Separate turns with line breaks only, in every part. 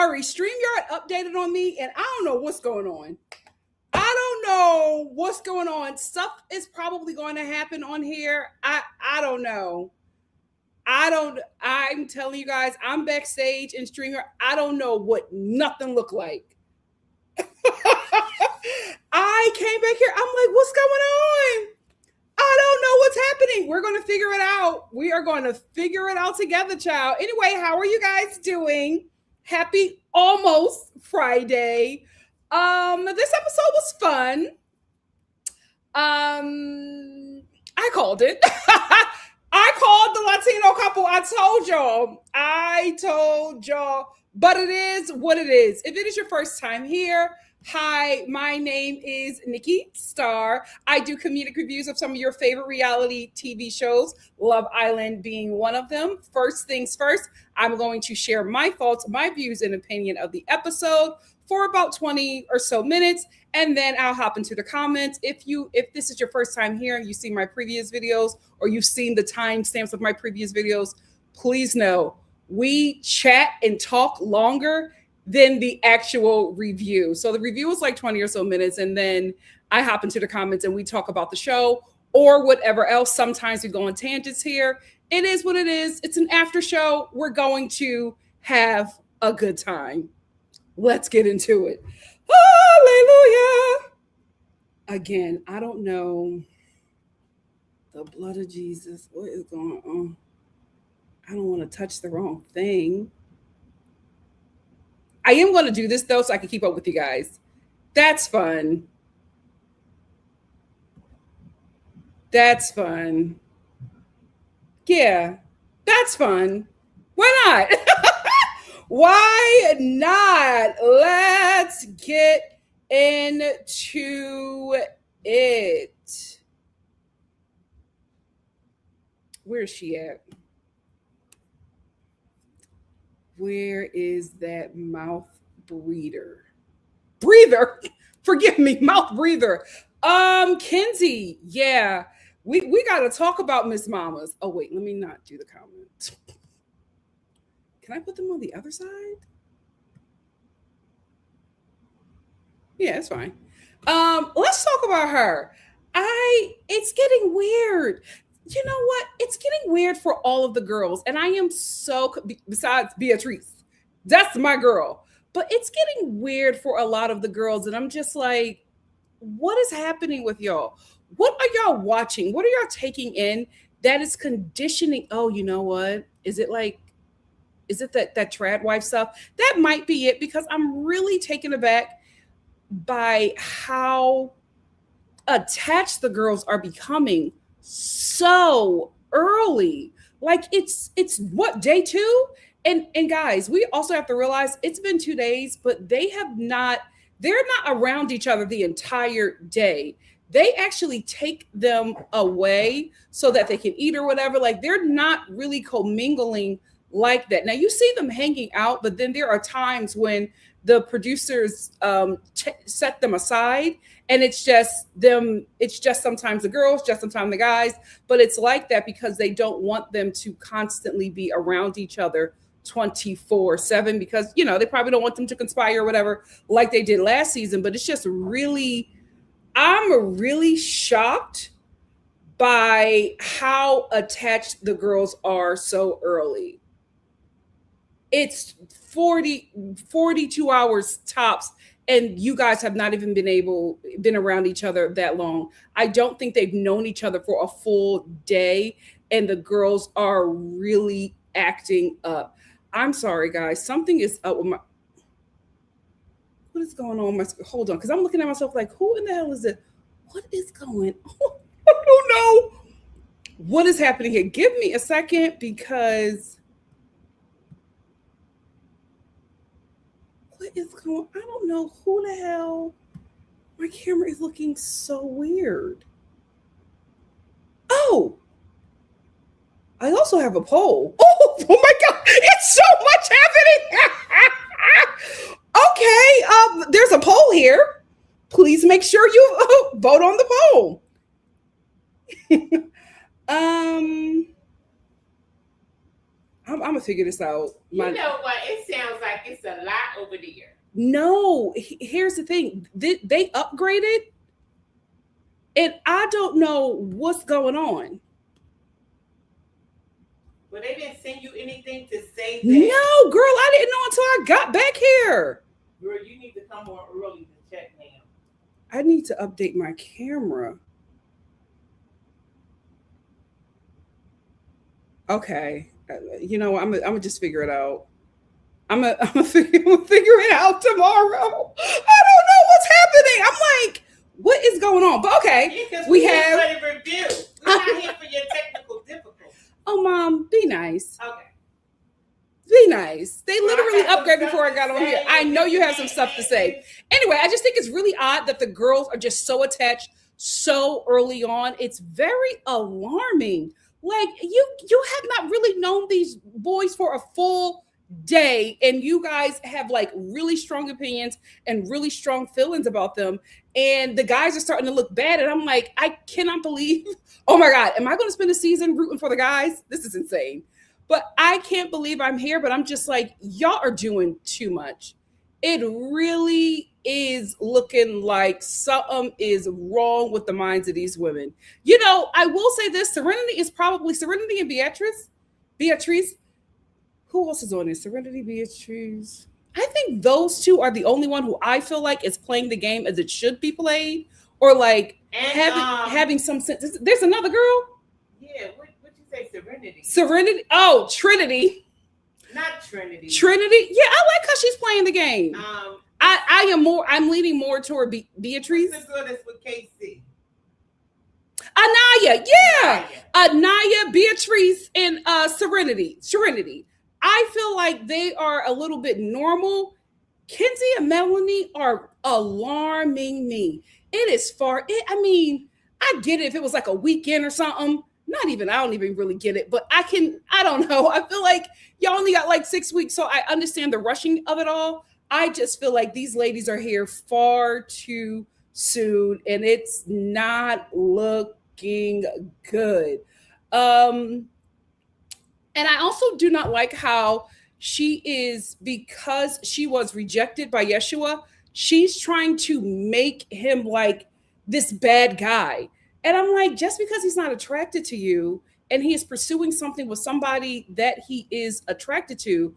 sorry. StreamYard updated on me, and I don't know what's going on. I don't know what's going on. Stuff is probably going to happen on here. I don't know. I'm telling you guys, I'm backstage in StreamYard. I don't know what nothing looked like. I came back here. I'm like, what's going on? I don't know what's happening. We're going to figure it out. We are going to figure it out together, child. Anyway, how are you guys doing? Happy almost Friday. This episode was fun. I called it. I called the Latino couple. I told y'all. But it is what it is. If it is your first time here, hi, my name is Nikki.Star. I do comedic reviews of some of your favorite reality TV shows, Love Island being one of them. First things first, I'm going to share my thoughts, my views, and opinion of the episode for about 20 or so minutes, and then I'll hop into the comments. If this is your first time here and you've seen my previous videos or you've seen the timestamps of my previous videos, please know we chat and talk longer than the actual review. So the review is like 20 or so minutes, and then I hop into the comments and we talk about the show or whatever else. Sometimes we go on tangents here. It is what it is. It's an after show. We're going to have a good time. Let's get into it. Hallelujah. Again, I don't know. The blood of Jesus. What is going on? I don't want to touch the wrong thing. I am going to do this, though, so I can keep up with you guys. That's fun. That's fun. Yeah, that's fun. Why not? Why not? Let's get into it. Where's she at? Where is that mouth breather? Forgive me, mouth breather. Kenzie, yeah. We gotta talk about Miss Mamas. Oh, wait, let me not do the comments. Can I put them on the other side? Yeah, it's fine. Let's talk about her. It's getting weird. You know what? It's getting weird for all of the girls. And I am so, besides Beatrice, that's my girl. But it's getting weird for a lot of the girls. And I'm just like, what is happening with y'all? What are y'all watching? What are y'all taking in that is conditioning? Oh, you know what? Is it that trad wife stuff? That might be it, because I'm really taken aback by how attached the girls are becoming so early. Like it's what, day 2? And guys, we also have to realize it's been 2 days, but they're not around each other the entire day. They actually take them away so that they can eat or whatever. Like they're not really commingling like that. Now you see them hanging out, but then there are times when the producers set them aside, and it's just them. It's just sometimes the girls, just sometimes the guys, but it's like that because they don't want them to constantly be around each other 24/7, because they probably don't want them to conspire or whatever like they did last season. But it's just really, I'm really shocked by how attached the girls are so early. It's 42 hours tops, and you guys have not even been around each other that long. I don't think they've known each other for a full day, and the girls are really acting up. I'm sorry, guys. Something is up with my... What is going on? Hold on, because I'm looking at myself like, who in the hell is it? What is going on? I don't know what is happening here. Give me a second, because... What is going? I don't know who the hell. My camera is looking so weird. Oh, I also have a poll. Oh my God, it's so much happening. Okay, there's a poll here. Please make sure you vote on the poll. I'm gonna figure this out.
You know what? It sounds like it's a lot over there.
No, here's the thing. They upgraded, and I don't know what's going on.
But they didn't send you anything to say that.
No, girl, I didn't know until I got back here.
Girl, you need to come on early to check now.
I need to update my camera. Okay. You know, I'm gonna just figure it out. I'm figure it out tomorrow. I don't know what's happening. I'm like, what is going on? But okay,
Yeah,
we have.
For the review. We're not here for your technical difficulties.
Oh, Mom, be nice.
Okay.
Be nice. They literally upgraded before I got on here. I know you have some stuff to say. Anyway, I just think it's really odd that the girls are just so attached so early on. It's very alarming. Like you have not really known these boys for a full day, and you guys have like really strong opinions and really strong feelings about them, and the guys are starting to look bad, and I'm like, I cannot believe, oh my God, am I going to spend a season rooting for the guys? This is insane. But I can't believe I'm here, but I'm just like, y'all are doing too much. It really is looking like something is wrong with the minds of these women. You know, I will say this, Serenity is probably Serenity and Beatrice. Who else is on this? Serenity, Beatrice. I think those two are the only one who I feel like is playing the game as it should be played, or like having some sense. There's another girl.
Yeah, what you say, Serenity?
Serenity. Oh, Trinity.
Not Trinity.
Trinity. Yeah, I like how she's playing the game. I'm leaning more toward Beatrice.
What's the girl that's with KC?
Anaya, yeah. Anaya, Beatrice, and Serenity. I feel like they are a little bit normal. Kenzie and Melanie are alarming me. It is far. I mean, I get it if it was like a weekend or something. Not even, I don't even really get it, but I don't know. I feel like y'all only got like 6 weeks, so I understand the rushing of it all. I just feel like these ladies are here far too soon, and it's not looking good. And I also do not like how she is, because she was rejected by Yeshua, she's trying to make him like this bad guy. And I'm like, just because he's not attracted to you and he is pursuing something with somebody that he is attracted to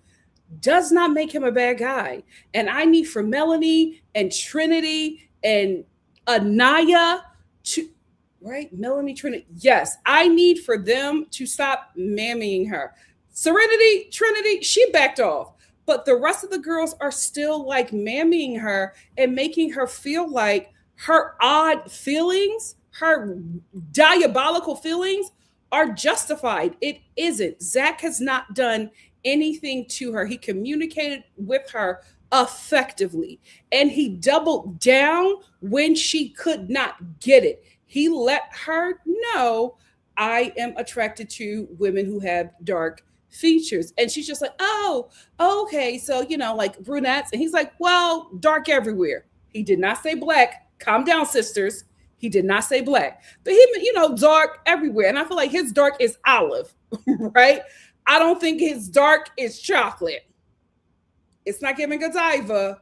does not make him a bad guy. And I need for Melanie and Trinity and Anaya to, right? Melanie, Trinity. Yes, I need for them to stop mammying her. Serenity, Trinity, she backed off. But the rest of the girls are still like mammying her and making her feel like her odd feelings, her diabolical feelings are justified. It isn't. Zach has not done anything to her. He communicated with her effectively, and he doubled down when she could not get it. He let her know, I am attracted to women who have dark features. And she's just like, oh, okay. So, like brunettes. And he's like, well, dark everywhere. He did not say black. Calm down, sisters. He did not say black, but he, dark everywhere. And I feel like his dark is olive, right? I don't think his dark is chocolate. It's not giving Godiva,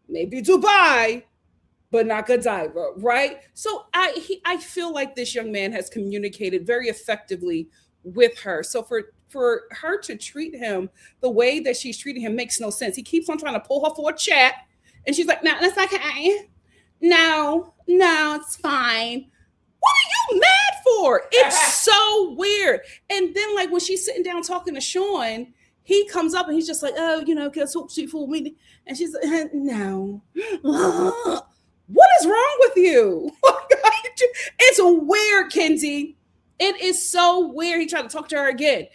maybe Dubai, but not Godiva, right? So I feel like this young man has communicated very effectively with her. So for her to treat him the way that she's treating him makes no sense. He keeps on trying to pull her for a chat, and she's like, "No, that's okay. No, it's fine." What are you mad for? It's so weird. And then, like, when she's sitting down talking to Sean, he comes up and he's just like, "Oh, because hope she fooled me." And she's like, "No." What is wrong with you? It's weird, Kenzie. It is so weird. He tried to talk to her again.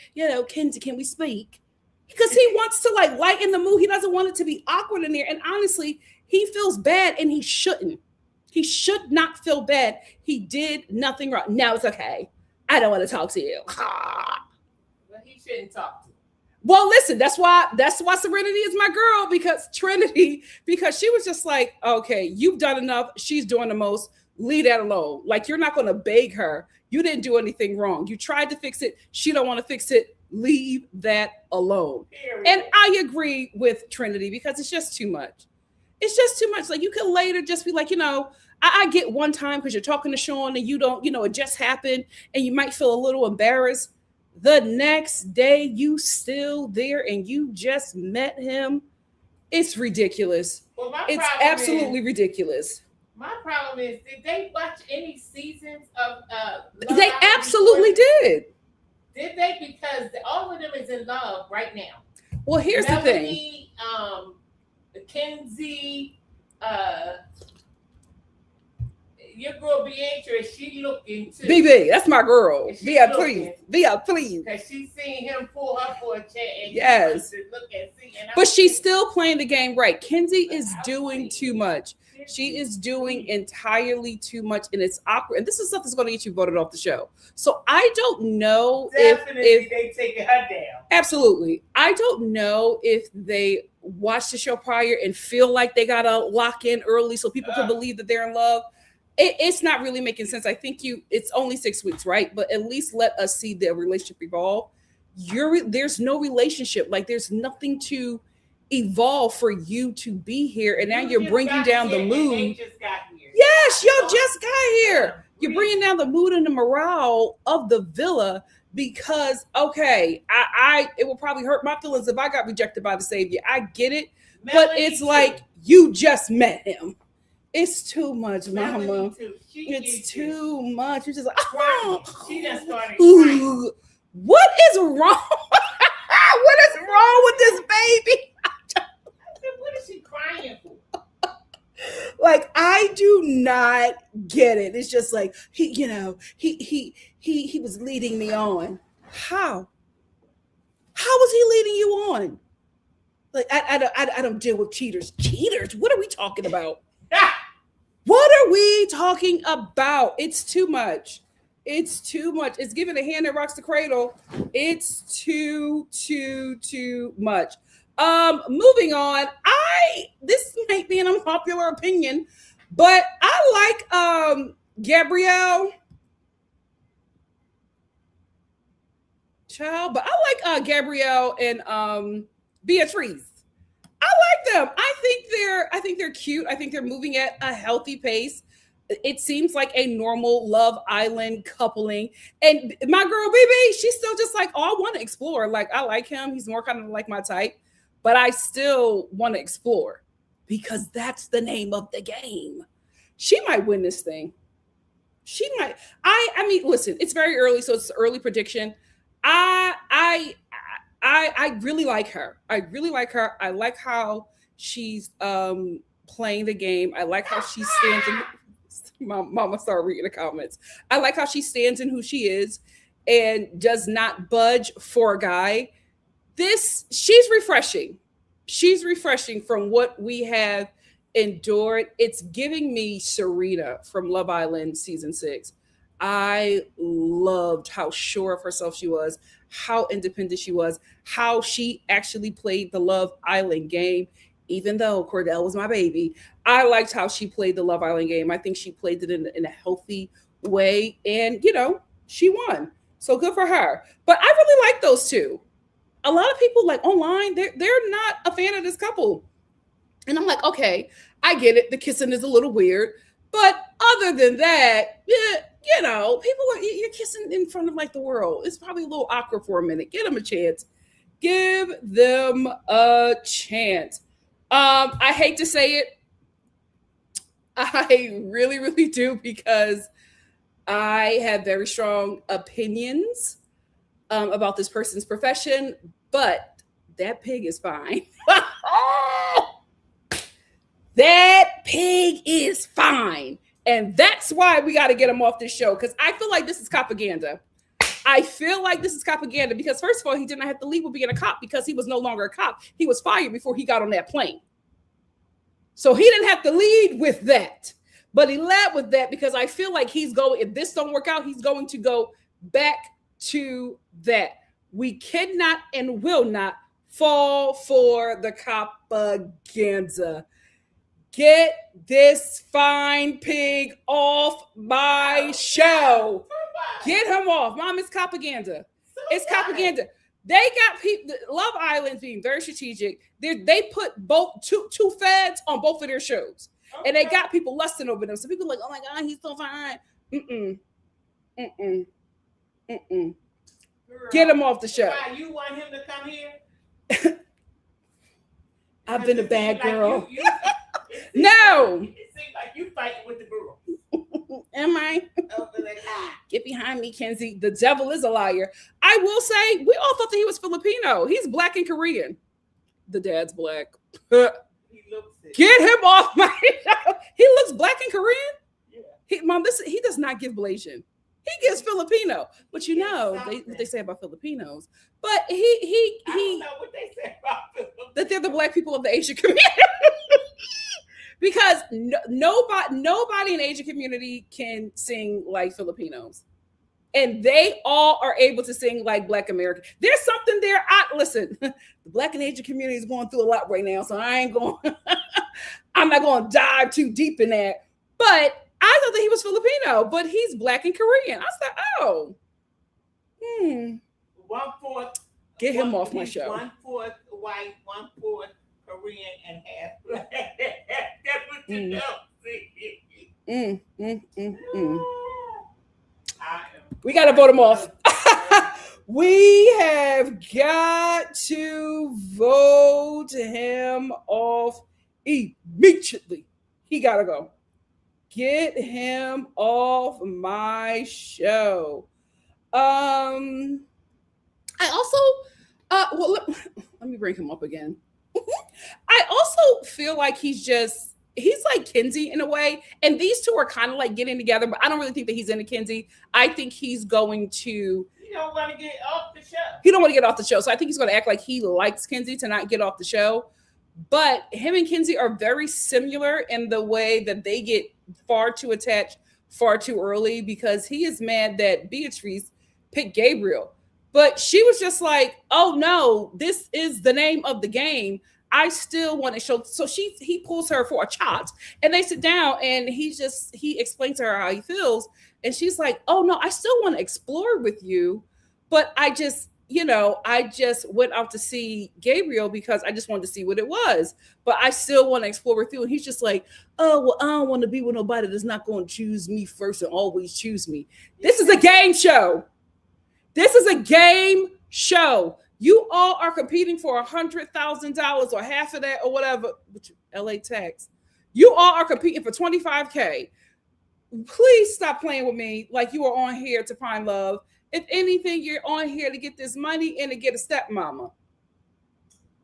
Kenzie, can we speak? Because he wants to like lighten the mood. He doesn't want it to be awkward in there. And honestly, he feels bad, and he shouldn't. He should not feel bad. He did nothing wrong. Now it's okay. I don't want to talk to you.
Well, he shouldn't talk to you.
Well, listen, that's why Serenity is my girl, because she was just like, okay, you've done enough. She's doing the most. Leave that alone. Like, you're not going to beg her. You didn't do anything wrong. You tried to fix it. She don't want to fix it. Leave that alone. And
Period.
I agree with Trinity because it's just too much. It's just too much. Like you can later just be like, I get one time because you're talking to Sean and you don't, it just happened and you might feel a little embarrassed. The next day you still there and you just met him. It's ridiculous.
Well,
It's absolutely ridiculous.
my problem is, did they watch any seasons of Love
They
Island before?
absolutely did.
Did they? Because all of them is in love right now.
Well, here's the thing.
Melanie, Kenzie, uh, your girl Beatrice, she looking too.
BB, that's my girl.
And she
Via,
looking.
please. Via, please.
Because she seen him pull her for a chair and
Yes.
he wants to look and see. And
But she's still playing the game right. Kenzie is
I'll
doing
see.
too much. She is doing entirely too much, and it's awkward. And this is stuff that's going to get you voted off the show. So I don't know
Definitely
if
they taking her down.
absolutely. I don't know if they watched the show prior and feel like they got to lock in early so people can believe that they're in love. It's not really making sense. I think it's only 6 weeks, right? But at least let us see the relationship evolve. There's no relationship. Like there's nothing to evolve for you to be here. And now you're bringing down the mood. Yes, y'all just got here. You're bringing down the mood and the morale of the villa because, okay, it will probably hurt my feelings if I got rejected by the savior. I get it. But it's like you just met him. It's too much, mama. It's too much. You're just like, oh.
She just started crying.
What is wrong? What is wrong with this baby?
What is she crying for?
Like I do not get it. It's just like he was leading me on. How? How was he leading you on? Like I don't deal with cheaters. Cheaters? What are we talking about? What are we talking about? It's too much. It's too much. It's giving a hand that rocks the cradle. It's too much. Moving on. This might be an unpopular opinion, but I like Gabrielle. Child, but I like Gabrielle and Beatrice. I like them. I think they're cute. I think they're moving at a healthy pace. It seems like a normal Love Island coupling. And my girl BB, she's still just like, oh, I want to explore. Like, I like him. He's more kind of like my type. But I still want to explore because that's the name of the game. She might win this thing. She might. I mean, listen, it's very early, so it's early prediction. I really like her. I really like her. I like how she's playing the game. I like how she stands in my mama started reading the comments. I like how she stands in who she is and does not budge for a guy. She's refreshing. She's refreshing from what we have endured. It's giving me Serena from Love Island season 6. I loved how sure of herself she was, how independent she was, how she actually played the Love Island game. Even though Cordell was my baby, I liked how she played the Love Island game. I think she played it in a healthy way. And, she won. So good for her. But I really like those two. A lot of people like online, they're not a fan of this couple. And I'm like, okay, I get it. The kissing is a little weird. But other than that, you're kissing in front of like the world. It's probably a little awkward for a minute. Give them a chance. Give them a chance. I hate to say it. I really, really do because I have very strong opinions about this person's profession, but that pig is fine. That pig is fine. And that's why we got to get him off this show because I feel like this is propaganda. I feel like this is propaganda because, first of all, he did not have to leave with being a cop because he was no longer a cop. He was fired before he got on that plane. So he didn't have to lead with that. But he led with that because I feel like if this don't work out, he's going to go back to that. We cannot and will not fall for the propaganda. Get this fine pig off my show. Get him off. Mom, it's propaganda. It's propaganda. They got people. Love Island's being very strategic. They put both two feds on both of their shows, and they got people lusting over them. So people are like, oh my god, he's so fine. Mm-mm, mm-mm, mm-mm.
Girl,
Get him off the show.
why you want him to come here?
I've been a bad girl.
No. It seems like you fighting with the girl.
Am I?
Like,
Get behind me, Kenzie. The devil is a liar. I will say, we all thought that he was Filipino. He's black and Korean. The dad's black.
he looks it.
Get him off my show. He looks black and Korean?
Yeah.
Mom, he does not give Blasian. He gives Filipino. But you know what they say about Filipinos. But
I don't know what they say about Filipinos.
That they're the black people of the Asian community. Because nobody in the Asian community can sing like Filipinos. And they all are able to sing like Black American. There's something there. Listen, the Black and Asian community is going through a lot right now, so I'm not going to dive too deep in that. But I thought that he was Filipino, but he's black and Korean. I was like, oh,
1/4.
Get him off my show.
1/4 white, 1/4 Korean, and half black. That's what you know.
We got to vote him off. We have got to vote him off immediately. He got to go. Get him off my show. I also, let me bring him up again. I also feel like he's like Kenzie in a way. And these two are kind of like getting together, but I don't really think that he's into Kenzie. I think he's going to...
He don't want to get off the show.
He don't want to get off the show. So I think he's going to act like he likes Kenzie to not get off the show. But him and Kenzie are very similar in the way that they get far too attached far too early, because he is mad that Beatrice picked Gabriel. But she was just like, oh no, this is the name of the game. I still want to show. So he pulls her for a chat, and they sit down, and he explains to her how he feels. And she's like, oh no, I still want to explore with you. But I just went out to see Gabriel because I just wanted to see what it was. But I still want to explore with you. And he's just like, oh, well, I don't want to be with nobody that's not going to choose me first and always choose me. This is a game show. This is a game show. You all are competing for $100,000 or half of that or whatever, which LA tax. You all are competing for $25K. Please stop playing with me like you are on here to find love. If anything, you're on here to get this money and to get a stepmama.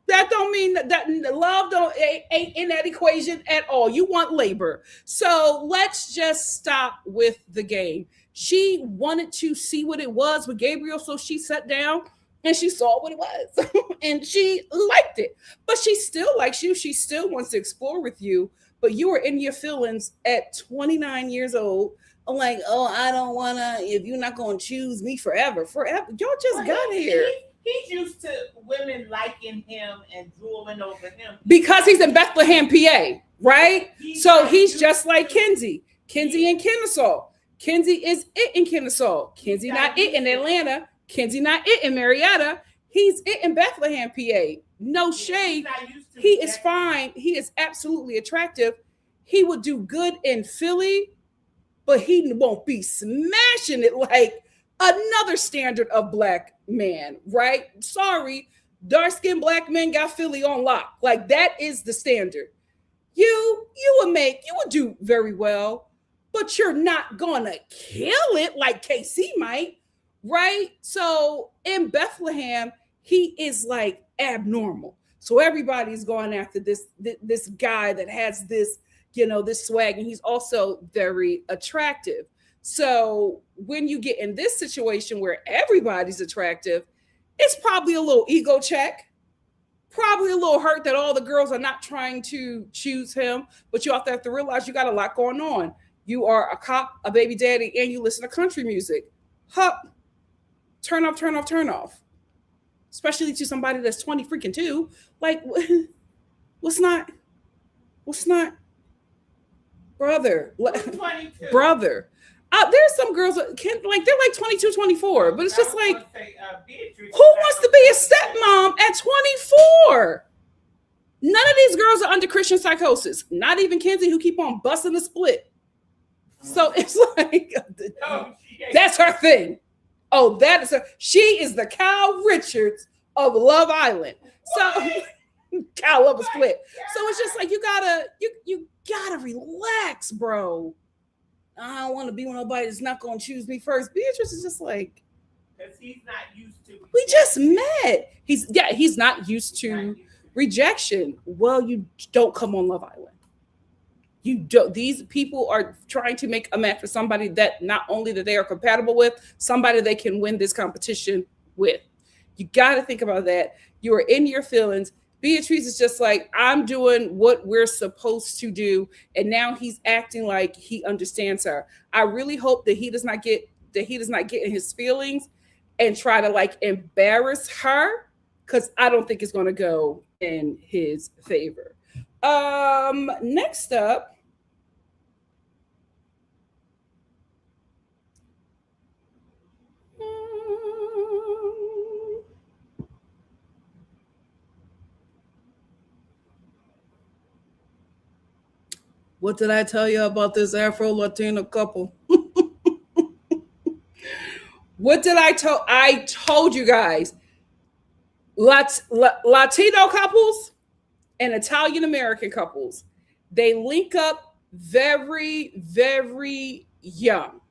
That don't mean that love ain't in that equation at all. You want labor. So let's just stop with the game. She wanted to see what it was with Gabriel, so she sat down and she saw what it was. And she liked it. But she still likes you. She still wants to explore with you. But you are in your feelings at 29 years old. I'm like, oh, I don't want to, if you're not going to choose me forever. Y'all just got here.
He's used to women liking him and drooling over him.
Because he's in Bethlehem, PA, right? So he's just like Kenzie. Kenzie in Kennesaw. Kenzie is it in Kennesaw. Kenzie not it in Atlanta. Kenzie not it in Marietta. He's it in Bethlehem, PA. No shade. He is fine. He is absolutely attractive. He would do good in Philly, but he won't be smashing it like another standard of black man, right? Sorry, dark-skinned black men got Philly on lock. Like, that is the standard. You would do very well, but you're not gonna kill it like KC might, right? So in Bethlehem, he is like abnormal. So everybody's going after this guy that has this, this swag, and he's also very attractive. So when you get in this situation where everybody's attractive, it's probably a little ego check, probably a little hurt that all the girls are not trying to choose him, but you also have to realize you got a lot going on. You are a cop, a baby daddy, and you listen to country music. Hup, turn off, turn off, turn off. Especially to somebody that's 20 freaking 2. Like, what's not? Brother.
22.
Brother. There's some girls that can like they're like 22, 24, but it's
I
just
was
like
going to say, Beatrice
who
is like
wants to be a
a 27.
stepmom at 24? None of these girls are under Christian psychosis. Not even Kenzie, who keep on busting the split. So it's like
No, she ain't.
that's her thing. Oh, that is her. She is the Kyle Richards of Love Island. So Kyle Love a split. So it's just like you gotta relax, bro. I don't want to be with nobody that's not gonna choose me first. Beatrice is just like
Because he's not used to
we just
rejection.
met. He's not used
Not
to
used to.
rejection. Well, you don't come on Love Island. You don't. These people are trying to make a match for somebody that not only that they are compatible with, somebody they can win this competition with. You got to think about that. You are in your feelings. Beatrice is just like, I'm doing what we're supposed to do, and now he's acting like he understands her. I really hope that he does not get in his feelings and try to like embarrass her, because I don't think it's going to go in his favor. Next up, what did I tell you about this Afro Latino couple? What did I tell? I told you guys, Latino couples and Italian American couples, they link up very, very young.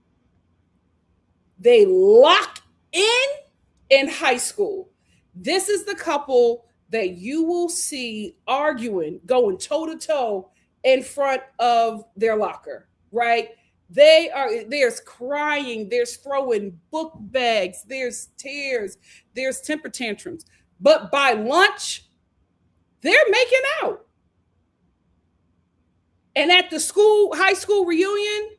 They lock in high school. This is the couple that you will see arguing, going toe to toe in front of their locker, right? There's crying, there's throwing book bags, there's tears, there's temper tantrums. But by lunch, they're making out. And at the high school reunion,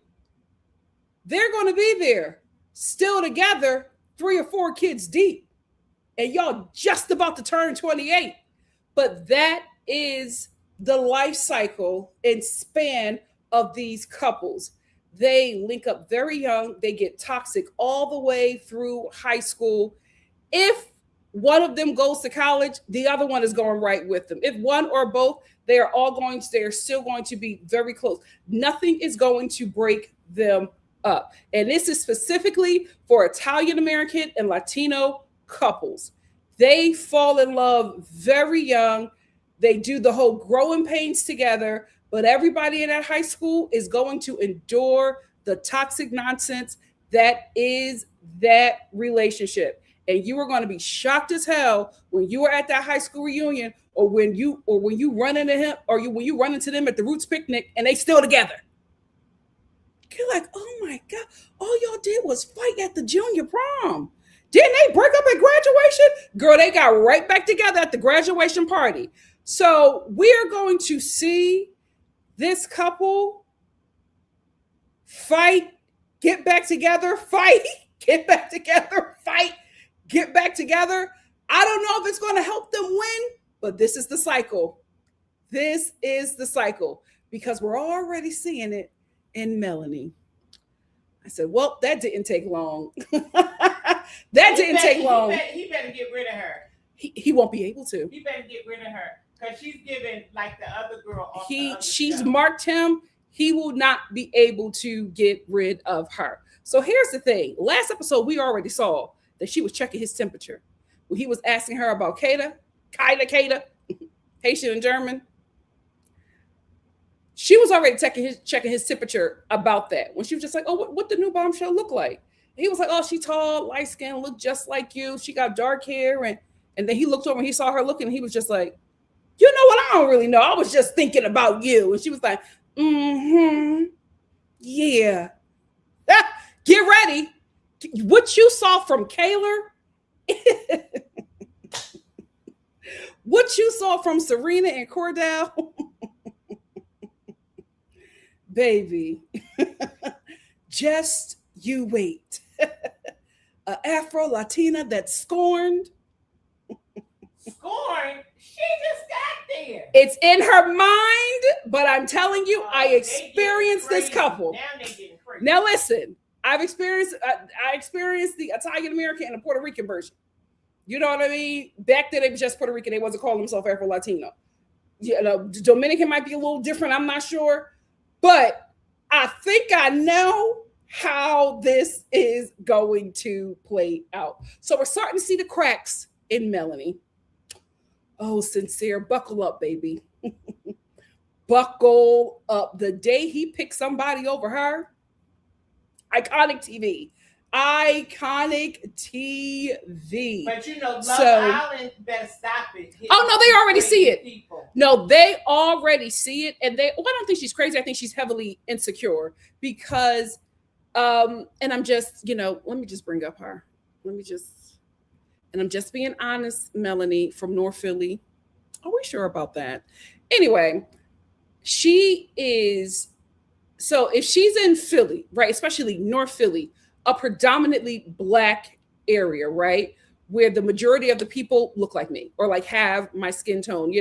they're going to be there, still together, 3 or 4 kids deep. And y'all just about to turn 28. But that is the life cycle and span of these couples. They link up very young, they get toxic all the way through high school. If one of them goes to college, the other one is going right with them. If one or both, they're still going to be very close. Nothing is going to break them up. And this is specifically for Italian American and Latino couples. They fall in love very young. They do the whole growing pains together, but everybody in that high school is going to endure the toxic nonsense that is that relationship. And you are going to be shocked as hell when you are at that high school reunion, or when you run into him, or when you run into them at the Roots picnic and they still together. You're like, oh my God, all y'all did was fight at the junior prom. Didn't they break up at graduation? Girl, they got right back together at the graduation party. So we're going to see this couple fight, get back together, fight, get back together, fight, get back together. I don't know if it's going to help them win, but this is the cycle. This is the cycle, because we're already seeing it in Melanie. I said, well, that didn't take long. That didn't take long.
He better get rid of her.
He won't be able to.
He better get rid of her, because she's giving like the other girl.
She's
stuff.
marked him. He will not be able to get rid of her. So here's the thing. Last episode, we already saw that she was checking his temperature. When he was asking her about Kata, Haitian and German. She was already checking his temperature about that. When she was just like, oh, what the new bombshell look like? He was like, oh, she tall, light skin, look just like you. She got dark hair. And then he looked over and he saw her looking, and he was just like, you know what? I don't really know. I was just thinking about you. And she was like, yeah. Get ready. What you saw from Kaylor, what you saw from Serena and Cordell, baby, just you wait. An Afro Latina that's scorned.
Scorned? She just got there.
It's in her mind, but I'm telling you, I experienced this couple.
Now they getting crazy.
Now listen, I experienced the Italian American and the Puerto Rican version. You know what I mean? Back then, they were just Puerto Rican. They wasn't calling themselves Afro Latino. You know, Dominican might be a little different. I'm not sure, but I think I know how this is going to play out. So we're starting to see the cracks in Melanie. Oh, Sincere, buckle up, baby. Buckle up. The day he picked somebody over her, iconic TV. Iconic TV.
But you know, Love Island better stop it.
Oh no, they already see it. People. No, they already see it, and I don't think she's crazy. I think she's heavily insecure because, and I'm just, let me just bring up her. And I'm just being honest, Melanie from North Philly. Are we sure about that? Anyway, she is. So if she's in Philly, right, especially North Philly, a predominantly Black area, right, where the majority of the people look like me or like have my skin tone,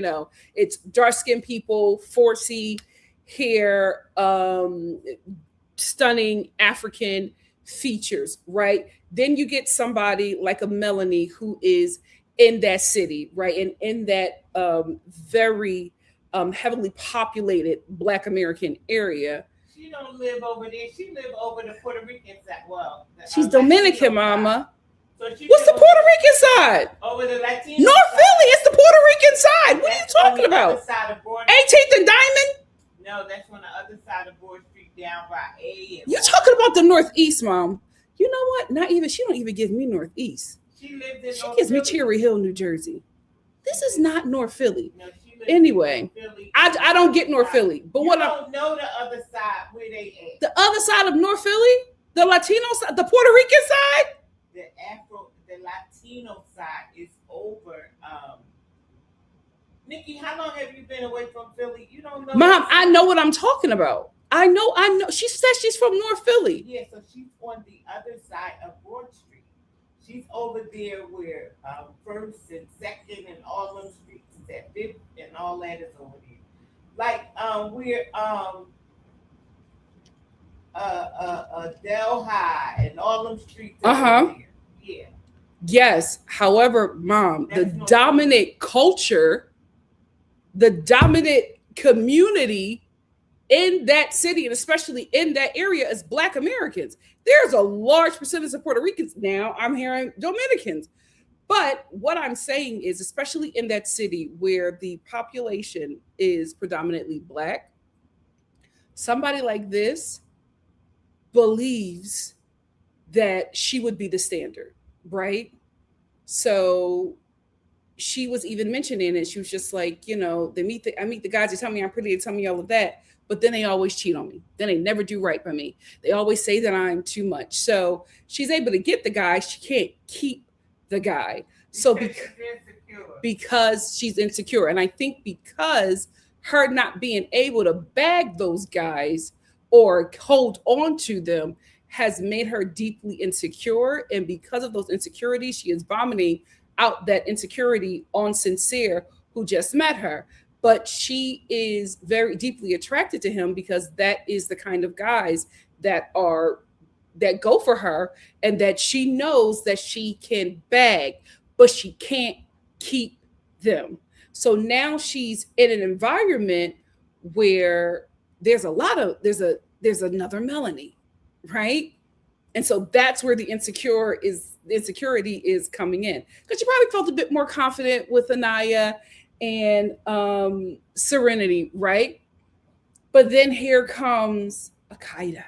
it's dark skinned people, 4C hair, stunning African features, right? Then you get somebody like a Melanie who is in that city, right, and in that very heavily populated Black American area.
She don't live over there. She live over the Puerto Rican side. Well,
she's Dominican, Mama. So what's the Puerto Rican side?
Over the Latino
North
side.
Philly is the Puerto Rican side. What are you talking about? 18th and Diamond?
No, that's on the other side of Broad Street down by A.
You talking about the Northeast, Mom? You know what? Not even. She don't even give me Northeast.
She lives in.
She gives me Cherry Hill, New Jersey. This is not North Philly. No, anyway, I don't get North Philly, but
you don't know the other side where they at.
The other side of North Philly, the Latino side, the Puerto Rican side.
The Latino side is over. Nikki, how long have you been away from Philly? You don't know.
Mom, I know what I'm talking about. I know. She says she's from North Philly.
Yeah, so she's on the other side of Broad Street. She's over there where First and Second and all them streets. That Fifth and all that is over there. Like we're Delhi and all them streets over there. Yeah.
Yes. However, Mom, the dominant culture, the dominant community in that city and especially in that area is Black Americans. There's a large percentage of Puerto Ricans. Now I'm hearing Dominicans. But what I'm saying is, especially in that city where the population is predominantly Black, somebody like this believes that she would be the standard, right? So she was even mentioning it. She was just like, I meet the guys, they tell me I'm pretty, they tell me all of that, but then they always cheat on me. Then they never do right by me. They always say that I'm too much. So she's able to get the guy. She can't keep the guy. So because she's insecure. And I think because her not being able to bag those guys or hold on to them has made her deeply insecure. And because of those insecurities, she is vomiting out that insecurity on Sincere, who just met her. But she is very deeply attracted to him because that is the kind of guys that go for her, and that she knows that she can bag, but she can't keep them. So now she's in an environment where there's another Melanie, right? And so that's where the insecurity is coming in. Because she probably felt a bit more confident with Anaya and Serenity, right? But then here comes Akaida.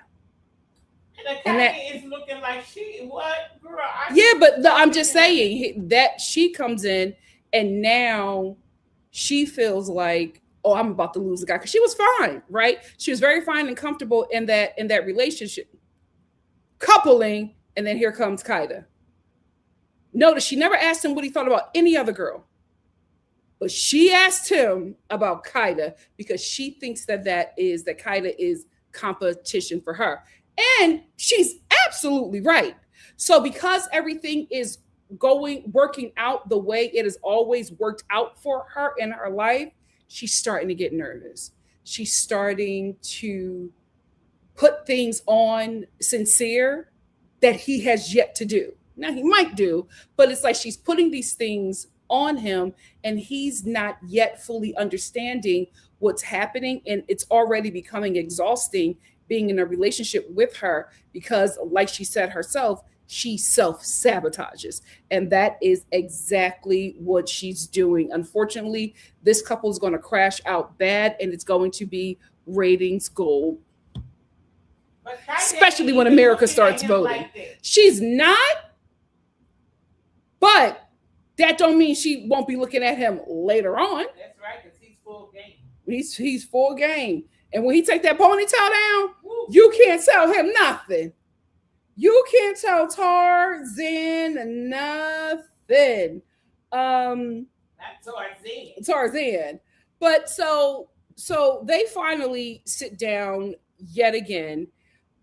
And that is looking like what, girl?
I'm just saying that she comes in and now she feels like, oh, I'm about to lose the guy, because she was fine, right? She was very fine and comfortable in that relationship, coupling, and then here comes Kaida. Notice she never asked him what he thought about any other girl, but she asked him about Kaida because she thinks that Kaida is competition for her. And she's absolutely right. So because everything is working out the way it has always worked out for her in her life, she's starting to get nervous. She's starting to put things on Sincere that he has yet to do. Now he might do, but it's like she's putting these things on him and he's not yet fully understanding what's happening, and it's already becoming exhausting being in a relationship with her because, like she said herself, she self sabotages. And that is exactly what she's doing. Unfortunately, this couple is going to crash out bad and it's going to be ratings gold,
But Kyla ain't
especially when
even
America
looking at
starts
him
voting.
like this.
She's not, but that don't mean she won't be looking at him later on.
That's right, because he's full game.
He's full game. And when he take that ponytail down,
Woo.
you can't tell him nothing. You can't tell Tarzan nothing.
Not Tarzan.
Tarzan. But so they finally sit down yet again.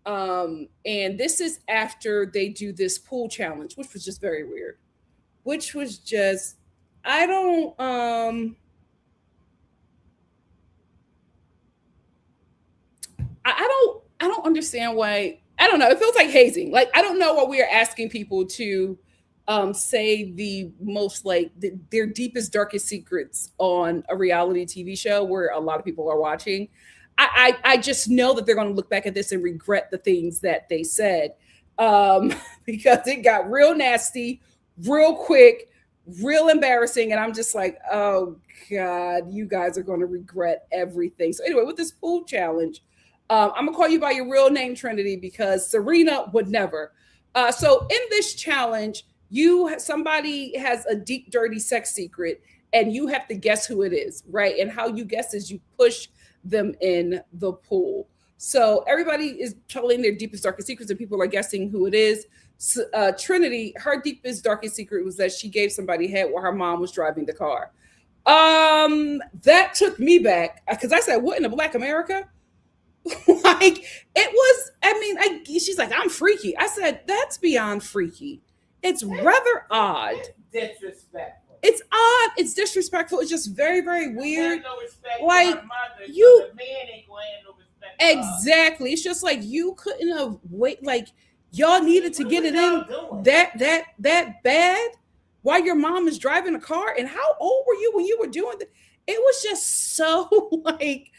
And this is after they do this pool challenge, which was just very weird. Which was just I don't I don't understand why. I don't know. It feels like hazing. Like I don't know why we are asking people to say the most their deepest darkest secrets on a reality TV show where a lot of people are watching. I just know that they're going to look back at this and regret the things that they said, because it got real nasty, real quick, real embarrassing, and I'm just like, oh god, you guys are going to regret everything. So anyway, with this pool challenge, I'm gonna call you by your real name, Trinity, because Serena would never. So in this challenge, somebody has a deep, dirty sex secret, and you have to guess who it is, right? And how you guess is you push them in the pool. So everybody is telling their deepest, darkest secrets, and people are guessing who it is. Trinity, her deepest, darkest secret was that she gave somebody head while her mom was driving the car. That took me back because I said, "What in a Black America?" Like it was. I mean, she's like, "I'm freaky." I said, "That's beyond freaky. It's rather odd.
It's disrespectful.
It's odd. It's disrespectful. It's just very, very weird.
No respect
Like,
for her mother,
you-
so the man ain't going to have no respect for her.
Exactly. It's just like you couldn't have wait. Like y'all needed to get it in that bad while your mom is driving a car. And how old were you when you were doing that? It was just so like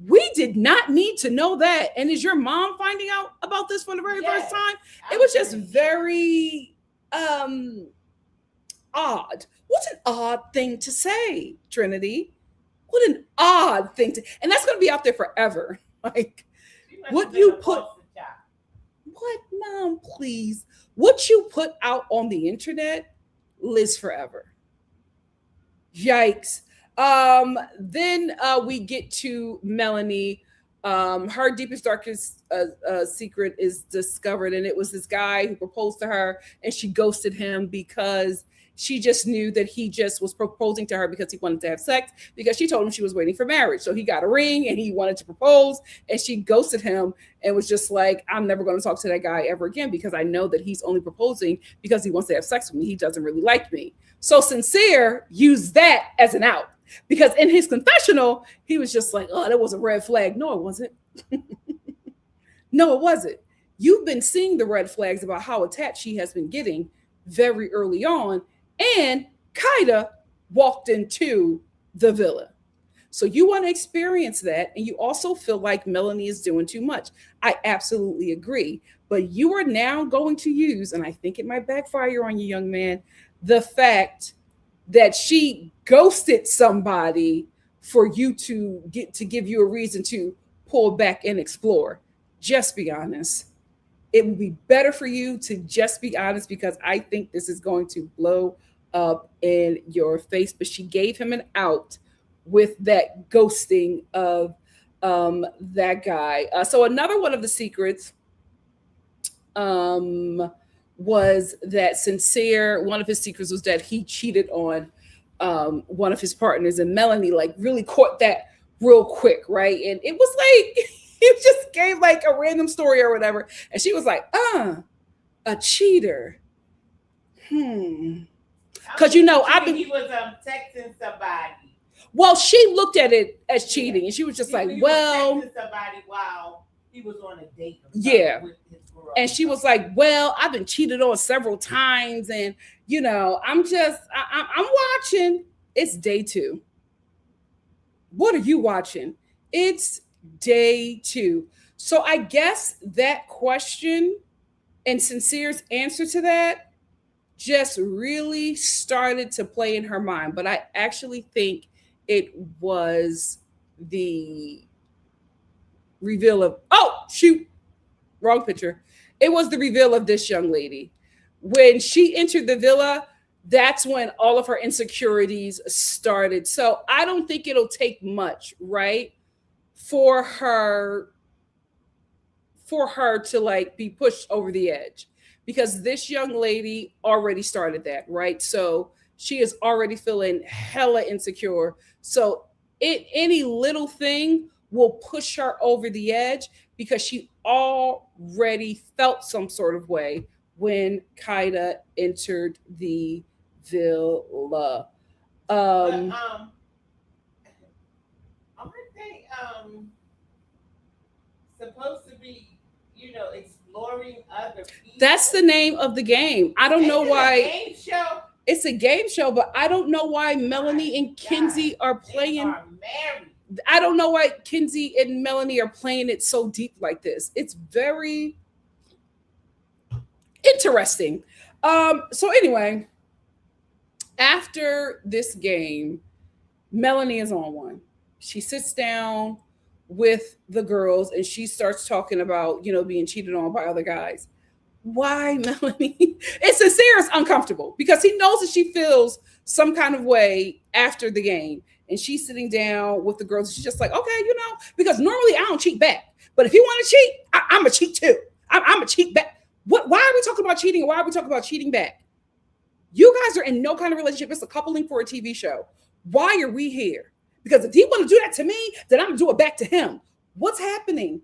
we did not need to know that. And is your mom finding out about this for the very first time? It was just very odd. What's an odd thing to say, Trinity? What an odd thing to, and that's going to be out there forever. Like, what you put, what, mom, please, what you put out on the internet lives forever. Yikes. Then we get to Melanie. Her deepest, darkest secret is discovered, and it was this guy who proposed to her, and she ghosted him because she just knew that he just was proposing to her because he wanted to have sex, because she told him she was waiting for marriage. So he got a ring and he wanted to propose, and she ghosted him and was just like, I'm never going to talk to that guy ever again because I know that he's only proposing because he wants to have sex with me. He doesn't really like me. So Sincere used that as an out, because in his confessional, he was just like, oh, that was a red flag. No, it wasn't. No, it wasn't. You've been seeing the red flags about how attached she has been getting very early on. And Kaida walked into the villa. So you want to experience that. And you also feel like Melanie is doing too much. I absolutely agree. But you are now going to use, and I think it might backfire on you, young man, the fact that she ghosted somebody for you to give you a reason to pull back and explore. Just be honest. It would be better for you to just be honest, because I think this is going to blow up in your face. But she gave him an out with that ghosting of that guy. So another one of the secrets was that Sincere, one of his secrets was that he cheated on one of his partners, and Melanie like really caught that real quick, right? And it was like he just gave like a random story or whatever, and she was like, a cheater. Because
he
he
was texting somebody.
Well, she looked at it as cheating, and she was just like,
he
well,
was texting somebody while he he was on a date or something
Yeah.
with his girl
And
or
she was
something.
like, well, I've been cheated on several times. And, I'm watching. It's day two. What are you watching? It's day two. So I guess that question and Sincere's answer to that just really started to play in her mind. But I actually think it was the reveal of, oh, shoot, wrong picture. It was the reveal of this young lady. When she entered the villa, that's when all of her insecurities started. So I don't think it'll take much, right? For her for her to like be pushed over the edge, because this young lady already started that, right? So she is already feeling hella insecure. So any little thing will push her over the edge, because she already felt some sort of way when Kaida entered the villa.
But
Um,
aren't they supposed to be, exploring other
that's the
people?
name of the game. I don't know
Ain't it a
why.
game show?
It's a game show, but I don't know why
My
Melanie and
God,
Kinsey are
they
playing.
are married.
I don't know why Kinsey and Melanie are playing it so deep like this. It's very interesting. So anyway, after this game, Melanie is on one. She sits down with the girls and she starts talking about, being cheated on by other guys. Why, Melanie? It's sincere, it's uncomfortable because he knows that she feels some kind of way after the game. And she's sitting down with the girls. And she's just like, okay, because normally I don't cheat back. But if you want to cheat, I'm a cheat too. I'm a cheat back. Why are we talking about cheating? Why are we talking about cheating back? You guys are in no kind of relationship. It's a coupling for a TV show. Why are we here? Because if he want to do that to me, then I'm going to do it back to him. What's happening?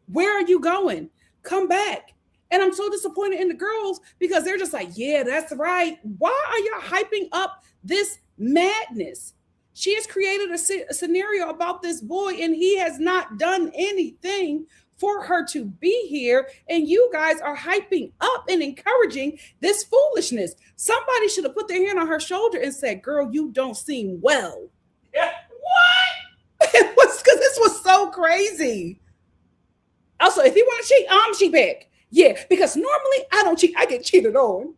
Where are you going? Come back. And I'm so disappointed in the girls because they're just like, yeah, that's right. Why are y'all hyping up this madness? She has created a scenario about this boy and he has not done anything for her to be here. And you guys are hyping up and encouraging this foolishness. Somebody should have put their hand on her shoulder and said, girl, you don't seem well.
What?
It was because this was so crazy. Also, if you want to cheat, I'm cheat back. Yeah, because normally I don't cheat. I get cheated on.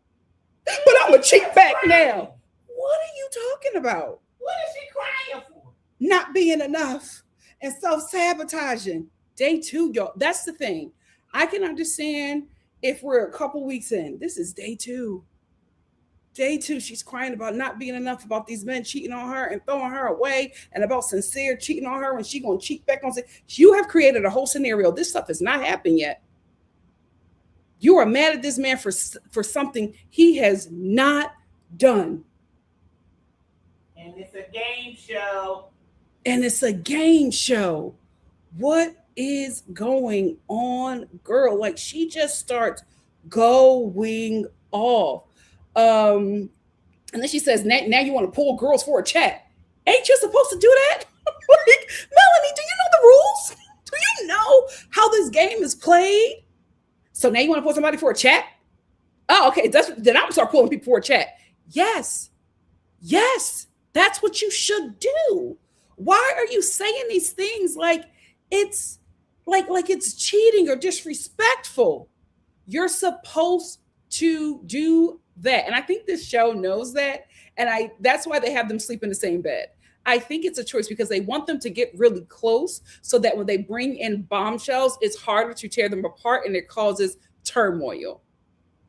But I'm going to cheat back now. What are you talking about?
What is she crying for?
Not being enough and self-sabotaging. Day two, y'all. That's the thing. I can understand if we're a couple weeks in. This is day two. Day two, she's crying about not being enough, about these men cheating on her and throwing her away, and about Sincere cheating on her and she gonna cheat back on. You have created a whole scenario. This stuff has not happened yet. You are mad at this man for something he has not done.
And it's a game show.
And it's a game show. What is going on, girl? Like she just starts going off. Um, and then she says, now you want to pull girls for a chat. Ain't you supposed to do that? Like, Melanie, do you know the rules? Do you know how this game is played? So now you want to pull somebody for a chat? Oh, okay. Then I'm gonna start pulling people for a chat. Yes. Yes. That's what you should do. Why are you saying these things like it's like it's cheating or disrespectful? You're supposed to do that. And I think this show knows that. And that's why they have them sleep in the same bed. I think it's a choice because they want them to get really close so that when they bring in bombshells, it's harder to tear them apart and it causes turmoil.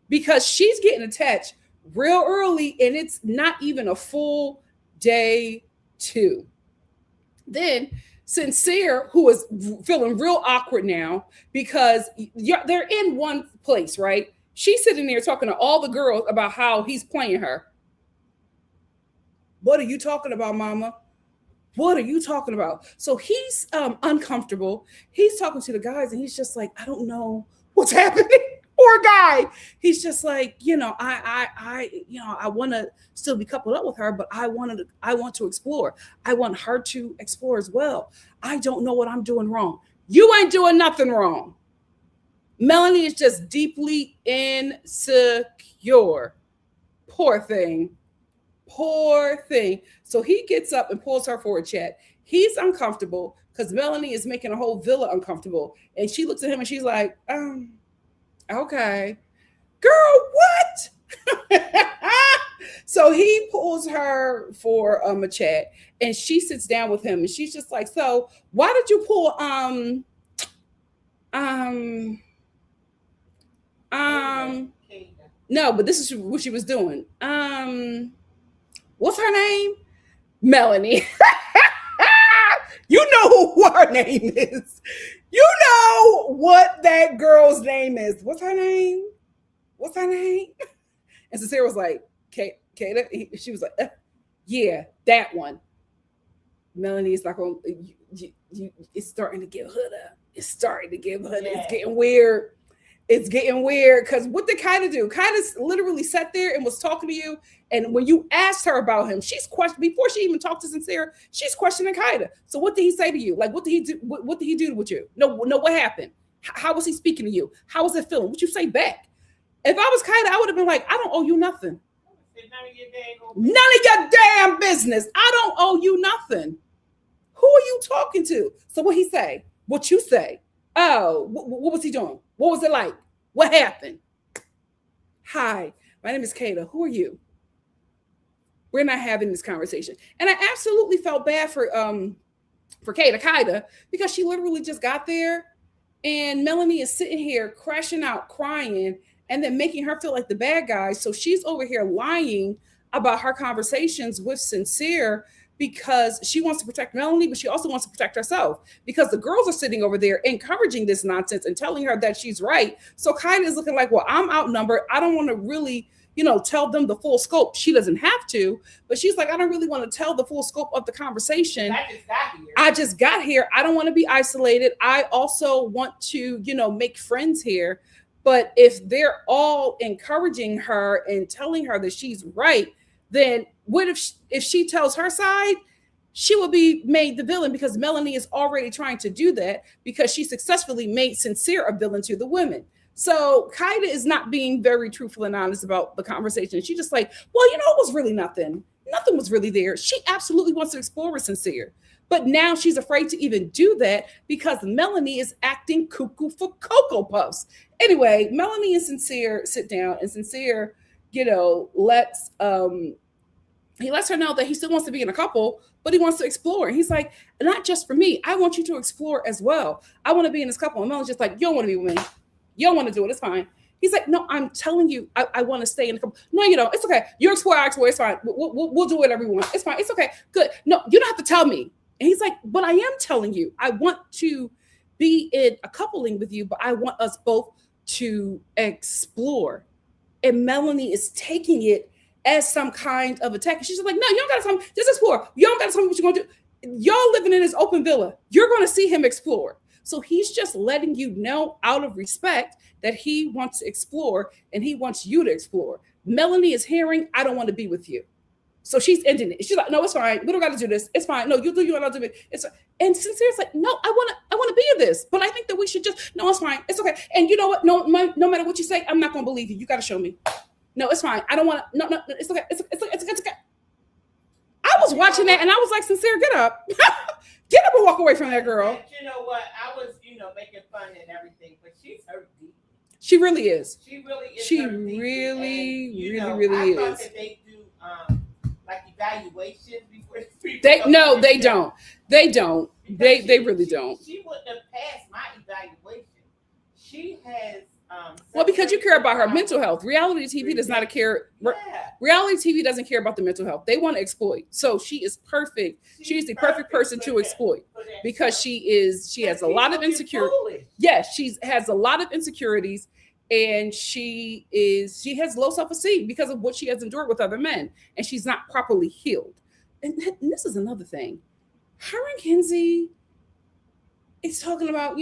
Because she's getting attached real early and it's not even a full day two. Then Sincere, who is feeling real awkward now because they're in one place, right? She's sitting there talking to all the girls about how he's playing her. What are you talking about, mama? What are you talking about? So he's uncomfortable. He's talking to the guys and he's just like, I don't know what's happening. Poor guy. He's just like, I want to still be coupled up with her, but I want to explore. I want her to explore as well. I don't know what I'm doing wrong. You ain't doing nothing wrong. Melanie is just deeply insecure. Poor thing. Poor thing. So he gets up and pulls her for a chat. He's uncomfortable because Melanie is making a whole villa uncomfortable. And she looks at him and she's like, okay. Girl, what? So he pulls her for a chat and she sits down with him and she's just like, so why did you pull um
Kayla,
um
Kayla.
no, but this is what she was doing. What's her name? Melanie. You know who her name is. You know what that girl's name is. What's her name? What's her name? And Cecilia was like, Kate, she was like, yeah, that one. Melanie is like, oh, it's starting to get hood up. It's starting to get hood.
Yeah.
It's getting weird. It's getting weird because what did Kaida do? Kaida literally sat there and was talking to you. And when you asked her about him, she's questioned before she even talked to Sincere. She's questioning Kaida. So what did he say to you? Like, what did he do? What did he do with you? No, what happened? How was he speaking to you? How was it feeling? What you say back? If I was Kaida, I would have been like, I don't owe you nothing. None of your damn business. I don't owe you nothing. Who are you talking to? So what he say? What you say? Oh, what was he doing? What was it like? What happened? Hi, my name is Kayla. Who are you? We're not having this conversation. And I absolutely felt bad for Kaida because she literally just got there and Melanie is sitting here crashing out, crying, and then making her feel like the bad guy. So she's over here lying about her conversations with Sincere because she wants to protect Melanie, but she also wants to protect herself because the girls are sitting over there encouraging this nonsense and telling her that she's right. So Kaida is looking like, well, I'm outnumbered. I don't want to really, tell them the full scope. She doesn't have to, but she's like, I don't really want to tell the full scope of the conversation. I just got here. I don't want to be isolated. I also want to, make friends here. But if they're all encouraging her and telling her that she's right, then what if she tells her side? She will be made the villain because Melanie is already trying to do that because she successfully made Sincere a villain to the women. So Kaida is not being very truthful and honest about the conversation. She's just like, well, it was really nothing. Nothing was really there. She absolutely wants to explore with Sincere. But now she's afraid to even do that because Melanie is acting cuckoo for Cocoa Puffs. Anyway, Melanie and Sincere sit down and Sincere, lets he lets her know that he still wants to be in a couple, but he wants to explore. And he's like, not just for me. I want you to explore as well. I want to be in this couple. And Melanie's just like, you don't want to be with me. You don't want to do it. It's fine. He's like, no, I'm telling you, I want to stay in the couple. No, you don't. It's okay. You explore, I explore. It's fine. We'll do whatever we want. It's fine. It's okay. Good. No, you don't have to tell me. And he's like, but I am telling you, I want to be in a coupling with you, but I want us both to explore. And Melanie is taking it as some kind of attack. And she's like, no, you don't got to tell me. Just explore. You don't got to tell me what you're going to do. Y'all living in this open villa. You're going to see him explore. So he's just letting you know out of respect that he wants to explore and he wants you to explore. Melanie is hearing, I don't want to be with you. So she's ending it. She's like, no, it's fine. We don't got to do this. It's fine. No, you do you and I'll do it. It's and Sincere's like, no, I want to be in this, but I think that we should just no, it's fine. It's okay. And you know what? No matter what you say, I'm not gonna believe you. You got to show me. No, it's fine. I don't want to. No, it's okay. It's okay. I was watching that and I was like, Sincere, get up, get up and walk away from that girl.
But you know what? I was, making fun and everything, but she's hurt deep.
She really is.
She really is.
She
hurt deep.
really,
And,
really
I thought
is.
that they do like evaluations before.
They don't. They don't. They really don't.
She wouldn't have passed my evaluation. She has.
Well, because you care about her mental health. Reality TV does not care.
Yeah.
Reality TV doesn't care about the mental health. They want to exploit. So she is perfect. She's the perfect person to exploit because she has a lot of insecurity. Yes, she has a lot of insecurities, and she has low self-esteem because of what she has endured with other men, and she's not properly healed. And this is another thing. Her and Kenzie is talking about,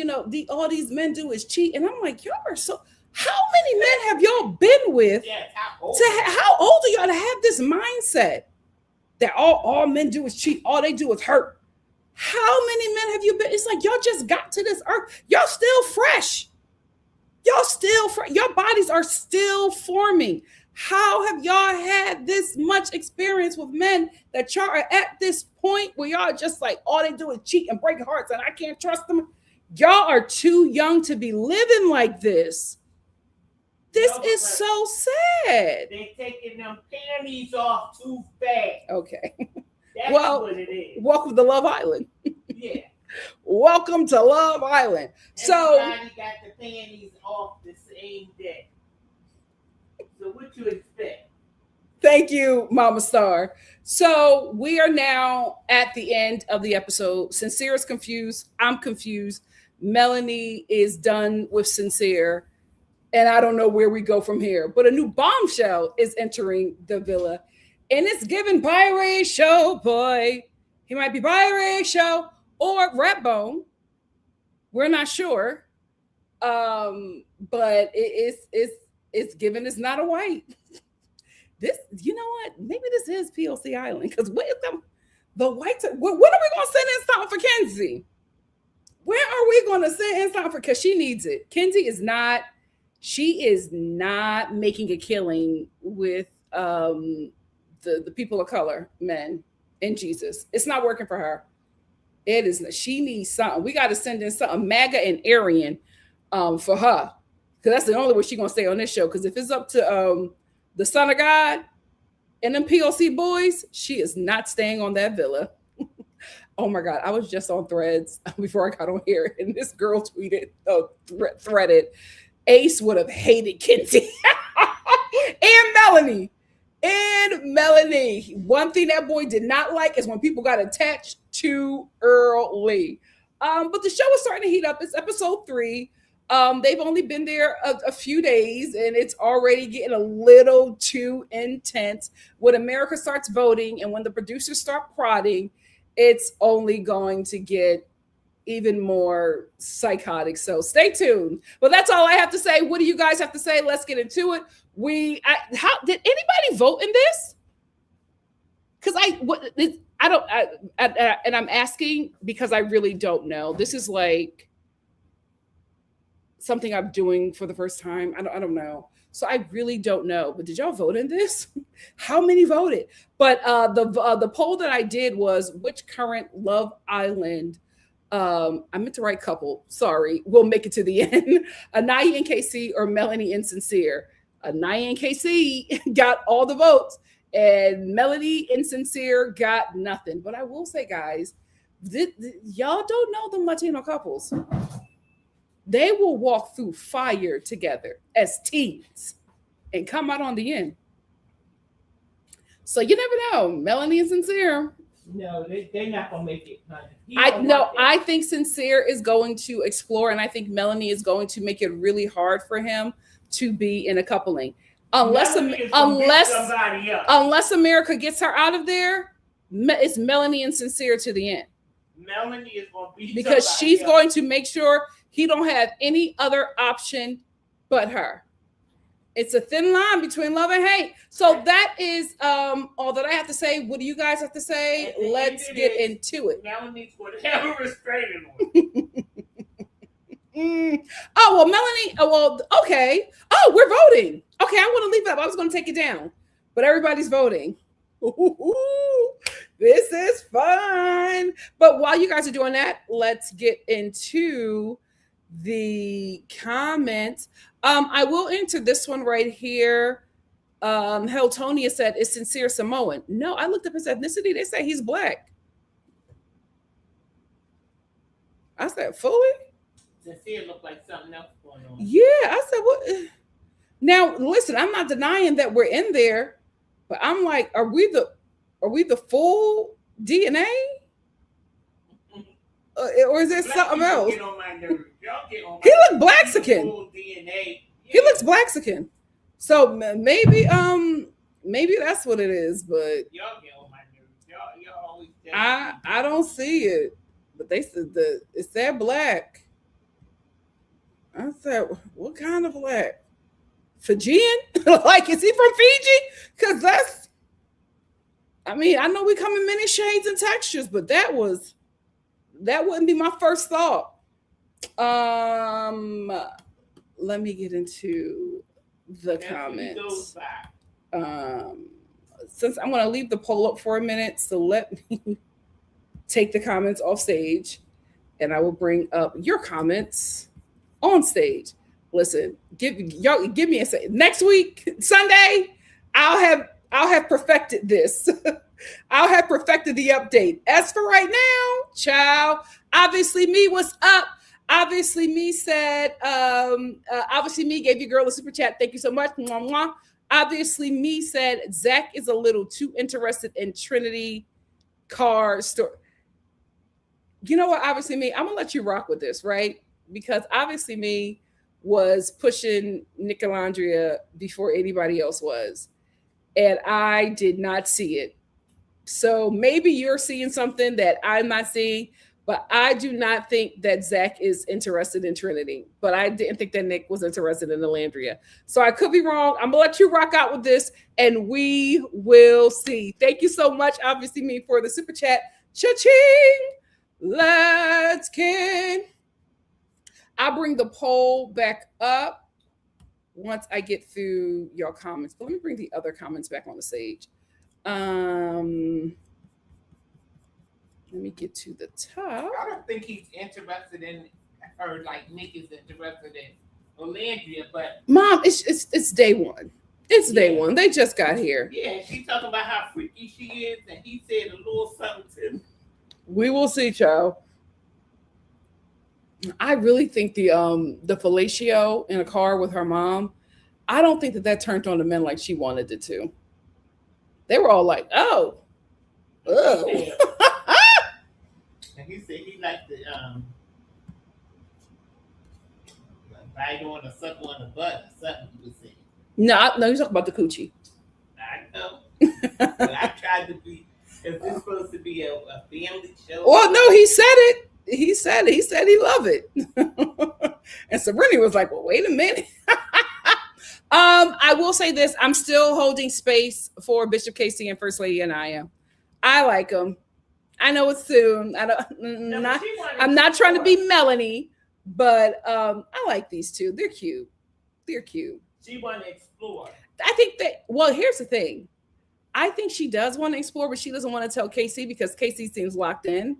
all these men do is cheat. And I'm like, y'all are so, how many men have y'all been with?
Yes, how old
are y'all to have this mindset that all men do is cheat? All they do is hurt. How many men have you been? It's like y'all just got to this earth. Y'all still fresh. Y'all still your bodies are still forming. How have y'all had this much experience with men that y'all are at this point where y'all just like all they do is cheat and break hearts and I can't trust them? Y'all are too young to be living like this. This
No,
is
because
so sad.
they taking them panties off too fast.
Okay.
That's
Well,
what it is.
welcome to Love Island.
Yeah.
Welcome to Love Island. So
Everybody got the panties off the same day. So what you expect?
thank you, Mama Star. So we are now at the end of the episode. Sincere is confused. I'm confused. Melanie is done with Sincere. And I don't know where we go from here. But a new bombshell is entering the villa. And it's given biracial, boy. He might be biracial or rat bone. We're not sure. But it's given it's not a white. This, you know what? Maybe this is POC Island because what is the white? When are we gonna send in something for Kenzie? Where are we gonna send in something for? Because she needs it. Kenzie is not. She is not making a killing with the people of color, men, and Jesus. It's not working for her. It is. She needs something. We got to send in something MAGA and Aryan for her because that's the only way she's gonna stay on this show. Because if it's up to the Son of God and them POC boys, she is not staying on that villa. Oh my God, I was just on Threads before I got on here, and this girl tweeted, threaded, Ace would have hated Kenzie and Melanie. And Melanie. One thing that boy did not like is when people got attached too early. But the show is starting to heat up. It's episode 3. They've only been there a few days, and it's already getting a little too intense. When America starts voting and when the producers start prodding, it's only going to get even more psychotic. So stay tuned. But that's all I have to say. What do you guys have to say? Let's get into it. How did anybody vote in this? Because and I'm asking because I really don't know. This is like something I'm doing for the first time. I don't know. So I really don't know. But did y'all vote in this? How many voted? But the poll that I did was which current Love Island. I meant to write couple. Sorry, we'll make it to the end. Anaya and KC or Melanie and Sincere. Anaya and KC got all the votes, and Melanie and Sincere got nothing. But I will say, guys, y'all don't know them Latino couples. They will walk through fire together as teens and come out on the end. So you never know. Melanie and Sincere.
No, they're not gonna make it.
I think Sincere is going to explore, and I think Melanie is going to make it really hard for him to be in a coupling, unless America gets her out of there. It's Melanie and Sincere to the end.
Melanie is going to be
because she's going to make sure he don't have any other option but her. It's a thin line between love and hate. So that is all that I have to say. What do you guys have to say? Let's get into it.
Melanie's going to have a restraining order.
Oh, well, Melanie, okay. Oh, we're voting. Okay, I want to leave it up. I was going to take it down. But everybody's voting. Ooh, this is fun. But while you guys are doing that, let's get into the comments. I will enter this one right here. Heltonia said, is Sincere Samoan? No, I looked up his ethnicity. They say he's black. I said, fully?
Sincere looked like something else going on.
Yeah, I said, what? Now, listen, I'm not denying that we're in there, but I'm like, are we the full DNA? Or is there
Black
something else?
Get on my nerves. Y'all get on my
he looked Blaxican.
DNA.
He looks Blaxican. So maybe that's what it is. But
y'all get on my nerves. Y'all always.
I don't see it. But they said it's that black. I said, what kind of black? Fijian? Like, is he from Fiji? Because I know we come in many shades and textures, but that was That wouldn't be my first thought. Um, Let me get into the
That's what he goes
comments.
by.
Um, since I'm going to leave the poll up for a minute, so let me take the comments off stage, and I will bring up your comments on stage. Listen, give me a say. Next week, Sunday, I'll have I'll have perfected this. I'll have perfected the update. As for right now, child, obviously me, what's up? Obviously me said, obviously me gave your girl a super chat. Thank you so much. Mwah, mwah. Obviously me said Zach is a little too interested in Trinity car store. You know what? Obviously me, I'm gonna let you rock with this, right? Because obviously me was pushing Nicolandria before anybody else was, and I did not see it. So maybe you're seeing something that I'm not seeing, but I do not think that Zach is interested in Trinity. But I didn't think that Nick was interested in Alandria. So I could be wrong. I'm gonna let you rock out with this, and we will see. Thank you so much, obviously, me for the super chat. Cha-ching! Let's get. I'll bring the poll back up once I get through your comments. But let me bring the other comments back on the stage. Um, Let me get to the top.
I don't think he's interested in her like Nick is interested in Olandria, but
Mom, it's day one. It's day one. They just got here.
Yeah, she talking about how freaky she is, and he said a little something to me.
We will see, child. I really think the fellatio in a car with her mom, I don't think that turned on the men like she wanted it to. They were all like, "Oh, oh."
And he said he liked the bite on or suck on the butt or something. He was saying.
No, you're talking about the coochie.
I know, but I tried to be. Is this supposed to be a family show?
Well, no, he said it. He said it. He said he loved it. And Sabrina was like, "Well, wait a minute." I will say this: I'm still holding space for Bishop Casey and First Lady Anaya. I like them. I know it's soon. I'm not trying to be Melanie, but I like these two. They're cute. They're cute.
She want to explore.
I think that. Well, here's the thing. I think she does want to explore, but she doesn't want to tell Casey because Casey seems locked in.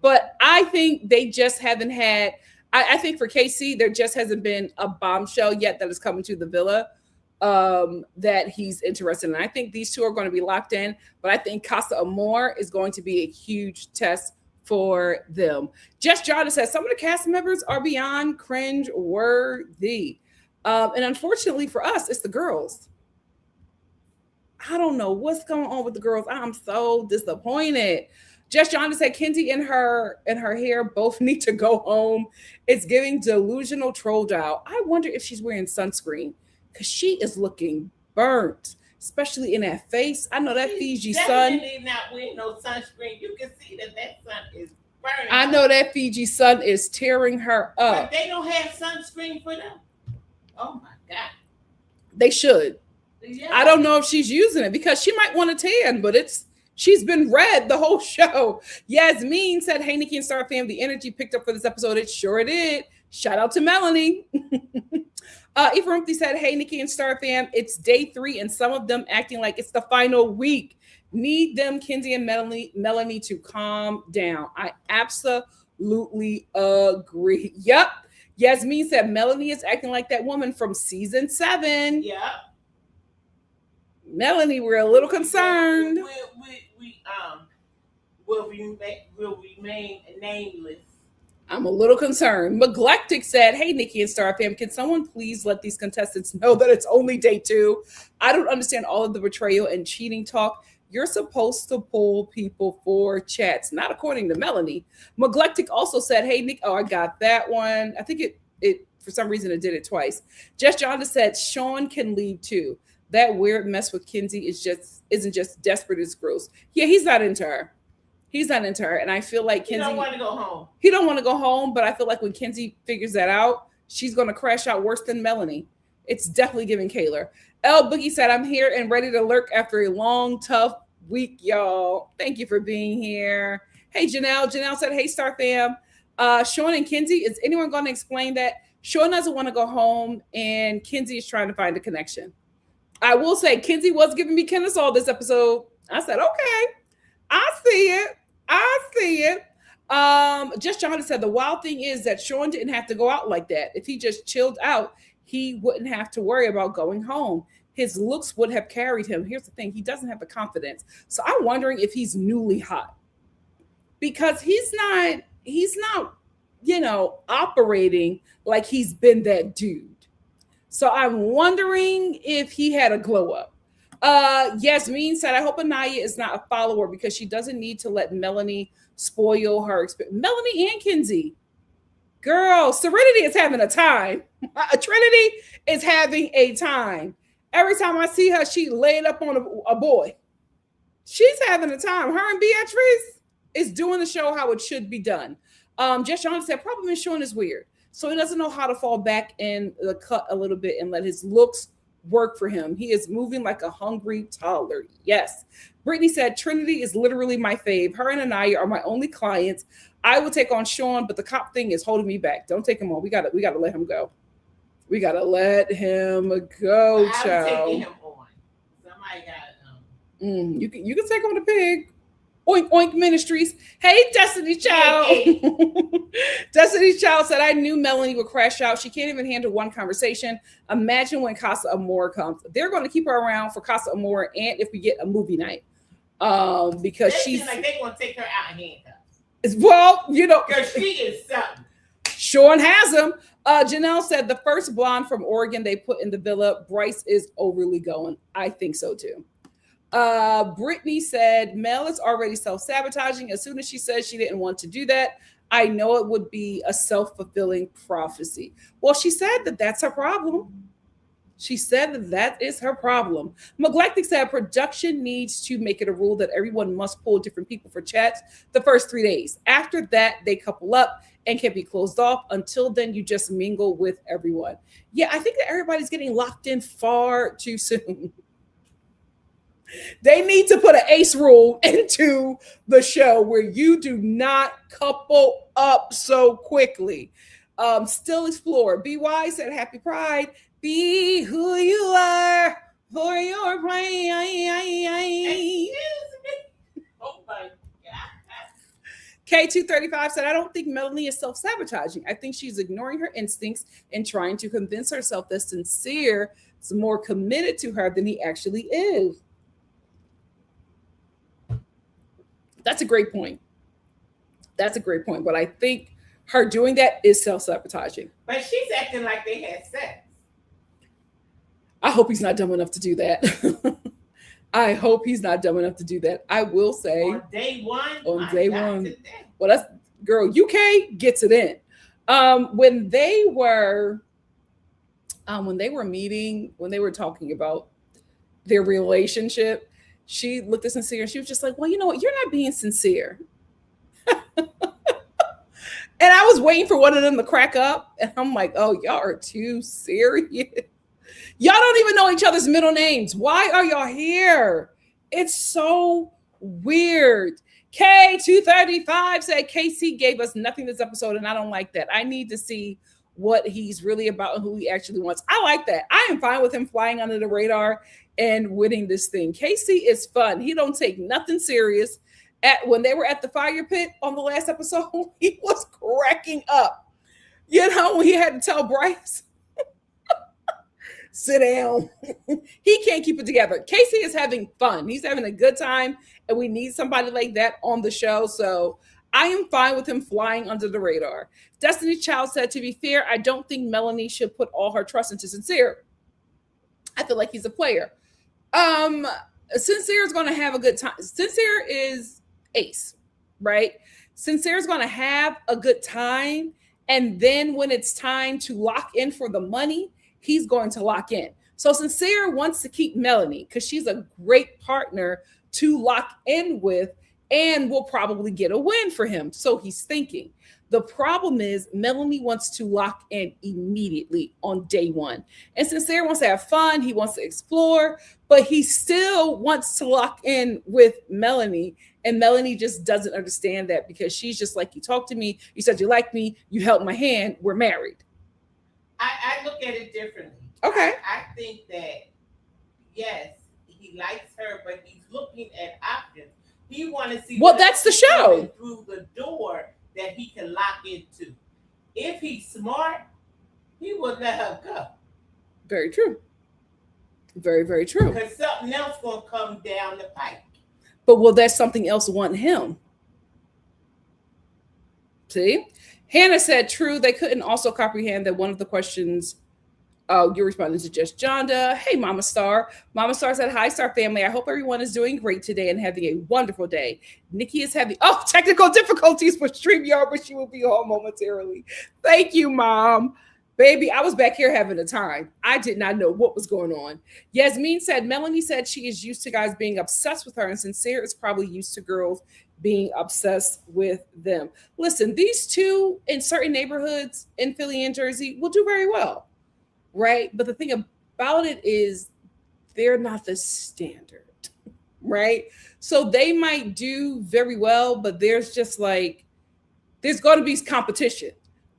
But I think they just haven't had. I think for Casey, there just hasn't been a bombshell yet that is coming to the villa that he's interested in. I think these two are going to be locked in, but I think Casa Amor is going to be a huge test for them. Jess Jordan says some of the cast members are beyond cringe worthy. And unfortunately for us, it's the girls. I don't know what's going on with the girls. I'm so disappointed. Jess Johnson said Kenzie and her hair both need to go home. It's giving delusional troll dial. I wonder if she's wearing sunscreen because she is looking burnt, especially in that face. I know that Fiji sun.
Definitely not wearing no sunscreen. You can see that sun is burning.
I know that Fiji sun is tearing her up.
But they don't have sunscreen for them. Oh my God.
They should. Yeah. I don't know if she's using it because she might want a tan, but she's been red the whole show. Yasmin said, "Hey, Nikki and Star fam, the energy picked up for this episode. It sure did. Shout out to Melanie." Eva Rumpty said, "Hey, Nikki and Star fam, it's day 3 and some of them acting like it's the final week. Need them, Kenzie and Melanie to calm down." I absolutely agree. Yep. Yasmin said, "Melanie is acting like that woman from season 7.
Yeah.
Melanie, we're a little concerned.
Will remain nameless.
I'm a little concerned. Neglectic said, "Hey, Nikki and Star fam, can someone please let these contestants know that it's only day 2? I don't understand all of the betrayal and cheating talk. You're supposed to pull people for chats, not according to Melanie." Neglectic also said, "Hey, Nick." Oh, I got that one. I think it for some reason it did it twice. Jess Johnson said, "Sean can leave too. That weird mess with Kenzie isn't just desperate, it's gross." Yeah, he's not into her. He's not into her. And I feel like Kenzie...
He don't want to go home.
He don't want to go home, but I feel like when Kenzie figures that out, she's going to crash out worse than Melanie. It's definitely giving Kayla. L Boogie said, "I'm here and ready to lurk after a long, tough week, y'all. Thank you for being here." Hey, Janelle. Janelle said, hey, Star fam. Sean and Kinsey, is anyone going to explain that? Sean doesn't want to go home, and Kinsey is trying to find a connection. I will say, Kinsey was giving me Kennesaw this episode. I said, okay, I see it. I see it. Just John said the wild thing is that Sean didn't have to go out like that. If he just chilled out, he wouldn't have to worry about going home. His looks would have carried him. Here's the thing, he doesn't have the confidence. So I'm wondering if he's newly hot because he's not, operating like he's been that dude. So I'm wondering if he had a glow up. Yasmin said, I hope Anaya is not a follower because she doesn't need to let Melanie spoil her experience. Melanie and Kinsey. Girl, Serenity is having a time. Trinity is having a time. Every time I see her, she laid up on a boy. She's having a time. Her and Beatrice is doing the show how it should be done. Just Sean said, problem is Sean is weird. So he doesn't know how to fall back in the cut a little bit and let his looks work for him. He is moving like a hungry toddler. Yes. Brittany said, Trinity is literally my fave. Her and Anaya are my only clients. I would take on Sean, but the cop thing is holding me back. Don't take him on. We gotta let him go. We gotta let him go, child.
I'm taking him on. Somebody got
You can take on the pig. Oink Oink Ministries. Hey, Destiny Child. Hey. Destiny Child said, I knew Melanie would crash out. She can't even handle one conversation. Imagine when Casa Amor comes. They're going to keep her around for Casa Amor and if we get a movie night. Because she's
like they're going to take her out in handcuffs.
Well,
because she is something.
Sean has him. Janelle said the first blonde from Oregon they put in the villa, Bryce is overly going. I think so too. Brittany said Mel is already self-sabotaging. As soon as she said she didn't want to do that, I know it would be a self-fulfilling prophecy. Well, she said that that's her problem. She said that is her problem. Neglectic said production needs to make it a rule that everyone must pull different people for chats the first 3 days. After that, they couple up and can be closed off. Until then, you just mingle with everyone. Yeah, I think that everybody's getting locked in far too soon. They need to put an ace rule into the show where you do not couple up so quickly. Still explore. Be wise said happy pride. Be who you are for your pride.
Oh my God.
K235 said, I don't think Melanie is self-sabotaging. I think she's ignoring her instincts and trying to convince herself that Sincere is more committed to her than he actually is. That's a great point. That's a great point. But I think her doing that is self-sabotaging.
But she's acting like they had sex.
I hope he's not dumb enough to do that. I hope he's not dumb enough to do that. I will say
on day one.
On day one. Well, that's girl. UK gets it in. When they were meeting, when they were talking about their relationship, she looked at Sincere and she was just like, well, you know what? You're not being sincere. And I was waiting for one of them to crack up. And I'm like, oh, y'all are too serious. Y'all don't even know each other's middle names. Why are y'all here? It's so weird. K235 said KC gave us nothing this episode, and I don't like that. I need to see what he's really about and who he actually wants. I like that. I am fine with him flying under the radar and winning this thing. Casey is fun. He don't take nothing serious. When they were at the fire pit on the last episode, he was cracking up. You know, when he had to tell Bryce, sit down. He can't keep it together. Casey is having fun. He's having a good time, and we need somebody like that on the show. So I am fine with him flying under the radar. Destiny Child said, to be fair, I don't think Melanie should put all her trust into Sincere. I feel like he's a player. Sincere is going to have a good time. Sincere is ace, right? Sincere is going to have a good time. And then when it's time to lock in for the money, he's going to lock in. So Sincere wants to keep Melanie because she's a great partner to lock in with and will probably get a win for him. So he's thinking. The problem is Melanie wants to lock in immediately on day one. And Sincere wants to have fun, he wants to explore, but he still wants to lock in with Melanie. And Melanie just doesn't understand that because she's just like, you talked to me, you said you like me, you held my hand, we're married.
I look at it differently.
Okay.
I think that yes, he likes her, but he's looking at options. He want to see
well, that's the show
through the door that he can lock into. If he's smart, he would let her go.
Very true. Very, very true.
Because something else gonna come down the pike.
But will that something else want him? See? Hannah said, true, they couldn't also comprehend that one of the questions. Oh, you're responding to just Jonda. Hey, Mama Star. Mama Star said, hi, Star family. I hope everyone is doing great today and having a wonderful day. Nikki is having, technical difficulties with StreamYard, but she will be home momentarily. Thank you, Mom. Baby, I was back here having a time. I did not know what was going on. Yasmin said, Melanie said she is used to guys being obsessed with her, and Sincere is probably used to girls being obsessed with them. Listen, these two in certain neighborhoods in Philly and Jersey will do very well. Right? But the thing about it is they're not the standard, right? So they might do very well, but there's going to be competition.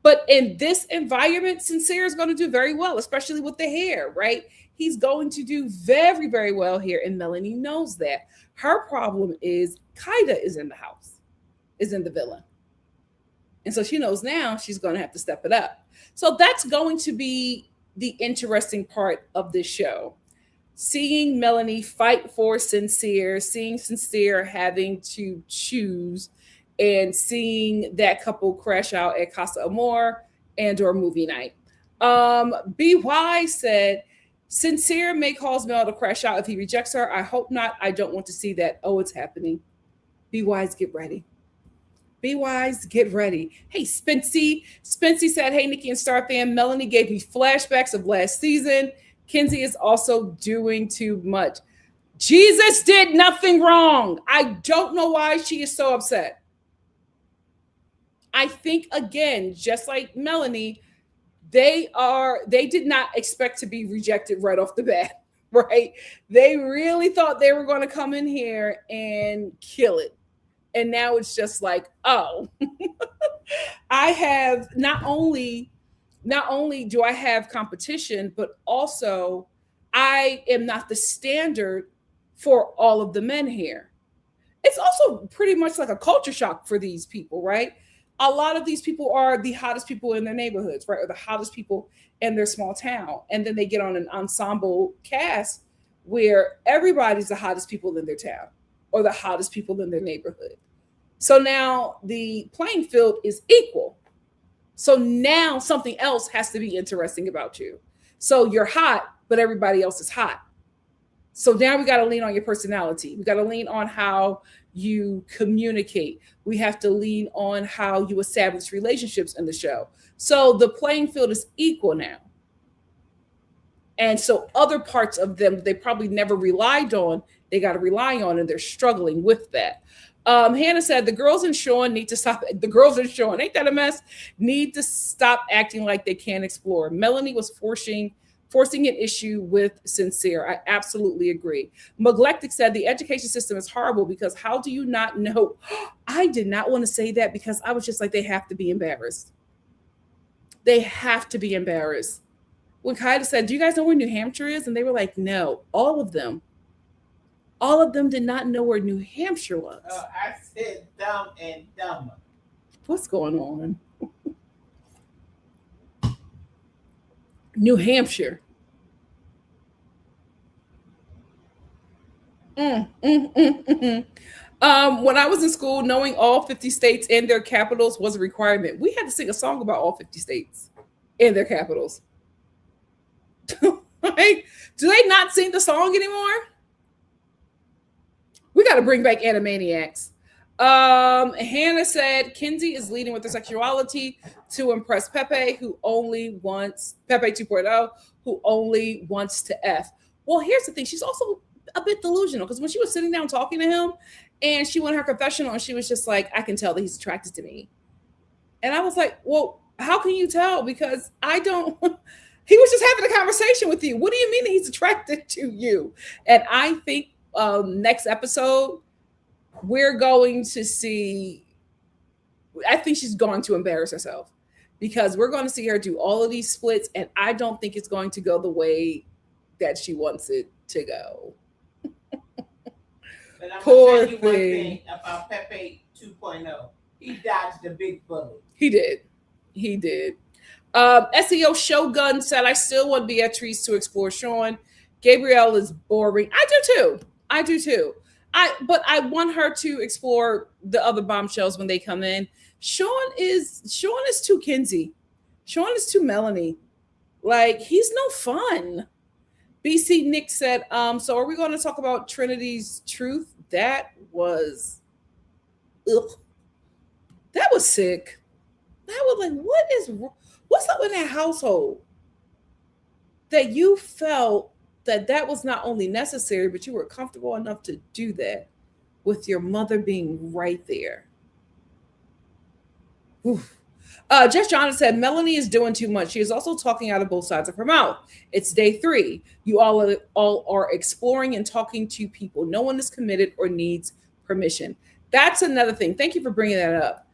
But in this environment, Sincere is going to do very well, especially with the hair, right? He's going to do very, very well here. And Melanie knows that. Her problem is Kaida is in the house, is in the villa. And so she knows now she's going to have to step it up. So that's going to be the interesting part of this show. Seeing Melanie fight for Sincere, seeing Sincere having to choose, and seeing that couple crash out at Casa Amor and or movie night. BY said, Sincere may cause Mel to crash out if he rejects her. I hope not. I don't want to see that. Oh, it's happening. BY's get ready. Be wise, get ready. Hey, Spency. Spency said, hey, Nikki and Star fan, Melanie gave me flashbacks of last season. Kenzie is also doing too much. Jesus did nothing wrong. I don't know why she is so upset. I think, again, just like Melanie, they did not expect to be rejected right off the bat, right? They really thought they were going to come in here and kill it. And now it's just like, oh, I have not only do I have competition, but also I am not the standard for all of the men here. It's also pretty much like a culture shock for these people, right? A lot of these people are the hottest people in their neighborhoods, right? Or the hottest people in their small town. And then they get on an ensemble cast where everybody's the hottest people in their town or the hottest people in their neighborhood. So now the playing field is equal. So now something else has to be interesting about you. So you're hot, but everybody else is hot. So now we got to lean on your personality. We got to lean on how you communicate. We have to lean on how you establish relationships in the show. So the playing field is equal now. And so other parts of them they probably never relied on, they got to rely on, and they're struggling with that. Hannah said the girls in Sean need to stop. The girls in Sean, ain't that a mess? Need to stop acting like they can't explore. Melanie was forcing an issue with Sincere. I absolutely agree. Neglectic said the education system is horrible because how do you not know? I did not want to say that because I was just like, they have to be embarrassed. They have to be embarrassed. When Kaida said, do you guys know where New Hampshire is? And they were like, no, all of them did not know where New Hampshire was.
I said dumb and dumber.
What's going on? New Hampshire. When I was in school, knowing all 50 states and their capitals was a requirement. We had to sing a song about all 50 states and their capitals. Right? Do they not sing the song anymore? We got to bring back Animaniacs. Hannah said Kinsey is leading with her sexuality to impress Pepe, who only wants Pepe 2.0, who only wants to F. Well, here's the thing. She's also a bit delusional because when she was sitting down talking to him and she went her confessional and she was just like, I can tell that he's attracted to me. And I was like, well, how can you tell? Because I don't. He was just having a conversation with you. What do you mean he's attracted to you? And I think next episode we're going to see. I think she's going to embarrass herself because we're going to see her do all of these splits, and I don't think it's going to go the way that she wants it to go.
But I'm gonna
Poor
tell you one
thing.
thing about Pepe 2.0. He dodged a big bullet.
He did. He did. SEO Shogun said, I still want Beatrice to explore Sean. Gabrielle is boring. I do too. I do too. But I want her to explore the other bombshells when they come in. Sean is too Kinsey. Sean is too Melanie. Like he's no fun. BC Nick said, so are we going to talk about Trinity's truth? That was ugh. That was sick. That was like, what's up in that household that you felt that that was not only necessary, but you were comfortable enough to do that with your mother being right there. Oof. Jess Johnson said Melanie is doing too much. She is also talking out of both sides of her mouth. It's day 3. You all are exploring and talking to people. No one is committed or needs permission. That's another thing. Thank you for bringing that up.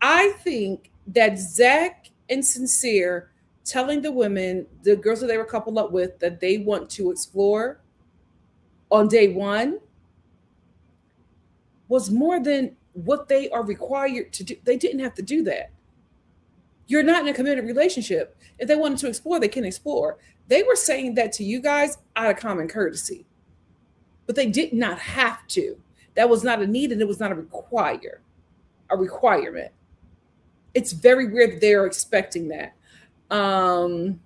I think that Zach and Sincere telling the women, the girls that they were coupled up with, that they want to explore on day 1 was more than what they are required to do. They didn't have to do that. You're not in a committed relationship. If they wanted to explore, they can explore. They were saying that to you guys out of common courtesy, but they did not have to. That was not a need, and it was not a requirement. It's very weird that they're expecting that. I'm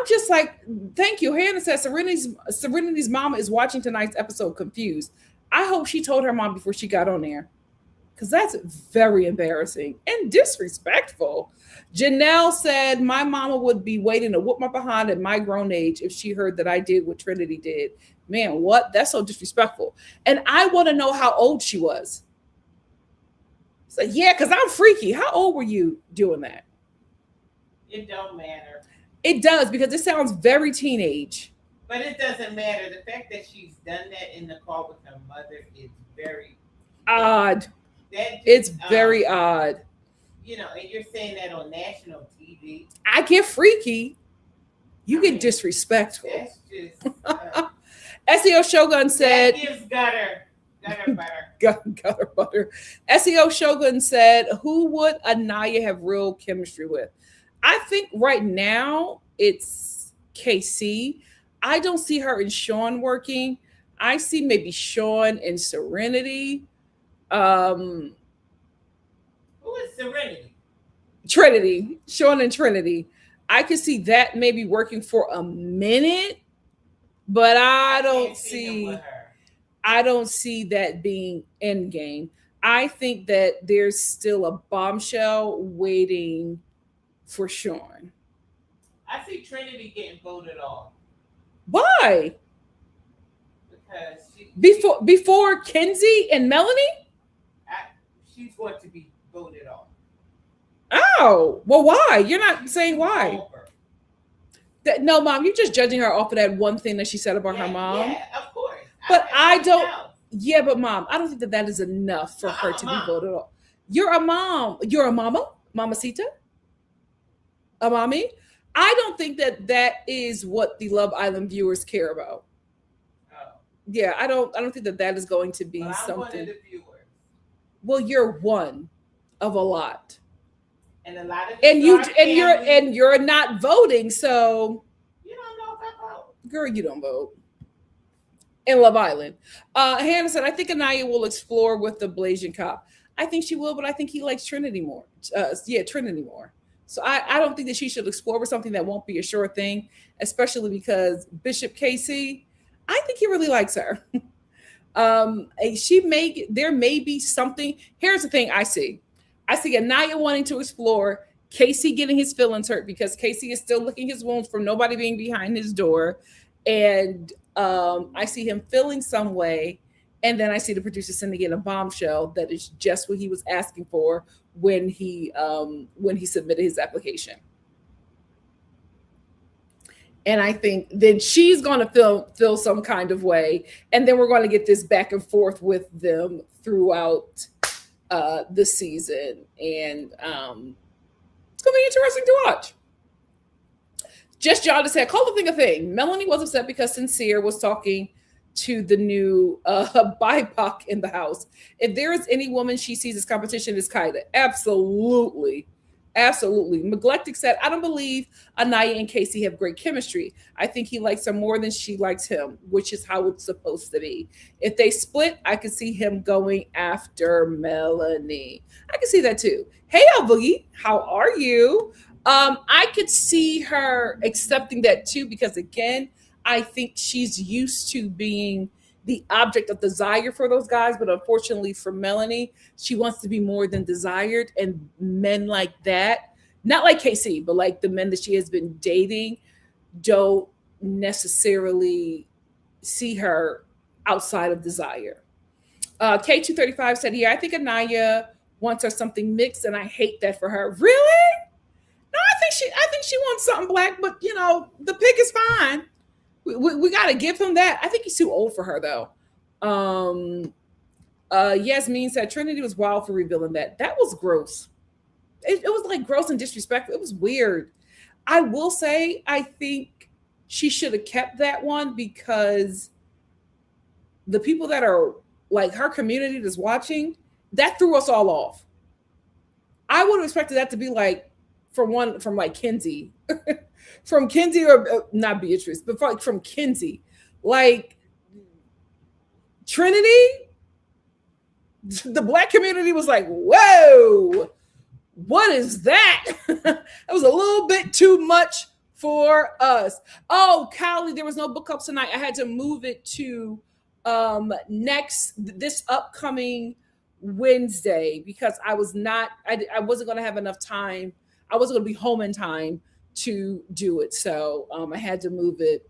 just like, thank you. Hannah says Serenity's mama is watching tonight's episode confused. I hope she told her mom before she got on there, because that's very embarrassing and disrespectful. Janelle said, my mama would be waiting to whoop my behind at my grown age if she heard that I did what Trinity did. Man, what? That's so disrespectful. And I want to know how old she was. So, yeah, because I'm freaky. How old were you doing that?
It don't matter.
It does, because it sounds very teenage.
But it doesn't matter. The fact that she's done that in the car with her mother is very
Odd.
that
It's
just,
very odd.
and you're saying that on national TV.
I get freaky. You
I
get
mean,
disrespectful.
That's just
SEO Shogun said,
that gives gutter butter.
gutter butter. SEO Shogun said, who would Anaya have real chemistry with? I think right now it's KC. I don't see her and Sean working. I see maybe Sean and Serenity. Um,
Who is Serenity?
Trinity, Sean and Trinity. I could see that maybe working for a minute, but
I can't see him with her.
I don't see that being end game. I think that there's still a bombshell waiting for Sean.
I see Trinity getting voted off
Why?
because
Before Kenzie and Melanie?
she's going to be voted off.
Oh, well, why? You're not saying why.
Over.
No, mom, you're just judging her off of that one thing that she said about her mom.
Yeah, of course.
But I don't.
know.
Yeah, but mom, I don't think that that is enough for her to be
Mom.
voted off. You're a mom. You're a mama, mamacita, a mommy. I don't think that that is what the Love Island viewers care about.
Oh.
Yeah, I don't. I don't think that that is going to be
But I'm
something.
one of the viewers.
Well, you're one of a lot,
And a lot of the
and you
Stark
and you're
family,
and you're not voting. So,
you don't know if I vote.
girl, you don't vote in Love Island. Hannah said, "I think Anaya will explore with the Blasian cop. I think she will, but I think he likes Trinity more. Yeah, Trinity more. So I don't think that she should explore with something that won't be a sure thing, especially because Bishop Casey, I think he really likes her. There may be something. Here's the thing I see Anaya wanting to explore, Casey getting his feelings hurt because Casey is still licking his wounds from nobody being behind his door, and I see him feeling some way, And then I see the producer sending in a bombshell that is just what he was asking for when he submitted his application. And I think then she's going to feel some kind of way, and then we're going to get this back and forth with them throughout the season, and it's going to be interesting to watch. Just John to say, call the thing a thing. Melanie was upset because Sincere was talking to the new BIPOC in the house. If there is any woman she sees as competition, it's Kaida. Absolutely. Absolutely. Neglectic said, I don't believe Anaya and Casey have great chemistry. I think he likes her more than she likes him, which is how it's supposed to be. If they split, I could see him going after Melanie. I can see that too. Hey, El Boogie, how are you? I could see her accepting that too, because again, I think she's used to being the object of desire for those guys, but unfortunately for Melanie, she wants to be more than desired, and men like that, not like KC, but like the men that she has been dating, don't necessarily see her outside of desire. K235 said, yeah, I think Anaya wants her something mixed, and I hate that for her. Really? No, I think she wants something black, but you know, the pig is fine. We got to give him that. I think he's too old for her though. Yasmin said Trinity was wild for revealing that. That was gross. It was like gross and disrespectful. It was weird. I will say I think she should have kept that one, because the people that are like her community that's watching, that threw us all off. I would have expected that to be like from like Kinsey. From Kinsey, or not Beatrice, but from Kinsey. Like Trinity, the black community was like, whoa, what is that? That was a little bit too much for us. Oh, Callie, there was no book club tonight. I had to move it to this upcoming Wednesday, because I wasn't going to have enough time. I wasn't going to be home in time to do it, so I had to move it.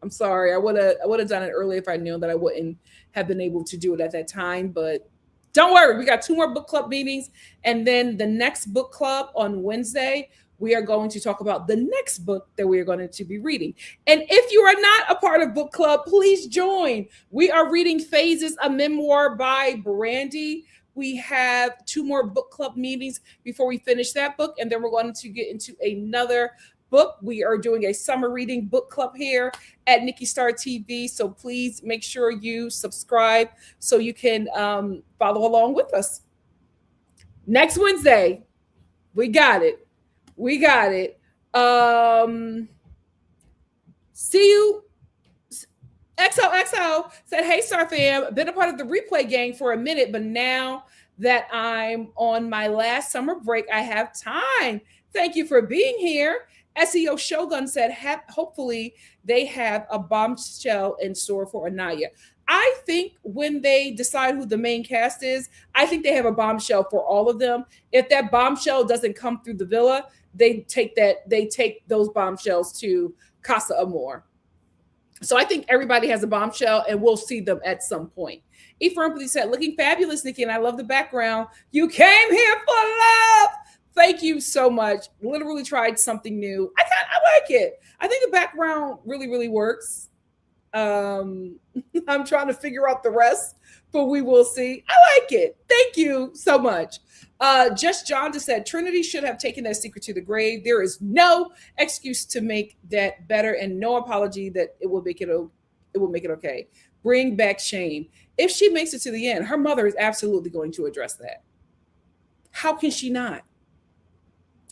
I'm sorry. I would have done it early if I knew that I wouldn't have been able to do it at that time. But don't worry, we got 2 more book club meetings, and then the next book club on Wednesday, we are going to talk about the next book that we are going to be reading. And if you are not a part of book club, please join. We are reading Phases, a memoir by Brandy. We have 2 more book club meetings before we finish that book, and then we're going to get into another book. We are doing a summer reading book club here at NikkiStar TV, so please make sure you subscribe so you can follow along with us. Next Wednesday, we got it. See you. XOXO said, hey, Star fam, been a part of the replay gang for a minute, but now that I'm on my last summer break, I have time. Thank you for being here. SEO Shogun said, hopefully they have a bombshell in store for Anaya. I think when they decide who the main cast is, I think they have a bombshell for all of them. If that bombshell doesn't come through the villa, they take those bombshells to Casa Amor. So I think everybody has a bombshell, and we'll see them at some point. Ephraim said, looking fabulous, Nikki, and I love the background. You came here for love. Thank you so much. Literally tried something new. I like it. I think the background really, really works. I'm trying to figure out the rest, but we will see. I like it. Thank you so much. Just John just said Trinity should have taken that secret to the grave. There is no excuse to make that better, and no apology that it will make it okay. Bring back shame. If she makes it to the end, her mother is absolutely going to address that. How can she not?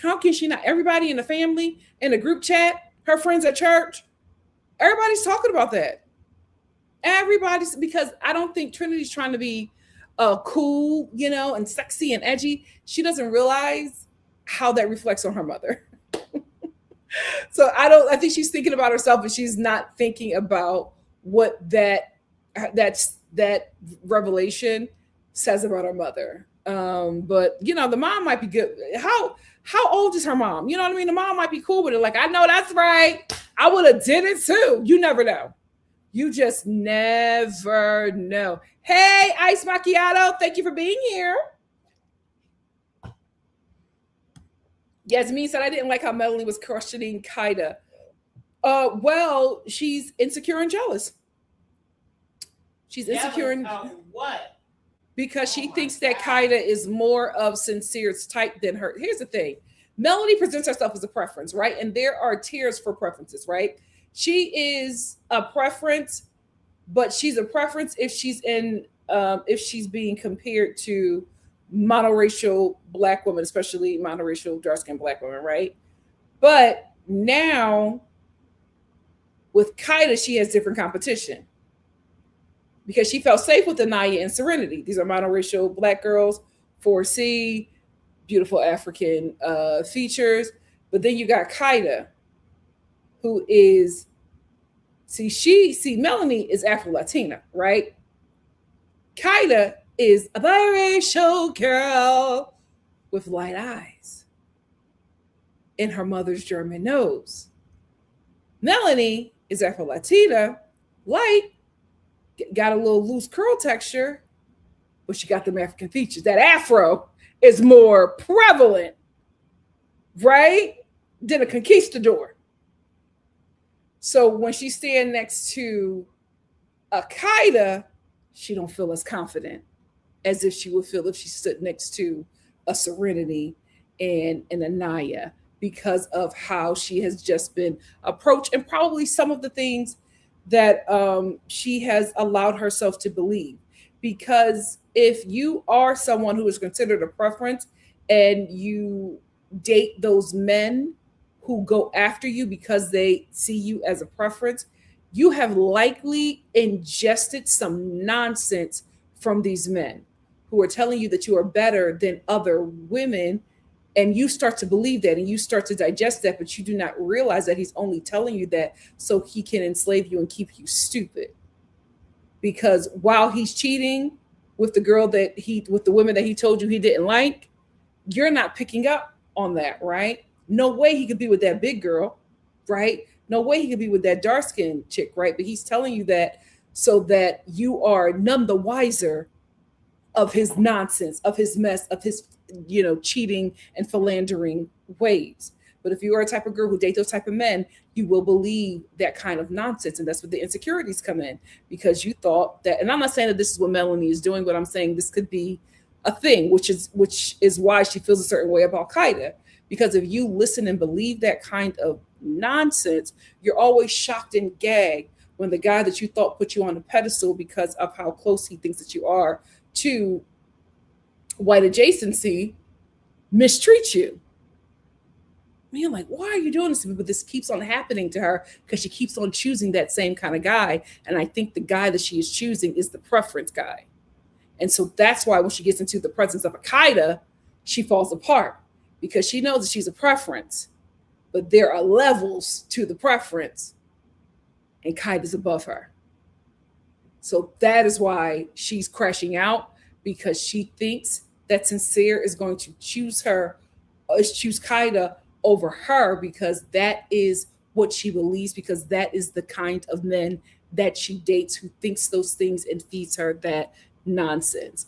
How can she not? Everybody in the family, in the group chat, her friends at church, everybody's talking about that. Everybody's, because I don't think Trinity's trying to be cool, and sexy and edgy. She doesn't realize how that reflects on her mother. So I think she's thinking about herself, but she's not thinking about what that revelation says about her mother. But the mom might be good. How old is her mom? You know what I mean? The mom might be cool with it. Like, I know that's right. I would have did it too. You never know. You just never know. Hey, Ice Macchiato, thank you for being here. Yasmin said, I didn't like how Melanie was questioning Kaida. Well, she's insecure and jealous. She's insecure
Jealous
and
of what?
because
Oh
she
my
thinks that
God.
Kaida is more of Sincere's type than her. Here's the thing. Melanie presents herself as a preference, right? And there are tiers for preferences, right? She is a preference, but she's a preference if she's being compared to monoracial black women, especially monoracial dark skinned black women, right? But now with Kaida, she has different competition because she felt safe with Anaya and Serenity. These are monoracial black girls, 4C, beautiful African features. But then you got Kaida, who is Melanie is Afro Latina, right? Kaida is a biracial girl with light eyes and her mother's German nose. Melanie is Afro Latina, light, got a little loose curl texture, but she got them African features. That Afro is more prevalent, right? Than a conquistador. So when she stand next to a Kaida, she don't feel as confident as if she would feel if she stood next to a Serenity and an Anaya because of how she has just been approached and probably some of the things that she has allowed herself to believe. Because if you are someone who is considered a preference and you date those men who go after you because they see you as a preference, you have likely ingested some nonsense from these men who are telling you that you are better than other women, and you start to believe that and you start to digest that, but you do not realize that he's only telling you that so he can enslave you and keep you stupid. Because while he's cheating with the women that he told you he didn't like, you're not picking up on that, right? No way he could be with that big girl, right? No way he could be with that dark skinned chick, right? But he's telling you that so that you are none the wiser of his nonsense, of his mess, of his, cheating and philandering ways. But if you are a type of girl who date those type of men, you will believe that kind of nonsense. And that's where the insecurities come in because you thought that, and I'm not saying that this is what Melanie is doing, but I'm saying this could be a thing, which is why she feels a certain way about Kaida. Because if you listen and believe that kind of nonsense, you're always shocked and gagged when the guy that you thought put you on a pedestal because of how close he thinks that you are to white adjacency mistreats you. Man, like, why are you doing this to me? But this keeps on happening to her because she keeps on choosing that same kind of guy. And I think the guy that she is choosing is the preference guy. And so that's why when she gets into the presence of a Kaida, she falls apart because she knows that she's a preference, but there are levels to the preference, and Kaida's above her. So that is why she's crashing out because she thinks that Sincere is going to choose Kaida over her because that is what she believes, because that is the kind of men that she dates who thinks those things and feeds her that nonsense.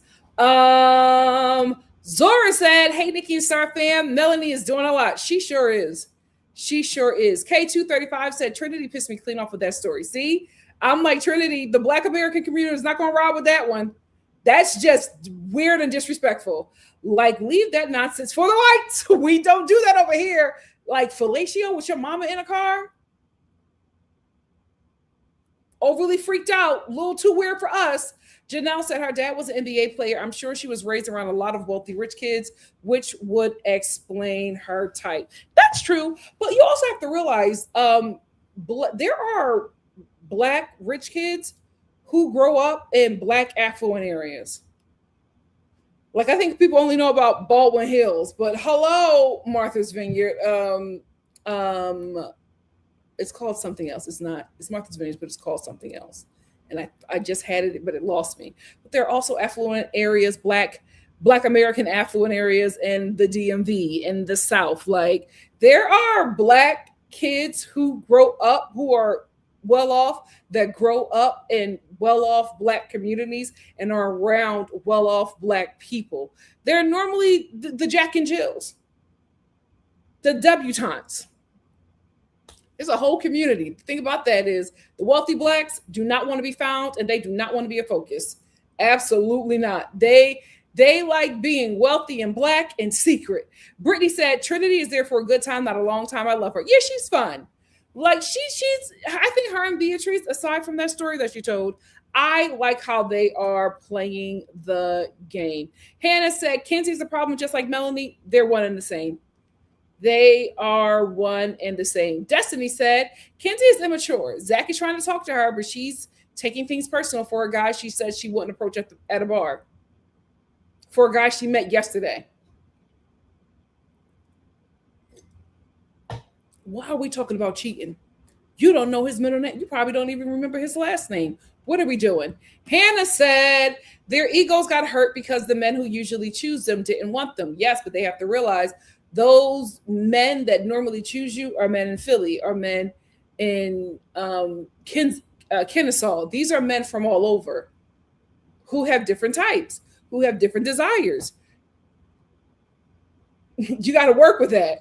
Zora said, hey, Nikki.Star fam, Melanie is doing a lot. She sure is. She sure is. K235 said, Trinity pissed me clean off with that story. See, I'm like, Trinity, the Black American community is not going to ride with that one. That's just weird and disrespectful. Like, leave that nonsense for the whites. We don't do that over here. Like, fellatio with your mama in a car? Overly freaked out. A little too weird for us. Janelle said her dad was an NBA player. I'm sure she was raised around a lot of wealthy rich kids, which would explain her type. That's true. But you also have to realize there are Black rich kids who grow up in Black affluent areas. Like, I think people only know about Baldwin Hills, but hello, Martha's Vineyard. It's called something else. It's Martha's Vineyard, but it's called something else. And I just had it, but it lost me. But there are also affluent areas, Black American affluent areas in the DMV in the South. Like, there are Black kids who grow up who are well off, that grow up in well off black communities and are around well off black people. They're normally the Jack and Jills, the debutantes. There's a whole community. The thing about that is the wealthy blacks do not want to be found and they do not want to be a focus. Absolutely not. They like being wealthy and black and secret. Brittany said Trinity is there for a good time, not a long time. I love her. Yeah, she's fun. Like she's I think her and Beatrice, aside from that story that she told, I like how they are playing the game. Hannah said Kenzie's the problem, just like Melanie. They're one and the same. They are one and the same. Destiny said, Kenzie is immature. Zach is trying to talk to her, but she's taking things personal for a guy she said she wouldn't approach at a bar. For a guy she met yesterday. Why are we talking about cheating? You don't know his middle name. You probably don't even remember his last name. What are we doing? Hannah said their egos got hurt because the men who usually choose them didn't want them. Yes, but they have to realize those men that normally choose you are men in Philly, are men in Kennesaw. These are men from all over who have different types, who have different desires. You got to work with that.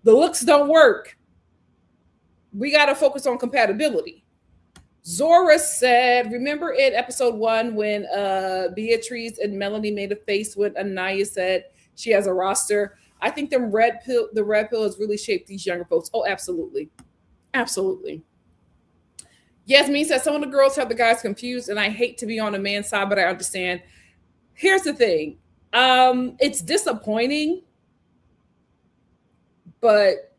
The looks don't work. We got to focus on compatibility. Zora said, remember in episode 1 when Beatrice and Melanie made a face when Anaya said she has a roster? I think the red pill has really shaped these younger folks. Oh, absolutely. Absolutely. Yasmin said some of the girls have the guys confused, and I hate to be on a man's side, but I understand. Here's the thing. It's disappointing, but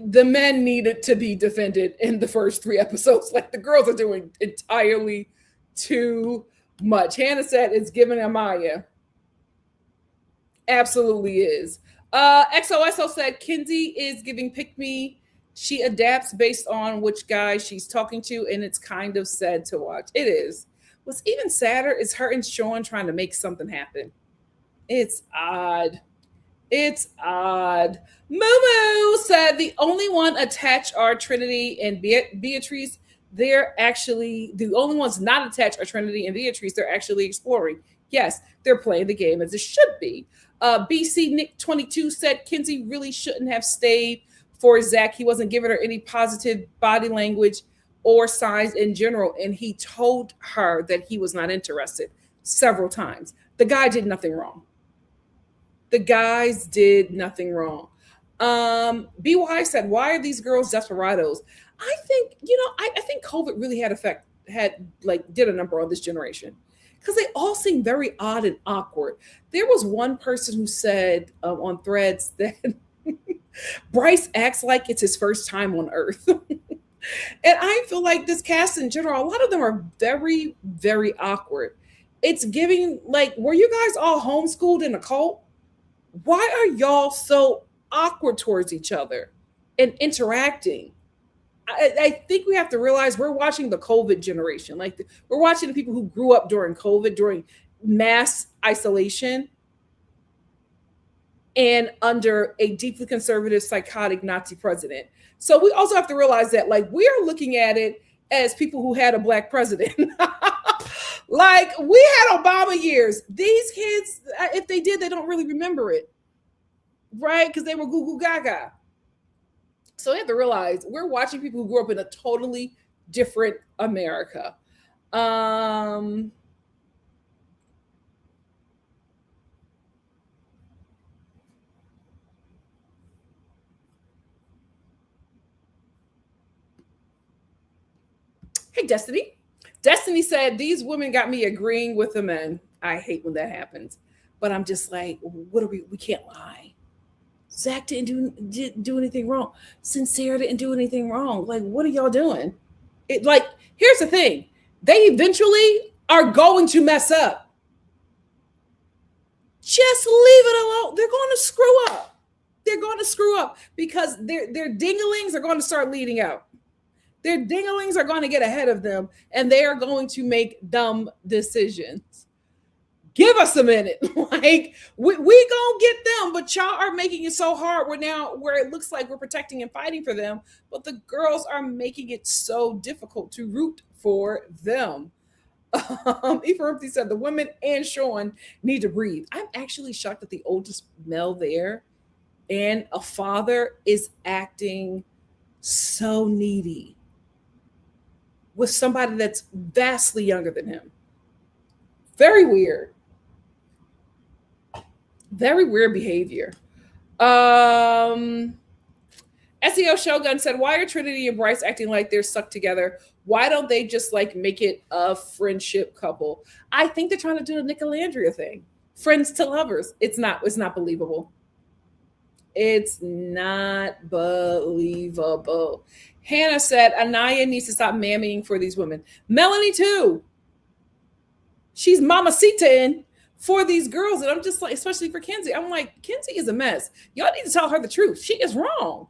the men needed to be defended in the first 3 episodes. Like the girls are doing entirely too much. Hannah said it's giving Amaya. Absolutely is. XOSO said Kenzie is giving pick me. She adapts based on which guy she's talking to, and it's kind of sad to watch. It is. What's even sadder is her and Sean trying to make something happen. It's odd. It's odd. Moo said the only one attached are Trinity and Beatrice. They're actually the only ones not attached are Trinity and Beatrice. They're actually exploring. Yes, they're playing the game as it should be. BC Nick 22 said Kenzie really shouldn't have stayed for Zach. He wasn't giving her any positive body language or signs in general, and he told her that he was not interested several times. The guy did nothing wrong. The guys did nothing wrong. BY said, why are these girls desperados? I think, I think COVID really did a number on this generation because they all seem very odd and awkward. There was one person who said on Threads that Bryce acts like it's his first time on Earth. And I feel like this cast in general, a lot of them are very, very awkward. It's giving like, were you guys all homeschooled in a cult? Why are y'all so awkward towards each other and interacting? I think we have to realize we're watching the COVID generation. Like we're watching the people who grew up during COVID, during mass isolation and under a deeply conservative, psychotic Nazi president. So we also have to realize that like we are looking at it as people who had a black president. Like we had Obama years. These kids, if they did, they don't really remember it, right? Because they were goo goo gaga. So we have to realize we're watching people who grew up in a totally different America. Hey, Destiny. Destiny said, these women got me agreeing with the men. I hate when that happens. But I'm just like, what are we can't lie. Zach didn't do anything wrong. Sincere didn't do anything wrong. Like, what are y'all doing? Here's the thing. They eventually are going to mess up. Just leave it alone. They're going to screw up. They're going to screw up because their dinglings are going to start leading out. Their dinglings are going to get ahead of them and they are going to make dumb decisions. Give us a minute. Like we gonna get them, but y'all are making it so hard. We're now where it looks like we're protecting and fighting for them, but the girls are making it so difficult to root for them. Eva Ripley said the women and Sean need to breathe. I'm actually shocked that the oldest male there and a father is acting so needy with somebody that's vastly younger than him. Very weird. Very weird behavior. Um, SEO Shogun said, "Why are Trinity and Bryce acting like they're stuck together? Why don't they just like make it a friendship couple?" I think they're trying to do the Nicolandria thing, friends to lovers. It's not. It's not believable. It's not believable. Hannah said, "Anaya needs to stop mammying for these women." Melanie too. She's mamacita in for these girls, and I'm just like, especially for Kenzie. I'm like, Kenzie is a mess. Y'all need to tell her the truth. She is wrong.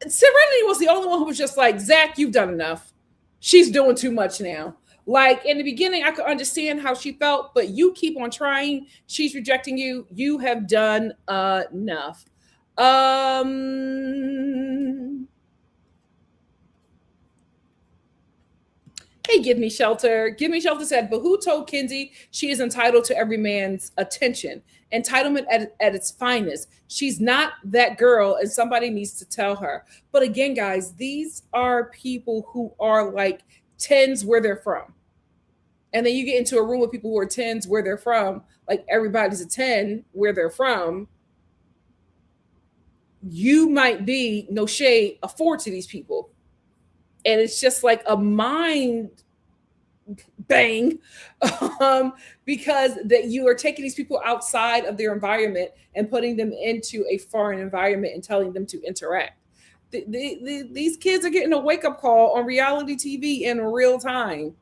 Serenity was the only one who was just like, Zach, you've done enough. She's doing too much now. Like in the beginning, I could understand how she felt, but you keep on trying. She's rejecting you. You have done enough. Um, Hey, Give Me Shelter. Give Me Shelter said, but who told Kenzie she is entitled to every man's attention? Entitlement at its finest. She's not that girl, and somebody needs to tell her. But again, guys, these are people who are like tens where they're from. And then you get into a room with people who are tens where they're from, like everybody's a 10 where they're from. You might be, no shade, a 4 to these people. And it's just like a mind bang, because that you are taking these people outside of their environment and putting them into a foreign environment and telling them to interact. These kids are getting a wake up call on reality TV in real time.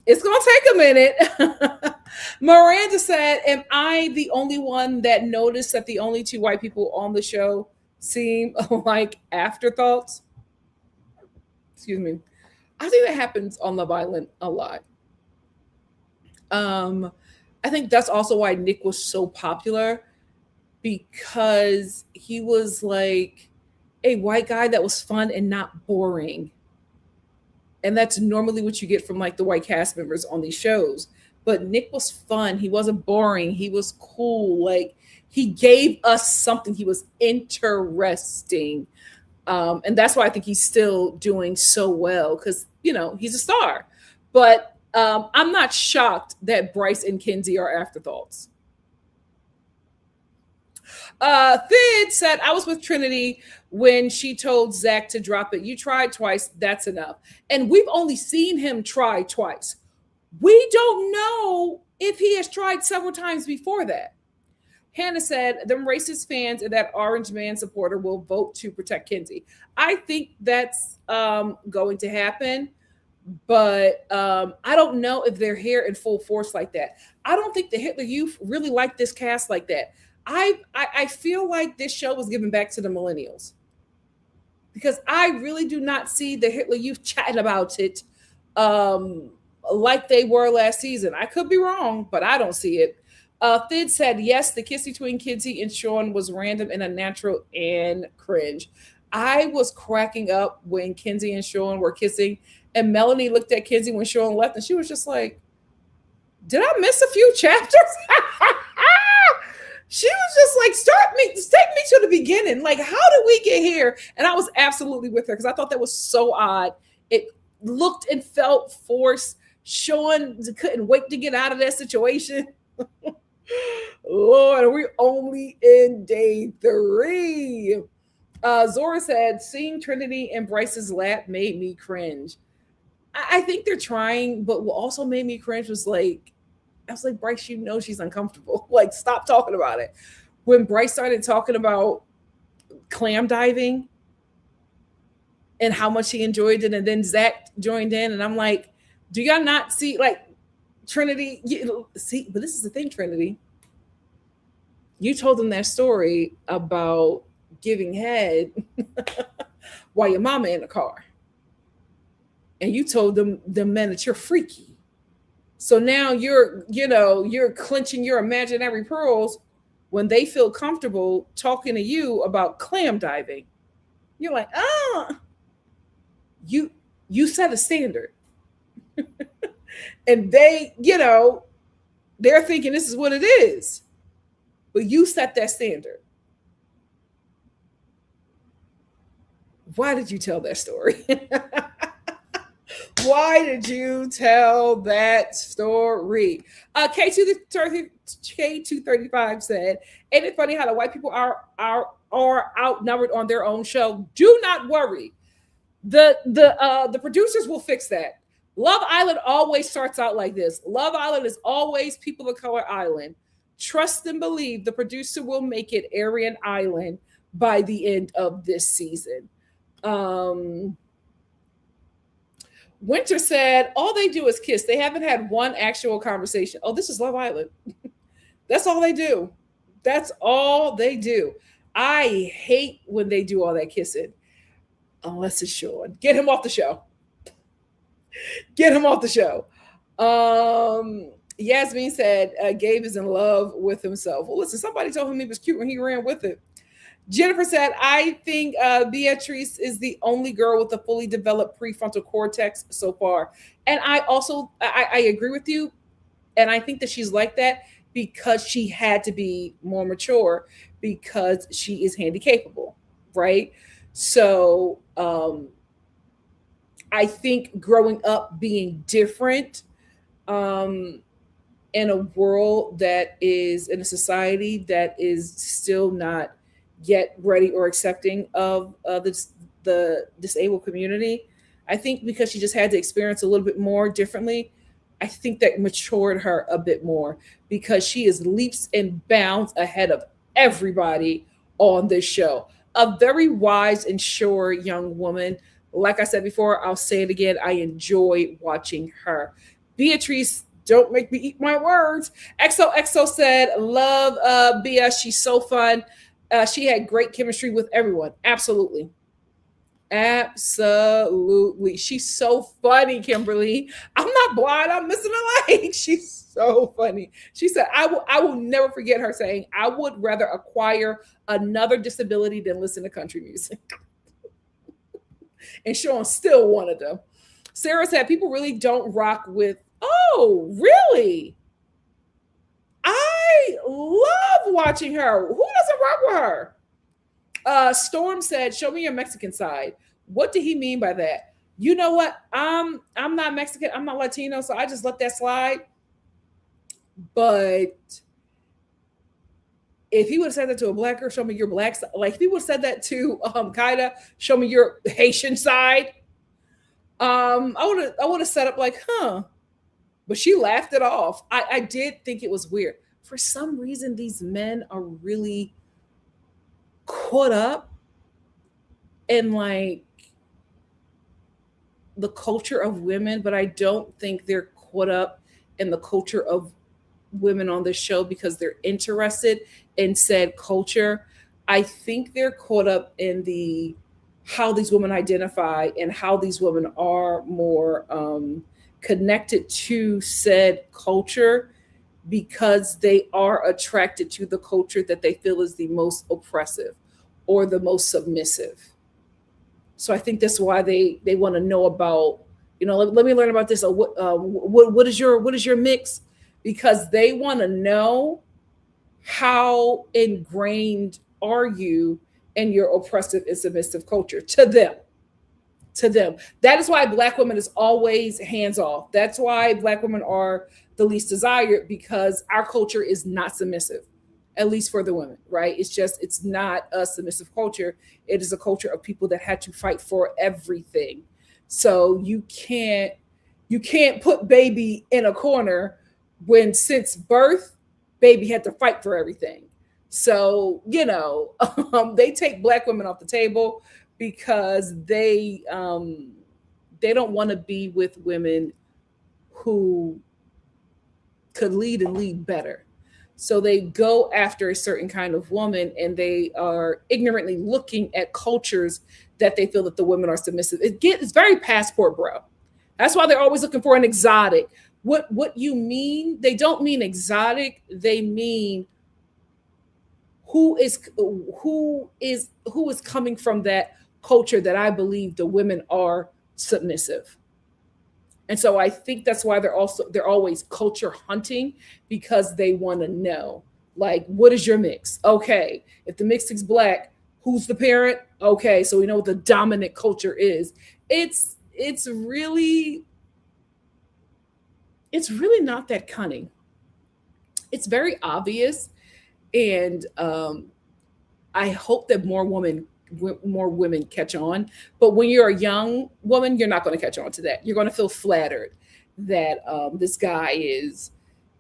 It's gonna take a minute. Miranda said, "Am I the only one that noticed that the only two white people on the show seem like afterthoughts?" Excuse me. I think that happens on Love Island a lot. Um, I think that's also why Nick was so popular, because he was like a white guy that was fun and not boring. And that's normally what you get from like the white cast members on these shows. But Nick was fun. He wasn't boring. He was cool. Like he gave us something. He was interesting. And that's why I think he's still doing so well, because he's a star. But I'm not shocked that Bryce and Kenzie are afterthoughts. Thid said, "I was with Trinity when she told Zach to drop it. You tried twice, that's enough." And we've only seen him try twice. We don't know if he has tried several times before that. Hannah said, "Them racist fans and that orange man supporter will vote to protect Kenzie." I think that's going to happen, but I don't know if they're here in full force like that. I don't think the Hitler Youth really like this cast like that. I feel like this show was given back to the millennials, because I really do not see the Hitler Youth chatting about it um, like they were last season. I could be wrong, but I don't see it. Thid said, "Yes, the kiss between Kenzie and Sean was random and unnatural and cringe." I was cracking up when Kenzie and Sean were kissing, and Melanie looked at Kenzie when Sean left, and she was just like, "Did I miss a few chapters?" She was just like, take me to the beginning. Like, how did we get here? And I was absolutely with her, because I thought that was so odd. It looked and felt forced. Sean couldn't wait to get out of that situation. Lord, we're only in day 3. Zora said, "Seeing Trinity and Bryce's lap made me cringe." I think they're trying, but what also made me cringe was like, I was like, Bryce, she's uncomfortable. Like, stop talking about it. When Bryce started talking about clam diving and how much he enjoyed it, and then Zach joined in, and I'm like, do y'all not see, like, Trinity? See, but this is the thing, Trinity. You told them that story about giving head while your mama in the car. And you told them men that you're freaky. So now you're clenching your imaginary pearls when they feel comfortable talking to you about clam diving. You're like, you you set a standard, and they're thinking this is what it is, but you set that standard. Why did you tell that story? Why did you tell that story? K235 said, "Ain't it funny how the white people are outnumbered on their own show? Do not worry. The producers will fix that. Love Island always starts out like this. Love Island is always people of color island. Trust and believe the producer will make it Aryan Island by the end of this season." Um, Winter said, all they do is kiss. They haven't had one actual conversation. Oh, this is Love Island. That's all they do. That's all they do. I hate when they do all that kissing, unless it's Sean. Get him off the show. Get him off the show. Yasmin said, Gabe is in love with himself. Well, listen, somebody told him he was cute when he ran with it. Jennifer said, I think Beatrice is the only girl with a fully developed prefrontal cortex so far. And I agree with you. And I think that she's like that because she had to be more mature because she is handy capable, right? So I think growing up being different um, in a world that is in a society that is still not yet ready or accepting of the disabled community. I think because she just had to experience a little bit more differently, I think that matured her a bit more because she is leaps and bounds ahead of everybody on this show. A very wise and sure young woman. Like I said before, I'll say it again. I enjoy watching her. Beatrice, don't make me eat my words. XOXO said, love Bia. She's so fun. She had great chemistry with everyone. Absolutely. Absolutely. She's so funny, Kimberly. I'm not blind. I'm missing a leg. She's so funny. She said, I will never forget her saying, I would rather acquire another disability than listen to country music. And Sean still wanted them. Sarah said, people really don't rock with, oh, really? I love watching her. Who doesn't rock with her? Storm said, show me your Mexican side. What did he mean by that? You know what? I'm not Mexican. I'm not Latino, so I just let that slide. But if he would have said that to a black girl, show me your black side. Like if he would have said that to Kaida, show me your Haitian side. I would have set up like, huh. But she laughed it off. I did think it was weird. For some reason, these men are really caught up in like the culture of women, but I don't think they're caught up in the culture of women on the show because they're interested in said culture. I think they're caught up in the how these women identify and how these women are more connected to said culture because they are attracted to the culture that they feel is the most oppressive or the most submissive. So I think that's why they want to know about, let me learn about this. What is your mix? Because they want to know how ingrained are you in your oppressive and submissive culture to them. To them. That is why black women is always hands off. That's why black women are the least desired because our culture is not submissive, at least for the women, right? It's not a submissive culture. It is a culture of people that had to fight for everything. So you can't put baby in a corner when since birth, baby had to fight for everything. So, they take black women off the table because they don't want to be with women who could lead and lead better. So they go after a certain kind of woman and they are ignorantly looking at cultures that they feel that the women are submissive. It's very passport bro. That's why they're always looking for an exotic. what you mean, they don't mean exotic, they mean who is who is coming from that culture that I believe the women are submissive. And so I think that's why they're always culture hunting, because they want to know, like, what is your mix? Okay, if the mix is black, who's the parent? Okay, so we know what the dominant culture is. It's it's really it's really not that cunning. It's very obvious. And I hope that more women catch on. But when you're a young woman, you're not going to catch on to that. You're going to feel flattered that this guy is,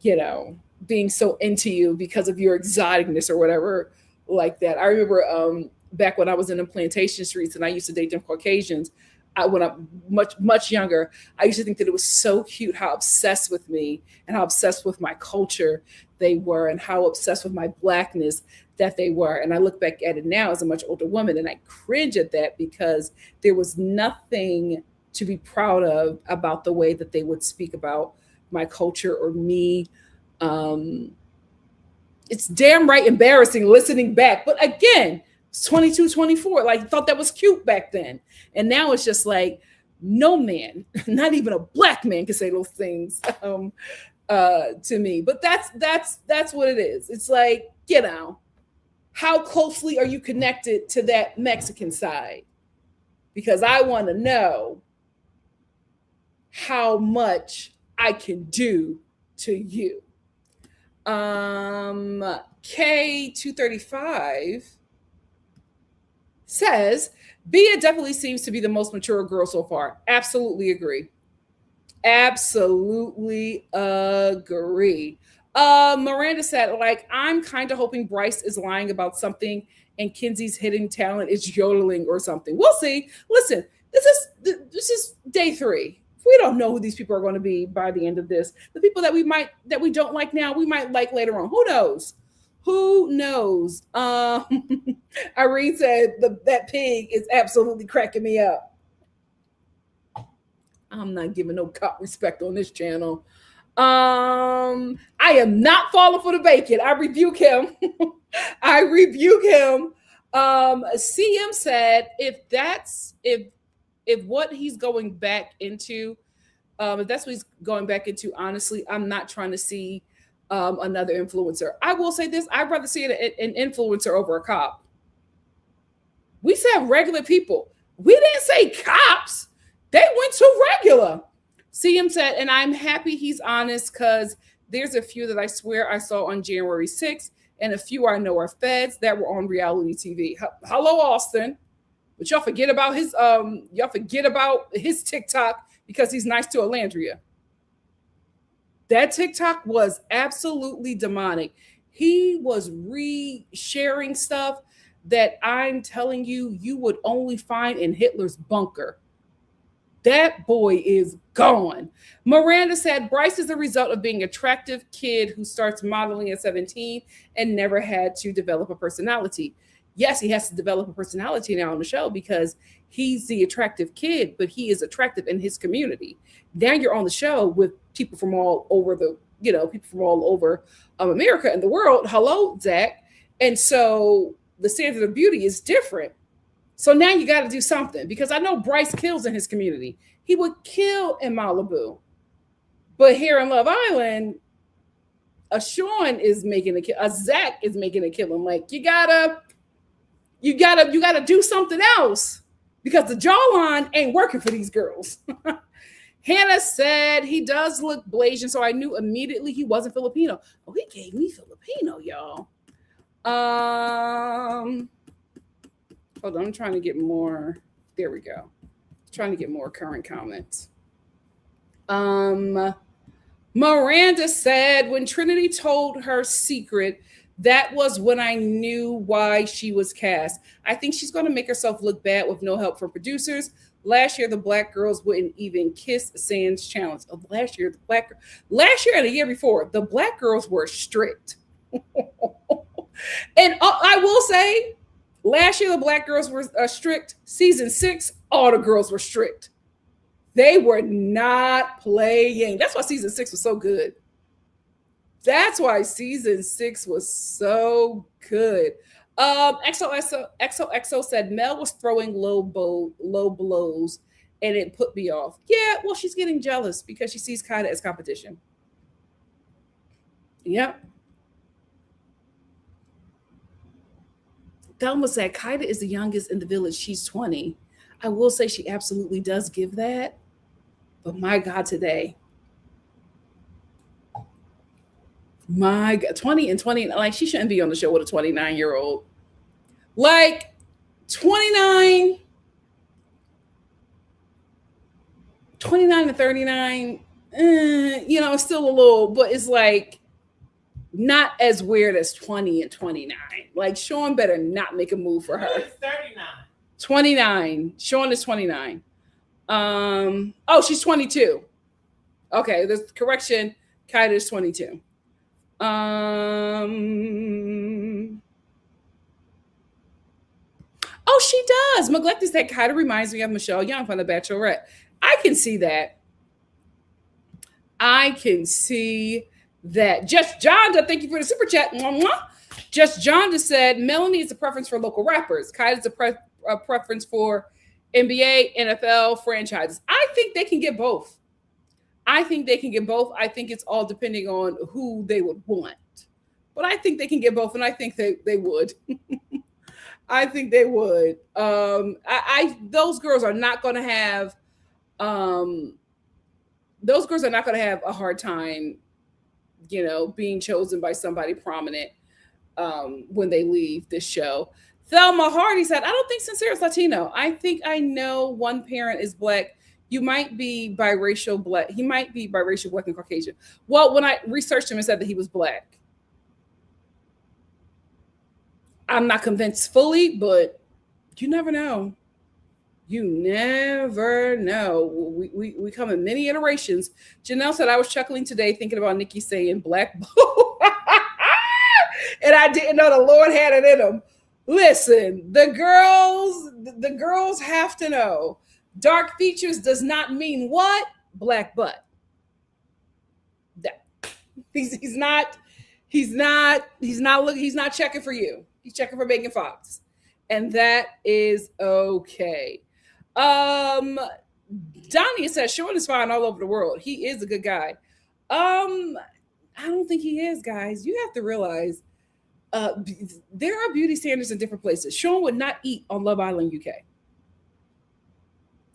you know, being so into you because of your exoticness or whatever like that. I remember back when I was in the plantation streets and I used to date them Caucasians. When I'm much younger, I used to think that it was so cute how obsessed with me and how obsessed with my culture they were, and how obsessed with my blackness that they were. And I look back at it now as a much older woman and I cringe at that, because there was nothing to be proud of about the way that they would speak about my culture or me. Um, it's damn right embarrassing listening back. But again, it's 22, 24. Like, thought that was cute back then. And now it's just like, no man, not even a black man, can say those things to me. But that's what it is. It's like, how closely are you connected to that Mexican side? Because I want to know how much I can do to you. K235 says, Bia definitely seems to be the most mature girl so far. Absolutely agree. Absolutely agree. Miranda said, like, I'm kind of hoping Bryce is lying about something and Kinsey's hidden talent is yodeling or something. We'll see. Listen, this is day 3. We don't know who these people are going to be by the end of this. The people that we don't like now, we might like later on. Who knows? Who knows? Irene said that pig is absolutely cracking me up. I'm not giving no cop respect on this channel. I am not falling for the bacon. I rebuke him. I rebuke him. CM said, if what he's going back into, if that's what he's going back into, honestly, I'm not trying to see another influencer. I will say this: I'd rather see an influencer over a cop. We said regular people. We didn't say cops. They went to regular. CM said, and I'm happy he's honest, because there's a few that I swear I saw on January 6th, and a few I know are feds that were on reality TV. Hello, Austin. But y'all forget about his TikTok because he's nice to Alandria. That TikTok was absolutely demonic. He was re-sharing stuff that I'm telling you, you would only find in Hitler's bunker. That boy is gone. Miranda said, Bryce is a result of being an attractive kid who starts modeling at 17 and never had to develop a personality. Yes, he has to develop a personality now on the show because he's the attractive kid, but he is attractive in his community. Now you're on the show with people from all over people from all over America and the world. Hello, Zach. And so the standard of beauty is different. So now you got to do something, because I know Bryce kills in his community. He would kill in Malibu. But here in Love Island, a Sean is making a Zach is making a killing. Like, you gotta do something else, because the jawline ain't working for these girls. Hannah said he does look Blasian, so I knew immediately he wasn't Filipino. Oh, he gave me Filipino, y'all. Hold on, I'm trying to get more. There we go. Trying to get more current comments. Miranda said, when Trinity told her secret, that was when I knew why she was cast. I think she's going to make herself look bad with no help from producers. Last year, the black girls wouldn't even kiss Sans challenge. Last year and the year before, the black girls were strict. And I will say, last year the black girls were strict. Season 6, all the girls were strict. They were not playing. That's why season 6 was so good. That's why season 6 was so good. XOXO said Mel was throwing low blows and it put me off. Yeah, well, she's getting jealous because she sees Kaida as competition. Yep. Thelma said Kaida is the youngest in the village. She's 20. I will say she absolutely does give that. But my God, today, my God, 20 and 20, like she shouldn't be on the show with a 29-year-old. Like 29, 29 to 39, it's still a little, but it's like not as weird as 20 and 29. Like Sean better not make a move for her.
It's 39.
29. Sean is 29. She's 22. Okay, the correction. Kaida is 22. She does. Neglected that kind of reminds me of Michelle Young from The Bachelorette. I can see that. I can see that. Just Jonda, thank you for the super chat. Just Jonda said Melanie is a preference for local rappers. Kaida's a preference for NBA, NFL franchises. I think they can get both. I think it's all depending on who they would want. But I think they can get both, and I think they would. I think they would. Those girls are not going to have. Those girls are not going to have a hard time, being chosen by somebody prominent when they leave this show. Thelma Hardy said, "I don't think Sincere is Latino. I think I know one parent is Black. You might be biracial Black. He might be biracial Black and Caucasian." Well, when I researched him, it said that he was Black. I'm not convinced fully, but you never know. You never know. We come in many iterations. Janelle said, I was chuckling today thinking about Nikki saying Black Boo. And I didn't know the Lord had it in him. Listen, the girls have to know. Dark features does not mean what? Black butt. He's not checking for you. He's checking for Megan Fox. And that is okay. Donnie says Sean is fine all over the world. He is a good guy. I don't think he is, guys. You have to realize there are beauty standards in different places. Sean would not eat on Love Island UK.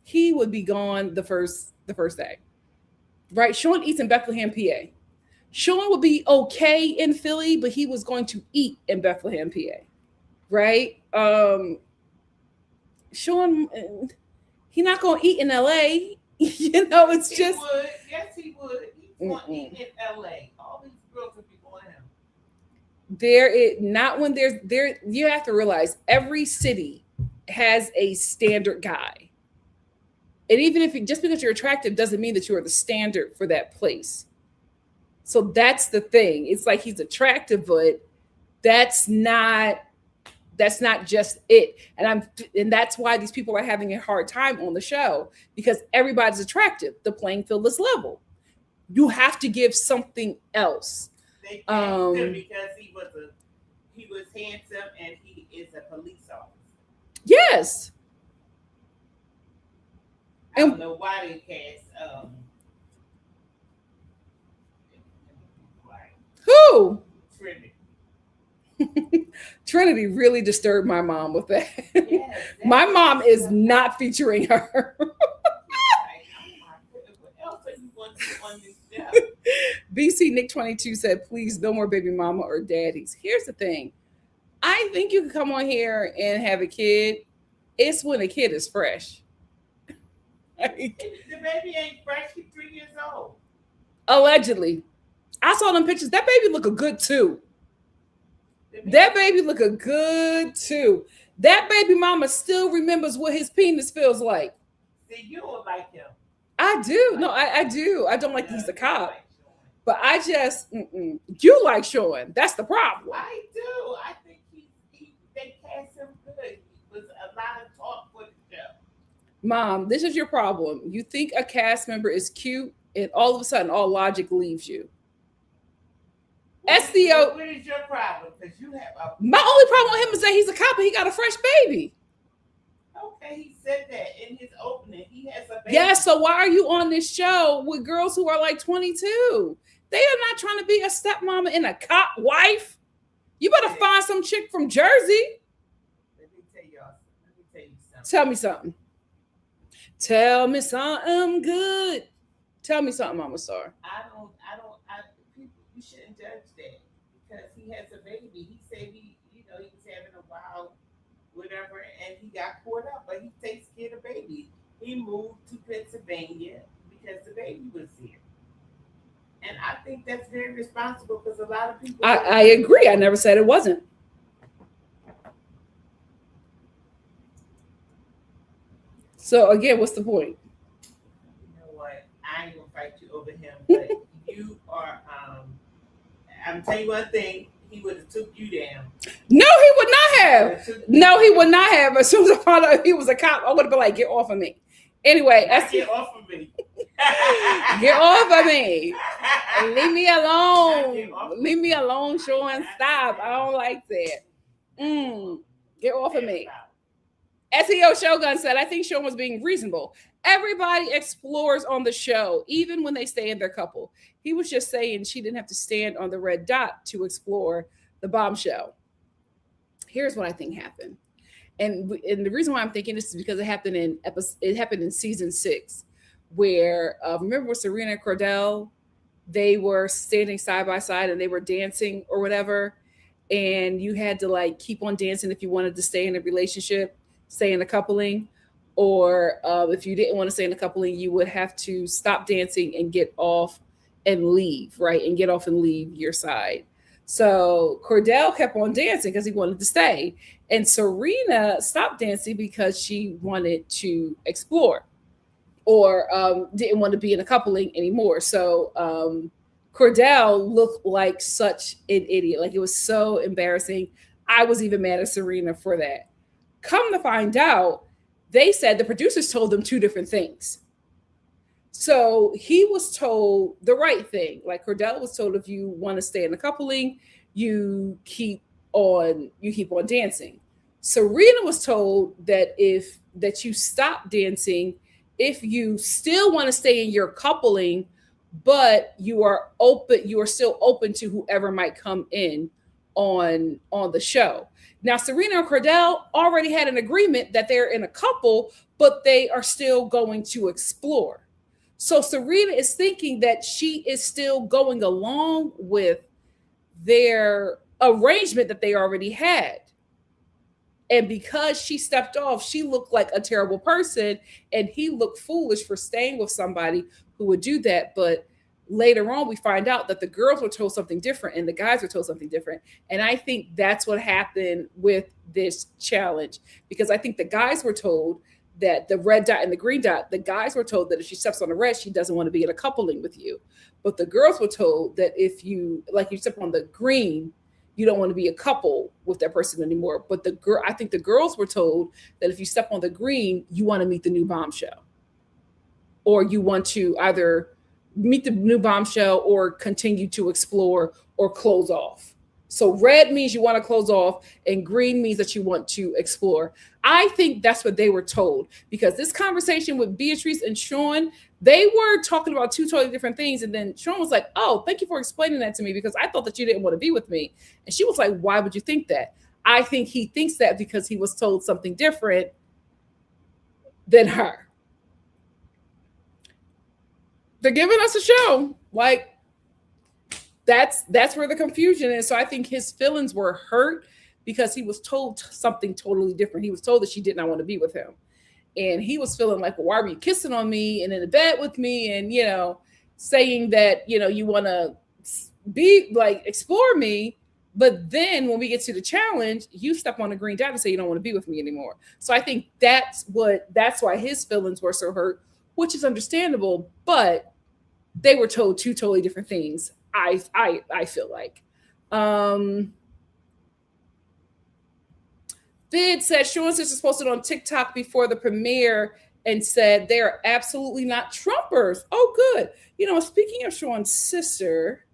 He would be gone the first day. Right? Sean eats in Bethlehem, PA. Sean would be okay in Philly, but he was going to eat in Bethlehem, PA. Right? Sean, he's not going to eat in LA. It's just.
He would. Yes, he would. He's going to eat in LA. All these girls would be going him. You have to realize every city has a standard guy. And even if just because you're attractive doesn't mean that you are the standard for that place. So that's the thing. It's like he's attractive, but that's not just it. And that's why these people are having a hard time on the show, because everybody's attractive. The playing field is level. You have to give something else. They cast him because he was handsome and he is a police officer.
Yes.
I don't know why they cast
who?
Trinity.
Trinity really disturbed my mom with that. Yes, my mom is not featuring her. BC Nick 22 said, please, no more baby mama or daddies. Here's the thing. I think you can come on here and have a kid. It's when a kid is fresh.
The baby ain't fresh. She's 3 years old.
Allegedly. I saw them pictures. That baby look good too. That baby look good too. That baby mama still remembers what his penis feels like.
See, you don't like him.
I do. No, I do. I don't like he's a cop. But I just, you like Sean. That's the problem.
I do. I think they cast him good. It was a lot of talk for the show.
Mom, this is your problem. You think a cast member is cute, and all of a sudden, all logic leaves you. SEO.
What is your problem? Because you have a
My only problem with him is that he's a cop and he got a fresh baby.
okay. He said that in his opening. He has a baby.
Yeah, so why are you on this show with girls who are like 22? They are not trying to be a stepmama and a cop wife. You better find some chick from Jersey.
Let me tell y'all. Let me tell you something.
Tell me something. Tell me something good. Tell me something, Mama Star.
People, you shouldn't judge that because he has a baby. He said he was having a wild, whatever, and he got caught up, but he takes care of the baby. He moved to Pennsylvania because the baby was here. And I think that's very responsible because a lot of people.
I agree. I never said it wasn't. So again, what's the point?
You know what? I ain't gonna fight you over him, but you are. I'm telling you one thing. He would have took you down.
No, he would not have. No, he would not have. As soon as I found out he was a cop, I would have been like, "Get off of me." Anyway,
get off of me.
Get off of me. Leave me alone. Leave me alone, Sean. Stop. I don't like that. Get off of me. SEO Shogun said, I think Sean was being reasonable. Everybody explores on the show, even when they stay in their couple. He was just saying she didn't have to stand on the red dot to explore the bombshell. Here's what I think happened. And the reason why I'm thinking this is because it happened in season 6, where remember with Serena and Cordell, they were standing side by side and they were dancing or whatever, and you had to like keep on dancing if you wanted to stay in a relationship, stay in a coupling, or if you didn't want to stay in a coupling, you would have to stop dancing and get off and leave, right? And get off and leave your side. So Cordell kept on dancing because he wanted to stay. And Serena stopped dancing because she wanted to explore or didn't want to be in a coupling anymore. So Cordell looked like such an idiot. Like it was so embarrassing. I was even mad at Serena for that. Come to find out, they said the producers told them 2 different things. So he was told the right thing. Like Cordell was told, if you want to stay in a coupling, you keep on dancing. Serena was told that you stop dancing if you still want to stay in your coupling, but you are still open to whoever might come in on the show. Now, Serena and Cordell already had an agreement that they're in a couple, but they are still going to explore. So Serena is thinking that she is still going along with their arrangement that they already had. And because she stepped off, she looked like a terrible person, and he looked foolish for staying with somebody who would do that. But later on, we find out that the girls were told something different and the guys were told something different. And I think that's what happened with this challenge, because I think the guys were told that the red dot and the green dot, the guys were told that if she steps on the red, she doesn't want to be in a coupling with you. But the girls were told that if you step on the green, you don't want to be a couple with that person anymore. But I think the girls were told that if you step on the green, you want to meet the new bombshell, or you want to either meet the new bombshell or continue to explore or close off. So red means you want to close off and green means that you want to explore. I think that's what they were told, because this conversation with Beatrice and Sean, they were talking about 2 totally different things. And then Sean was like, oh, thank you for explaining that to me, because I thought that you didn't want to be with me. And she was like, why would you think that? I think he thinks that because he was told something different than her. They're giving us a show. Like, that's where the confusion is. So I think his feelings were hurt because he was told something totally different. He was told that she did not want to be with him. And he was feeling like, well, why were you kissing on me and in the bed with me? And, saying that, you want to be like, explore me. But then when we get to the challenge, you step on the green dot and say you don't want to be with me anymore. So I think that's why his feelings were so hurt, which is understandable. But they were told 2 totally different things. I feel like. Vid said Sean Sisters posted on TikTok before the premiere and said they are absolutely not Trumpers. Oh, good. Speaking of Sean's sister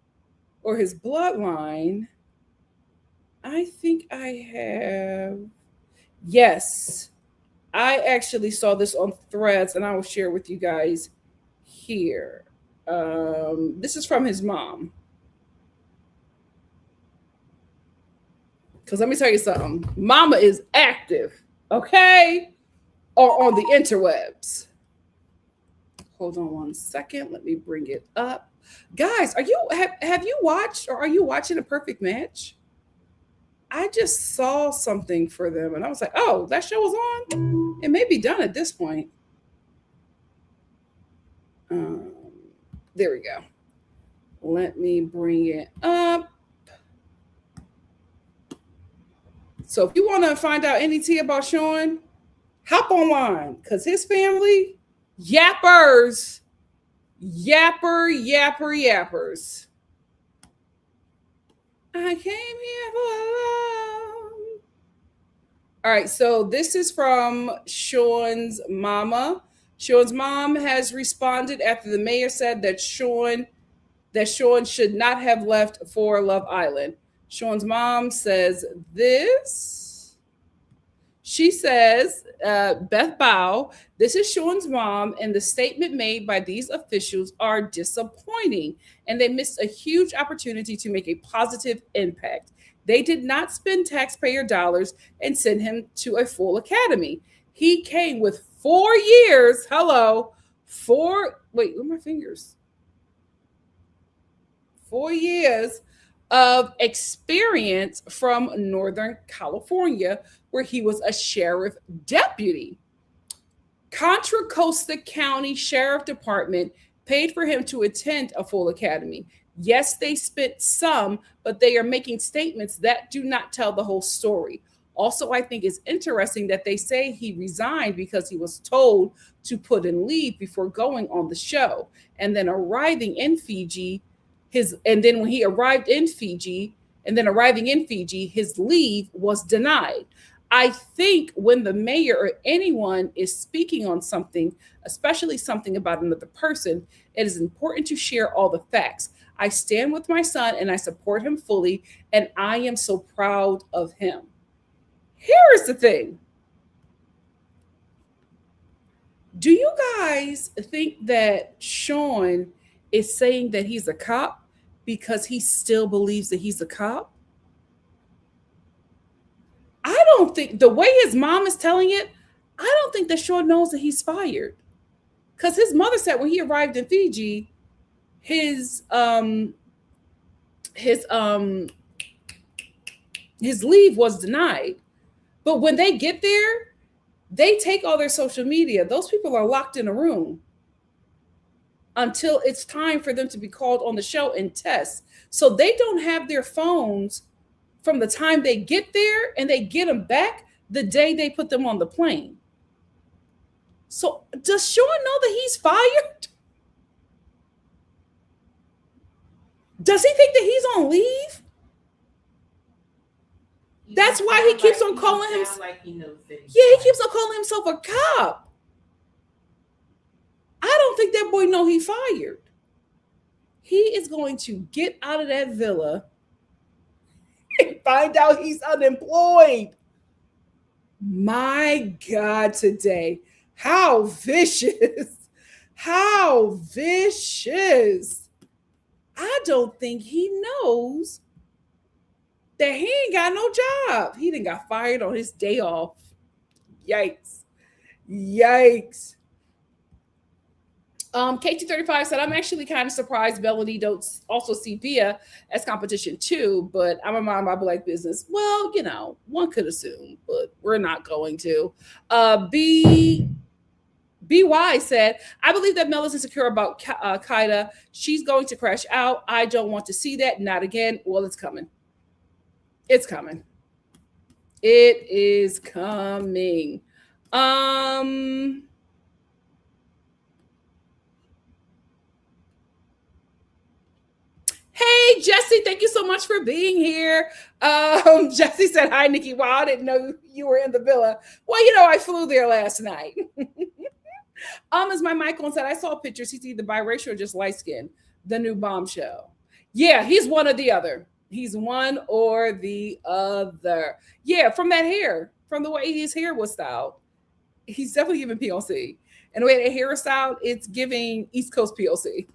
or his bloodline, I think I have. Yes, I actually saw this on Threads, and I will share with you guys here. This is from his mom. Because let me tell you something, Mama is active, okay, or on the interwebs. Hold on one second. Let me bring it up. Guys, have you watched or are you watching A Perfect Match? I just saw something for them and I was like, oh, that show was on? It may be done at this point. Um, there we go. Let me bring it up. So if you want to find out any tea about Sean, hop online because his family, yappers, yappers. I came here for love. All right, so this is from Sean's mama. Sean's mom has responded after the mayor said that Sean should not have left for Love Island. Sean's mom says this. She says, Beth Bow, this is Sean's mom, and the statement made by these officials are disappointing, and they missed a huge opportunity to make a positive impact. They did not spend taxpayer dollars and send him to a full academy. He came with 4 years. Hello. Wait, where are my fingers? 4 years of experience from Northern California, where he was a sheriff deputy. Contra Costa County Sheriff Department paid for him to attend a full academy. Yes, they spent some, but they are making statements that do not tell the whole story. Also, I think it's interesting that they say he resigned because he was told to put in leave before going on the show. And then arriving in Fiji, his leave was denied. I think when the mayor or anyone is speaking on something, especially something about another person, it is important to share all the facts. I stand with my son and I support him fully, and I am so proud of him. Here is the thing. Do you guys think that Sean is saying that he's a cop because he still believes that he's a cop? I don't think the way his mom is telling it, I don't think that Sean knows that he's fired. Because his mother said when he arrived in Fiji, his leave was denied. But when they get there, they take all their social media. Those people are locked in a room until it's time for them to be called on the show and test. So they don't have their phones from the time they get there and they get them back the day they put them on the plane. So does Sean know that he's fired? Does he think that he's on leave? That's why he keeps on calling himself. He keeps on calling himself a cop. I don't think that boy know he fired. He is going to get out of that villa and find out he's unemployed. My God, today. How vicious. How vicious. I don't think he knows that he ain't got no job. He done got fired on his day off. Yikes. Yikes. KT35 said, I'm actually kind of surprised Melody don't also see Via as competition too, but I'm a mind my black business. Well, one could assume, but we're not going to. BY said, I believe that Mel is insecure about Kaida. She's going to crash out. I don't want to see that. Not again. Well, it's coming. It's coming. It is coming. Hey, Jesse, thank you so much for being here. Jesse said, hi, Nikki. Wow, I didn't know you were in the villa. Well, I flew there last night. Is my Michael and said I saw pictures. He's either biracial or just light skinned. The new bombshell. Yeah, he's one or the other. He's one or the other. Yeah, from that hair, from the way his hair was styled, he's definitely giving PLC. And the way that hair is styled, it's giving East Coast PLC.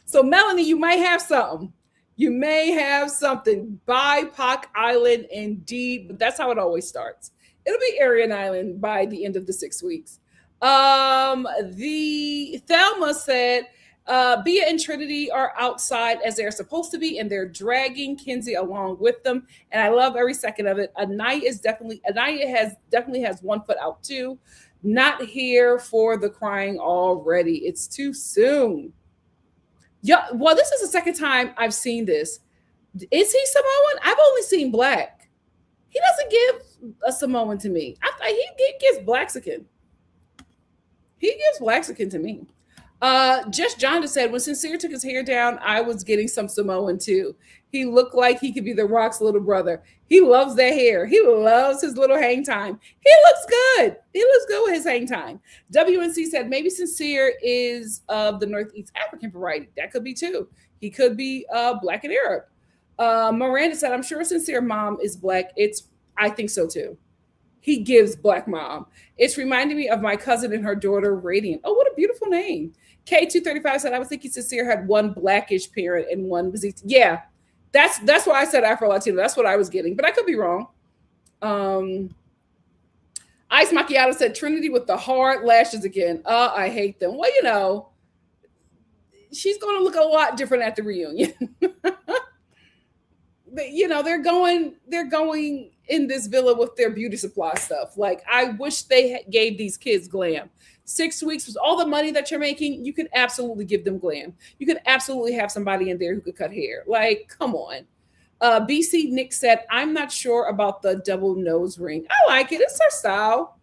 So Melanie, you might have something. You may have something. BIPOC Island indeed, but that's how it always starts. It'll be Aryan Island by the end of the 6 weeks. The Thelma said Bia and Trinity are outside as they're supposed to be, and they're dragging Kinsey along with them. And I love every second of it. Anaya has 1 foot out too. Not here for the crying already. It's too soon. Yeah, well, this is the second time I've seen this. Is he Samoan? I've only seen black. He doesn't give a Samoan to me. He gives Blaxican. He gives Blaxican to me. Just John just said when Sincere took his hair down, I was getting some Samoan too. He looked like he could be the Rock's little brother. He loves that hair. He loves his little hang time. He looks good. He looks good with his hang time. WNC said maybe Sincere is of the Northeast African variety. That could be too. He could be black and Arab. Miranda said, I'm sure Sincere mom is black. I think so too. He gives black mom. It's reminding me of my cousin and her daughter, Radiant. Oh, what a beautiful name. K235 said, I was thinking Sincere had one blackish parent and one was. Yeah, that's why I said Afro Latino. That's what I was getting, but I could be wrong. Ice Macchiato said Trinity with the hard lashes again. I hate them. Well, she's going to look a lot different at the reunion. But, they're going in this villa with their beauty supply stuff. Like, I wish they gave these kids glam. 6 weeks was all the money that you're making. You could absolutely give them glam. You could absolutely have somebody in there who could cut hair. Like, come on. BC Nick said, I'm not sure about the double nose ring. I like it. It's her style.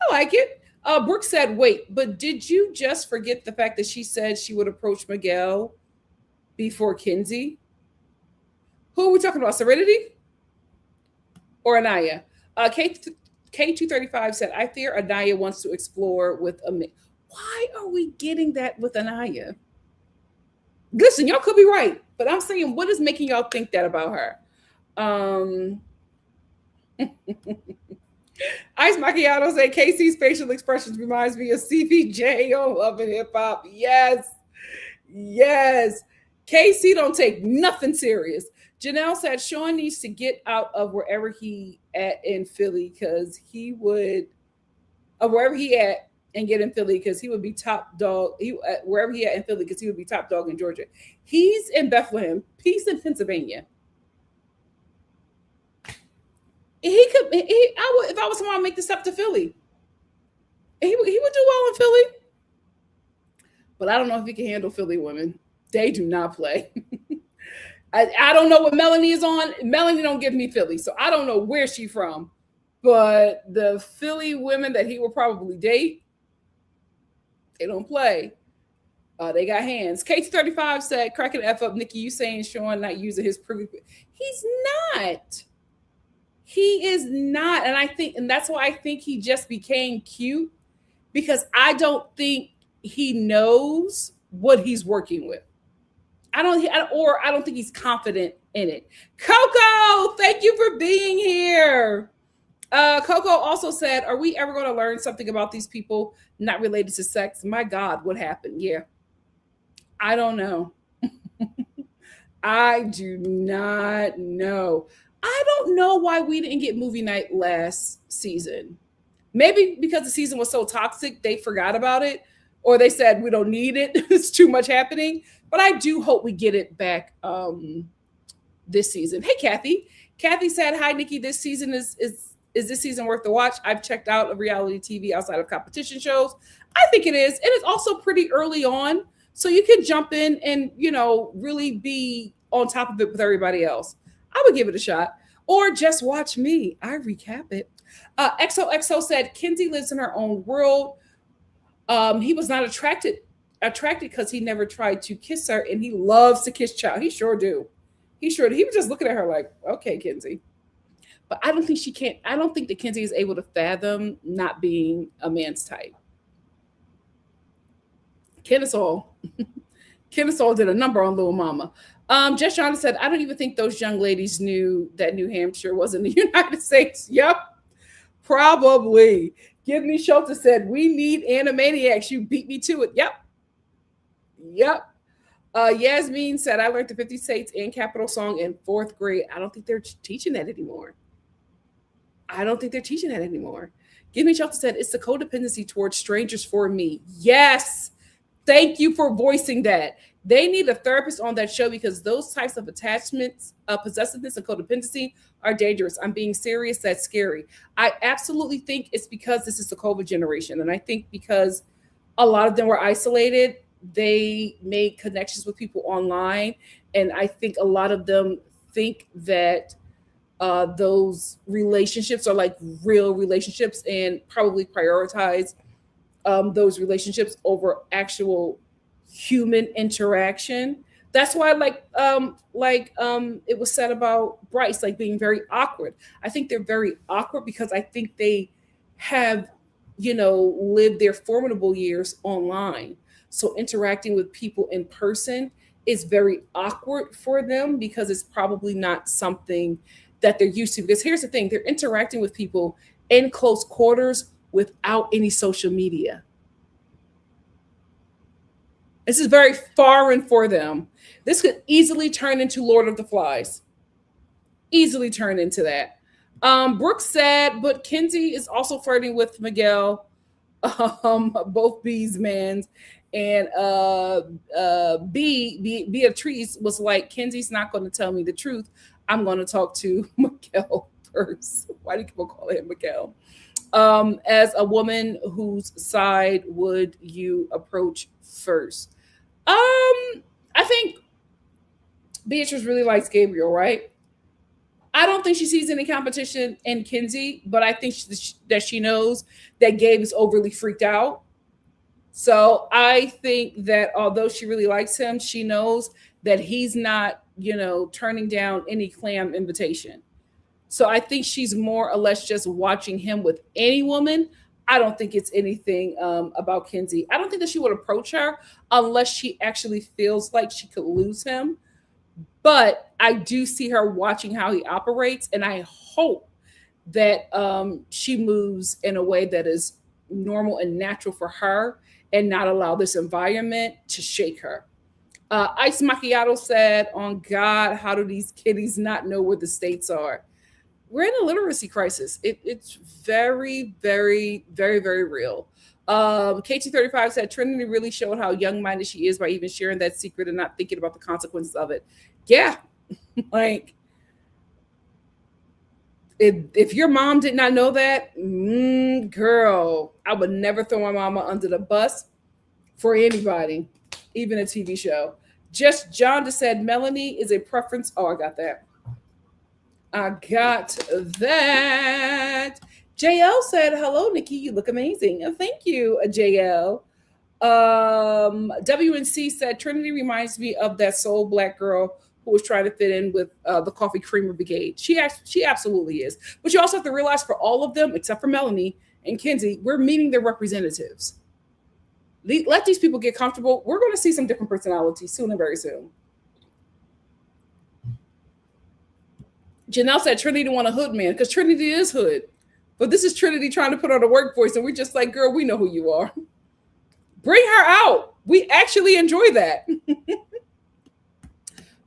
I like it. Brooke said, wait, but did you just forget the fact that she said she would approach Miguel before Kinsey? Who are we talking about? Serenity or Anaya? K235 said, I fear Anaya wants to explore with a. Why are we getting that with Anaya? Listen, y'all could be right, but I'm saying, what is making y'all think that about her? Ice Macchiato said, Casey's facial expressions reminds me of CBJ on Love and Hip Hop. Yes. Casey don't take nothing serious. Janelle said Sean needs to get out of wherever he at in Philly because he would, wherever he at and get in Philly because he would be top dog. Wherever he at in Philly because he would be top dog in Georgia. He's in Bethlehem. He's in Pennsylvania. He could. I would if I was someone I'd make this up to Philly. He would do well in Philly, but I don't know if he can handle Philly women. They do not play. I don't know what Melanie is on. Melanie don't give me Philly, so I don't know where she's from. But the Philly women that he will probably date, they don't play. They got hands. K35 said, cracking the F up, Nikki, you saying Sean not using his privy. He's not. He is not. And that's why I think he just became cute because I don't think he knows what he's working with. I don't think he's confident in it. Coco, thank you for being here. Coco also said, are we ever going to learn something about these people not related to sex? My God, what happened? Yeah. I don't know. I do not know. I don't know why we didn't get movie night last season. Maybe because the season was so toxic, they forgot about it. Or they said, we don't need it. It's too much happening. But I do hope we get it back this season. Hey, Kathy. Kathy said, hi, Nikki. This season is this season worth the watch? I've checked out of reality TV outside of competition shows. I think it is. And it's also pretty early on. So you can jump in and, really be on top of it with everybody else. I would give it a shot. Or just watch me. I recap it. XOXO said, Kinsey lives in her own world. He was not attracted because he never tried to kiss her, and he loves to kiss child. He sure do. He was just looking at her like, okay, Kinsey. But I don't think she can't. I don't think that Kenzie is able to fathom not being a man's type. Kennesaw, Kennesaw did a number on Little Mama. Jess Johnson said, I don't even think those young ladies knew that New Hampshire was in the United States. Yep, probably. Give Me Shelter said, we need Animaniacs. You beat me to it. Yep, yep. Yasmin said, I learned the 50 States and Capital Song in fourth grade. I don't think they're teaching that anymore. I don't think they're teaching that anymore. Give Me Shelter said, it's the codependency towards strangers for me. Yes. Thank you for voicing that. They need a therapist on that show because those types of attachments, possessiveness, and codependency are dangerous. I'm being serious. That's scary. I absolutely think it's because this is the COVID generation. And I think because a lot of them were isolated, they made connections with people online. And I think a lot of them think that those relationships are like real relationships and probably prioritize those relationships over actual human interaction. That's why, it was said about Bryce, like being very awkward. I think they're very awkward because I think they have, lived their formidable years online. So interacting with people in person is very awkward for them because it's probably not something that they're used to. Because here's the thing, they're interacting with people in close quarters without any social media. This is very foreign for them. This could easily turn into Lord of the Flies. Easily turn into that. Brooke said, but Kenzie is also flirting with Miguel, both B's mans. And Beatrice was like, Kenzie's not going to tell me the truth. I'm going to talk to Miguel first. Why do people call him Miguel? As a woman, whose side would you approach first? I think Beatrice really likes Gabriel, right? I don't think she sees any competition in Kenzie, but I think that she knows that Gabe is overly freaked out. So I think that although she really likes him, she knows that he's not, turning down any clam invitation. So I think she's more or less just watching him with any woman. I don't think it's anything about Kenzie. I don't think that she would approach her unless she actually feels like she could lose him. But I do see her watching how he operates, and I hope that she moves in a way that is normal and natural for her and not allow this environment to shake her. Ice Macchiato said, on God, how do these kiddies not know where the states are? We're in a literacy crisis. It's very, very, very, very real. KT35 said, Trinity really showed how young minded she is by even sharing that secret and not thinking about the consequences of it. Yeah, like, if your mom did not know that, girl, I would never throw my mama under the bus for anybody, even a TV show. Just John just said, Melanie is a preference. Oh, I got that. I got that. JL said, hello, Nikki. You look amazing. Thank you, JL. WNC said, Trinity reminds me of that soul black girl who was trying to fit in with the coffee creamer brigade. She absolutely is. But you also have to realize for all of them, except for Melanie and Kenzie, we're meeting their representatives. Let these people get comfortable. We're going to see some different personalities soon and very soon. Janelle said Trinity want a hood man because Trinity is hood. But this is Trinity trying to put on a work voice, and we're just like, girl, we know who you are. Bring her out. We actually enjoy that.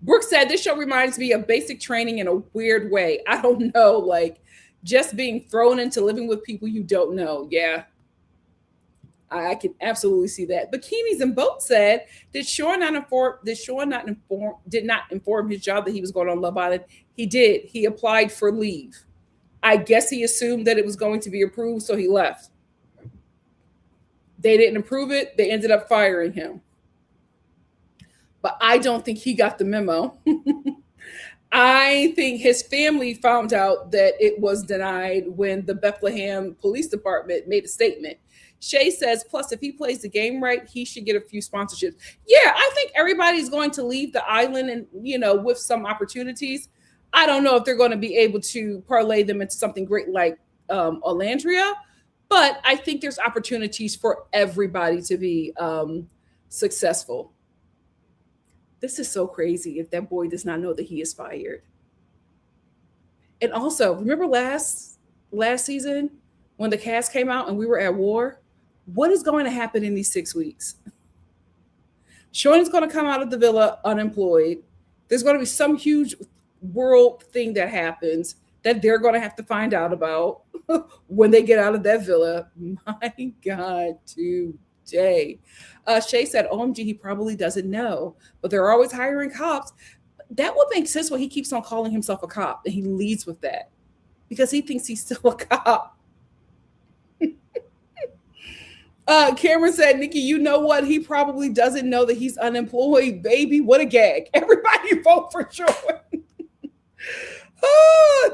Brooke said, this show reminds me of basic training in a weird way. I don't know, like just being thrown into living with people you don't know. Yeah. I can absolutely see that. Bikinis and Boats said, did not inform his job that he was going on Love Island? He did. He applied for leave. I guess he assumed that it was going to be approved, so he left. They didn't approve it. They ended up firing him. But I don't think he got the memo. I think his family found out that it was denied when the Bethlehem Police Department made a statement. Shay says, plus, if he plays the game right, he should get a few sponsorships. Yeah, I think everybody's going to leave the island and, with some opportunities. I don't know if they're going to be able to parlay them into something great like Olandria, but I think there's opportunities for everybody to be successful. This is so crazy if that boy does not know that he is fired. And also, remember last season when the cast came out and we were at war? What is going to happen in these 6 weeks? Sean is going to come out of the villa unemployed. There's going to be some huge world thing that happens that they're going to have to find out about when they get out of that villa. My God, today. Shay said, OMG, he probably doesn't know, but they're always hiring cops. That would make sense when he keeps on calling himself a cop and he leads with that because he thinks he's still a cop. Cameron said, Nikki, you know what? He probably doesn't know that he's unemployed, baby. What a gag. Everybody vote for Sean.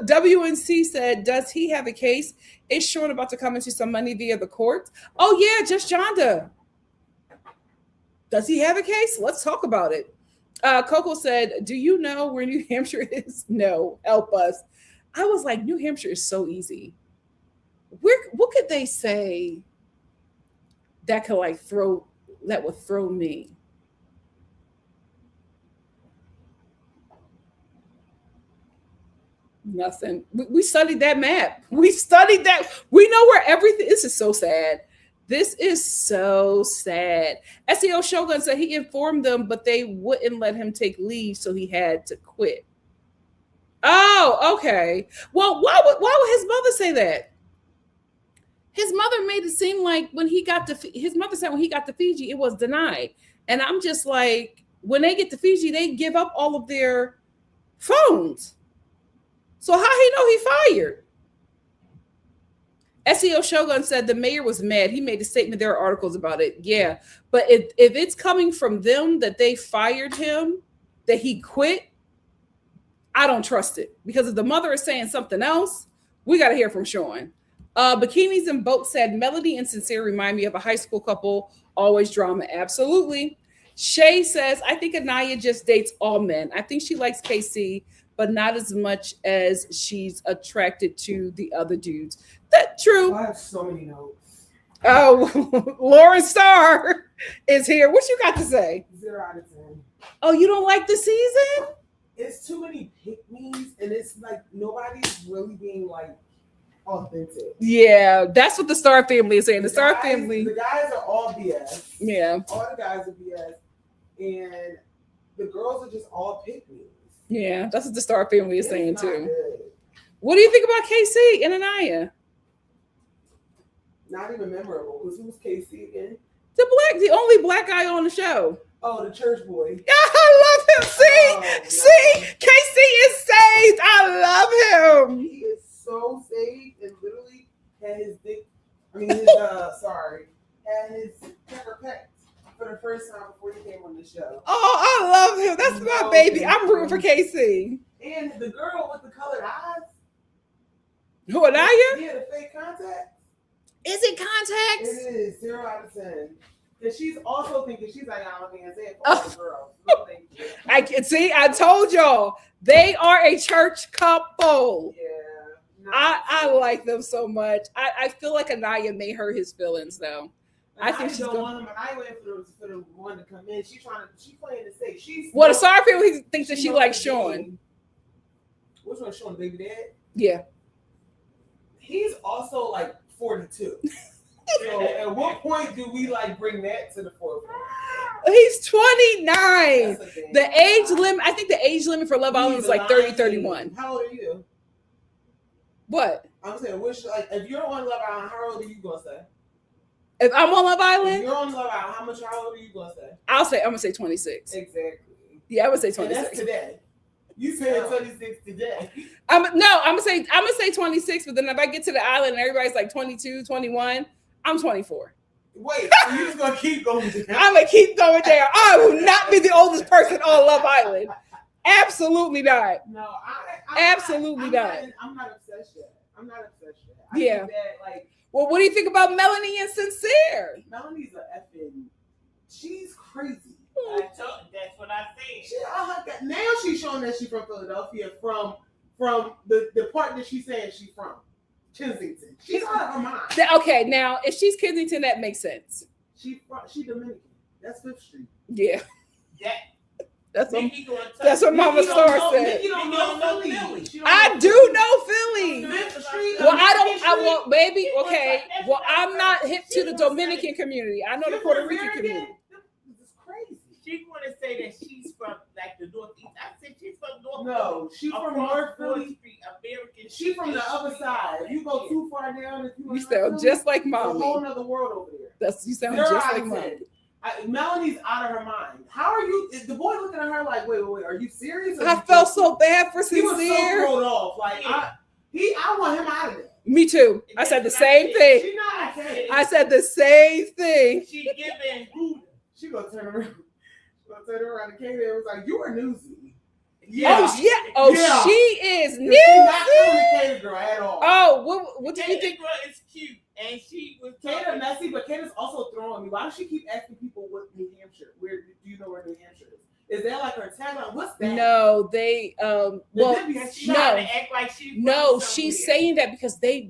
WNC said, does he have a case? Is Sean about to come into some money via the courts? Oh, yeah, just Jonda. Does he have a case? Let's talk about it. Coco said, do you know where New Hampshire is? No, help us. I was like, New Hampshire is so easy. What could they say that could that would throw me? Nothing. We studied that map. We studied that. We know where everything. This is so sad. This is so sad. SEO Shogun said he informed them, but they wouldn't let him take leave, so he had to quit. Oh, okay. Well, why would his mother say that? His mother made it seem like his mother said when he got to Fiji, it was denied. And I'm just like, when they get to Fiji, they give up all of their phones. So how he know he fired? SEO Shogun said the mayor was mad. He made a statement. There are articles about it. Yeah. But if it's coming from them that they fired him, that he quit, I don't trust it. Because if the mother is saying something else, we got to hear from Sean. Bikinis and Boats said, Melody and Sincere remind me of a high school couple. Always drama. Absolutely. Shay says, I think Anaya just dates all men. I think she likes KC, but not as much as she's attracted to the other dudes. That's true.
I have so many notes.
Oh, Lauren Starr is here. What you got to say?
0 out of 10.
Oh, you don't like the season?
It's too many pick-me's, and it's like nobody's really being like authentic.
Yeah, that's what the Star family is saying. The Star family.
The guys are all BS.
Yeah.
All the guys are BS. And the girls are just all pick-me's.
Yeah, that's what the Star family is saying too.
Good.
What do you think about KC and Anaya?
Not even memorable. Because who's KC again?
The only black guy on the show.
Oh, the church boy.
Yeah, I love him. See, KC is saved. I love him.
He is so saved and literally had his dick. Had his pepper pecked for the first time before he came on the show.
Oh, I love him. That's my baby. I'm rooting for KC.
And the girl with the colored eyes.
Who, Anaya?
Yeah, the fake contacts.
Is it contacts?
It is 0 out of 10. Because she's also thinking she's like, I don't think it's for all the girls. No, thank you.
I can see. I told y'all they are a church couple.
Yeah.
I like them so much. I feel like Anaya may hurt his feelings though. I think she's
don't want him. I wait for the one to come in. She's playing to say she's.
Well, the Star family thinks that she likes Sean.
Which one, Sean? Baby dad?
Yeah.
He's also like 42. So at what point do we like bring that to the forefront?
He's 29. The age limit, I think the age limit for Love Island is like 30, 31.
How old are you?
What?
I'm saying, if you're on Love Island, how old are you gonna say?
If I'm on Love Island?
If you're on Love Island, how old are you gonna say?
I'm gonna say 26.
Exactly.
Yeah, I'm gonna say 26.
And that's today. You said 26 today.
I'm gonna say 26, but then if I get to the island and everybody's like 22, 21, I'm 24.
Wait, so you're just gonna keep going down?
I'm gonna keep going down. I will not be the oldest person on Love Island. Absolutely not.
No,
Absolutely not.
I'm not obsessed yet.
Yeah.
Think that,
well, what do you think about Melanie and Sincere?
Melanie's she's crazy.
That's what I said.
Now she's showing that she's from Philadelphia from from the part that she's saying she's from. Kensington. She's out of her mind.
Okay, now if she's Kensington, that makes sense.
She Dominican. That's 5th Street.
Yeah. That's what Mama Star said.
Nikki don't know Philly.
I do know Philly.
5th Street.
Well, I baby. Okay. Well, I'm not hip to the Dominican community. I know the Puerto Rican community.
This is crazy.
She want to say that she's from like the Northeast. I said she's from North.
No, she's from North Philly.
American.
She's from the other side. If you go too far down,
You sound just like
it's a whole
Mommy.
other world over there.
You sound
Zero
just
out
like
of
Mommy.
10. Melody's out of her mind. How are you? Is the boy looking at her like, wait, are you serious?
I felt so bad for
He was so
Sincere.
thrown off. Like I want him out of there.
Me too. I said the same thing.
She not okay.
I said the same thing.
She giving Buddha.
She gonna turn around. And came there and was like, "You are newsy."
Oh yeah. Oh,
Yeah.
she is
She's not feeling the
newsy.
Kata girl at all.
Oh, what do you think?
Girl is cute, and she was
Kata messy, but Kata's also throwing me. Why does she keep asking people what New Hampshire? Where do you know where New Hampshire is? Is that like her tagline? What's that?
No, they well
She's trying to act like she's
no,
from
she's
somewhere.
saying that because they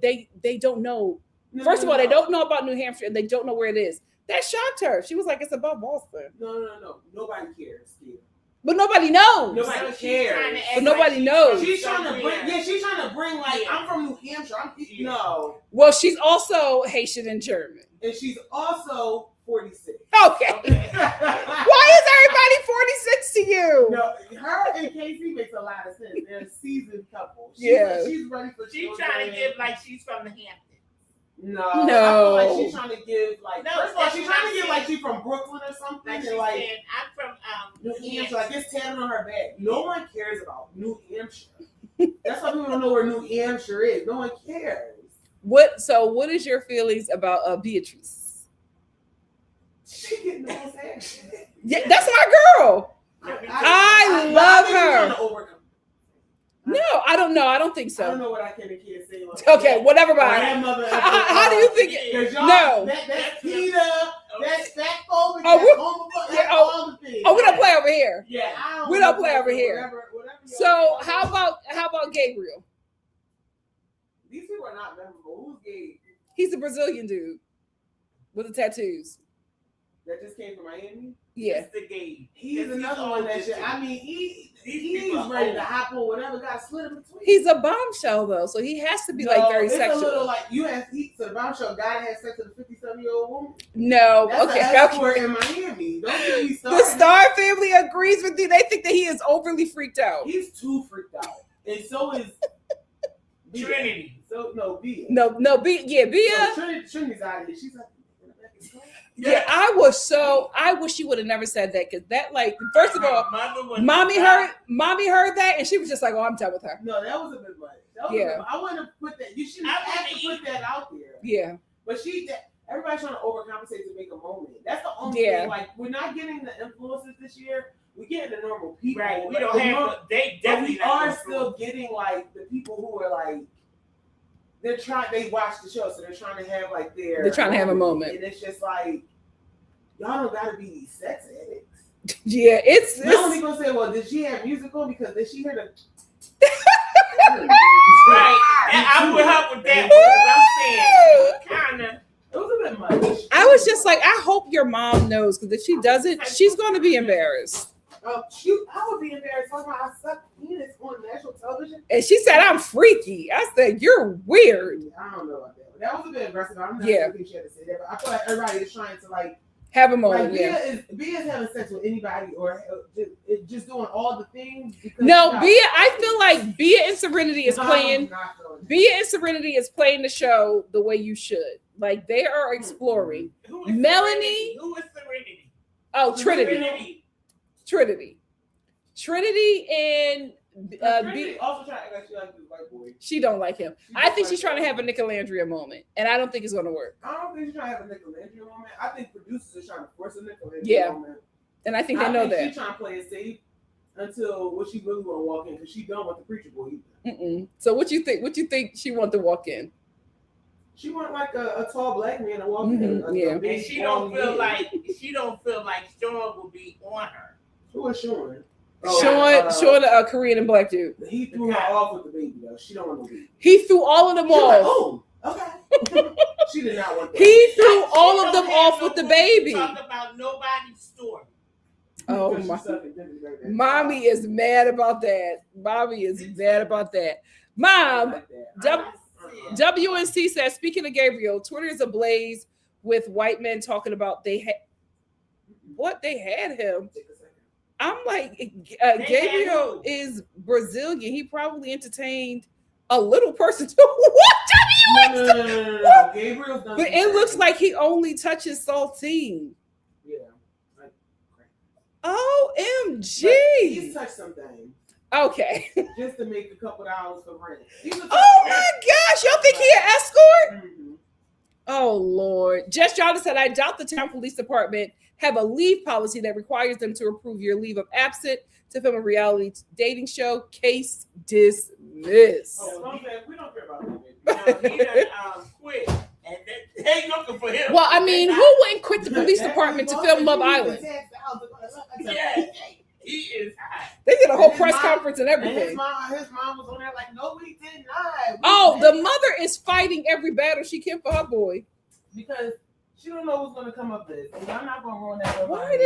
don't know.
No,
First of all, they
no.
don't know about New Hampshire and they don't know where it is. That shocked her. She was like, "It's above Boston,"
No. Nobody cares. Steve.
but nobody knows.
Nobody
So she's
cares.
trying to act
But nobody
like
knows.
She's trying to
somewhere.
bring. Yeah, she's trying to bring like
Yeah.
I'm from New Hampshire.
Yeah.
No,
Well, she's also Haitian and German.
and she's also 46.
Okay. Why is everybody 46 to you?
No, her and Casey makes a lot of sense. They're a seasoned couple.
Yeah.
She's ready for
She's
children.
trying to give like she's from the Hamptons.
No. I feel like she's trying to give like.
No,
first of all,
that's
she's
what
trying
I'm
to give
saying.
like she's from Brooklyn or something,
Like she's
and like
saying, I'm from
New Hampshire. Like it's tatted on her back. No one cares about New Hampshire. That's why people don't know where New Hampshire is. No one cares.
What is your feelings about Beatrice?
She getting the most action.
Yeah, that's my girl. I love her. No, I don't know. I don't think
I don't
so.
know what I can and can't say. Like,
Okay, whatever. Bye.
Grandmother.
How do you think it? No.
That's PETA. That's phobic.
Oh,
That's homophobic. That's all the things.
Oh, we don't play over here.
Yeah, I don't
We don't
know
play over
whatever-
here.
whatever
So
y'all-
how about Gabriel?
These people are not memorable. Who's Gabe?
He's a Brazilian dude with the tattoos.
That just came from Miami.
Yeah.
It's the game.
He's another one that shit. I mean,
These
he's
people are
ready
old.
to hop on whatever got split in between.
He's a bombshell though, so he has to be like very
it's
sexual.
a little like you have so the bombshell gotta have sex with a 57-year-old woman.
No,
That's
okay.
an escort in Miami. Don't get me started.
The Star family agrees with you. They think that he is overly freaked out.
He's too freaked out, and so is Bia.
Trinity.
So no, Bia.
No, Bia.
No, Trinity's out of here. She's like.
Yeah, I wish she would have never said that because that, like, first of all, mommy heard that and she was just like, "Oh, I'm done with her."
No, that was a bit much.
Yeah.
I want to put that. You shouldn't have to put that out there.
Yeah,
But everybody's trying to overcompensate to make a moment. That's the only thing. Like, we're not getting the influencers this year. We're getting the normal people.
Right. We don't have. They
But
definitely
we are still getting like the people who are like. They watch the show, so they're trying to have like
they're trying to have a moment,
and it's just like y'all don't gotta be these sex addicts.
Yeah, it's
Melanie gonna say, well, did she have musical because did she hear the
right? And I'm with her with that because I'm saying kind of.
It was a bit much.
I was just like, I hope your mom knows because if she doesn't, she's going to be embarrassed.
I would be embarrassed talking about I suck penis on national television.
And she said, "I'm freaky." I said, "You're weird."
I don't know about that. That was a bit aggressive. I'm not
Yeah.
thinking she had to say that, but I feel like everybody is trying to like
Have a moment. Yeah.
Bia is having sex with anybody or just doing all the things.
No, Bia. I feel like Bia and Serenity is playing. Bia and Serenity is playing the show the way you should. Like they are exploring.
Who is
Melanie.
Serenity? Who is Serenity?
Oh, Trinity. Trinity and
Bia also trying to act like she likes this white boy.
she don't like him. I think she's trying to have a Nicolandria moment, and I don't think it's going to work.
I don't think she's trying to have a Nicolandria moment. I think producers are trying to force a Nicolandria moment.
And I think they know that.
She's trying to play it safe until what she really want to walk in because she don't want the preacher boy either.
Mm-mm. So what you think? What you think she want to walk in?
She want like a tall black man to walk
Mhm,
in.
yeah.
And she don't feel like Sean will be on her.
Who is Sean?
Showing a Korean and black dude.
He threw her off with the baby though. She don't want no baby.
He threw all of them
She was like,
off.
oh, okay. She did not want that.
He threw all of them off with the baby.
Talk about nobody's story.
Oh my! Mommy is mad about that. Mommy is mad about that. Mom, WNC says, speaking of Gabriel, Twitter is ablaze with white men talking about they had him. I'm like, Gabriel is Brazilian. He probably entertained a little person too. What?
No. Gabriel's done.
But it looks like he only touches saltine.
Yeah.
OMG.
But he's touched some things.
Okay.
Just to make a couple dollars for rent.
Oh my gosh. Y'all think he an escort?
Mm-hmm.
Oh Lord. Jess Jonathan said, I doubt the town police department have a leave policy that requires them to approve your leave of absence to film a reality dating show. Case dismissed.
Oh, we don't care about that.
He done quit, and they ain't looking for him.
Well, I mean, who wouldn't quit the police department to film Love Island?
Yeah, he is high.
They did a whole
And
press
his mom-
conference and
And
everything.
his mom was on there like, no, we did not.
Oh, the mother is fighting every battle she can for her boy.
Because she don't know what's gonna come of this. And y'all not gonna ruin that.
Why are you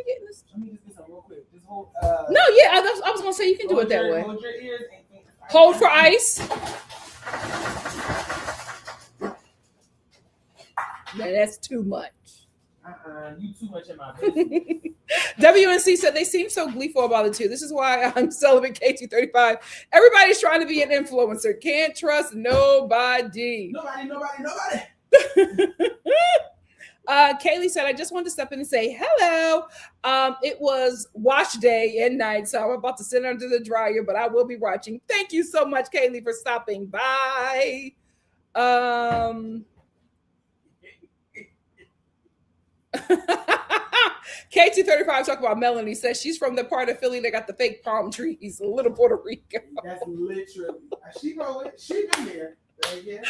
getting this?
Let me just get something real quick. Just hold.
No, yeah, I was gonna say you can do it that way.
Hold your ears. And
Hold for ice. Man, that's too much.
You too much in my business.
WNC said they seem so gleeful about it too. This is why I'm celibate KT35. Everybody's trying to be an influencer. Can't trust nobody.
Nobody.
Kaylee said, I just wanted to step in and say hello. It was wash day and night, so I'm about to sit under the dryer, but I will be watching. Thank you so much, Kaylee, for stopping by. KT35 talk about Melanie, says she's from the part of Philly that got the fake palm trees, Little Puerto Rico.
That's literally. She been there. Yeah.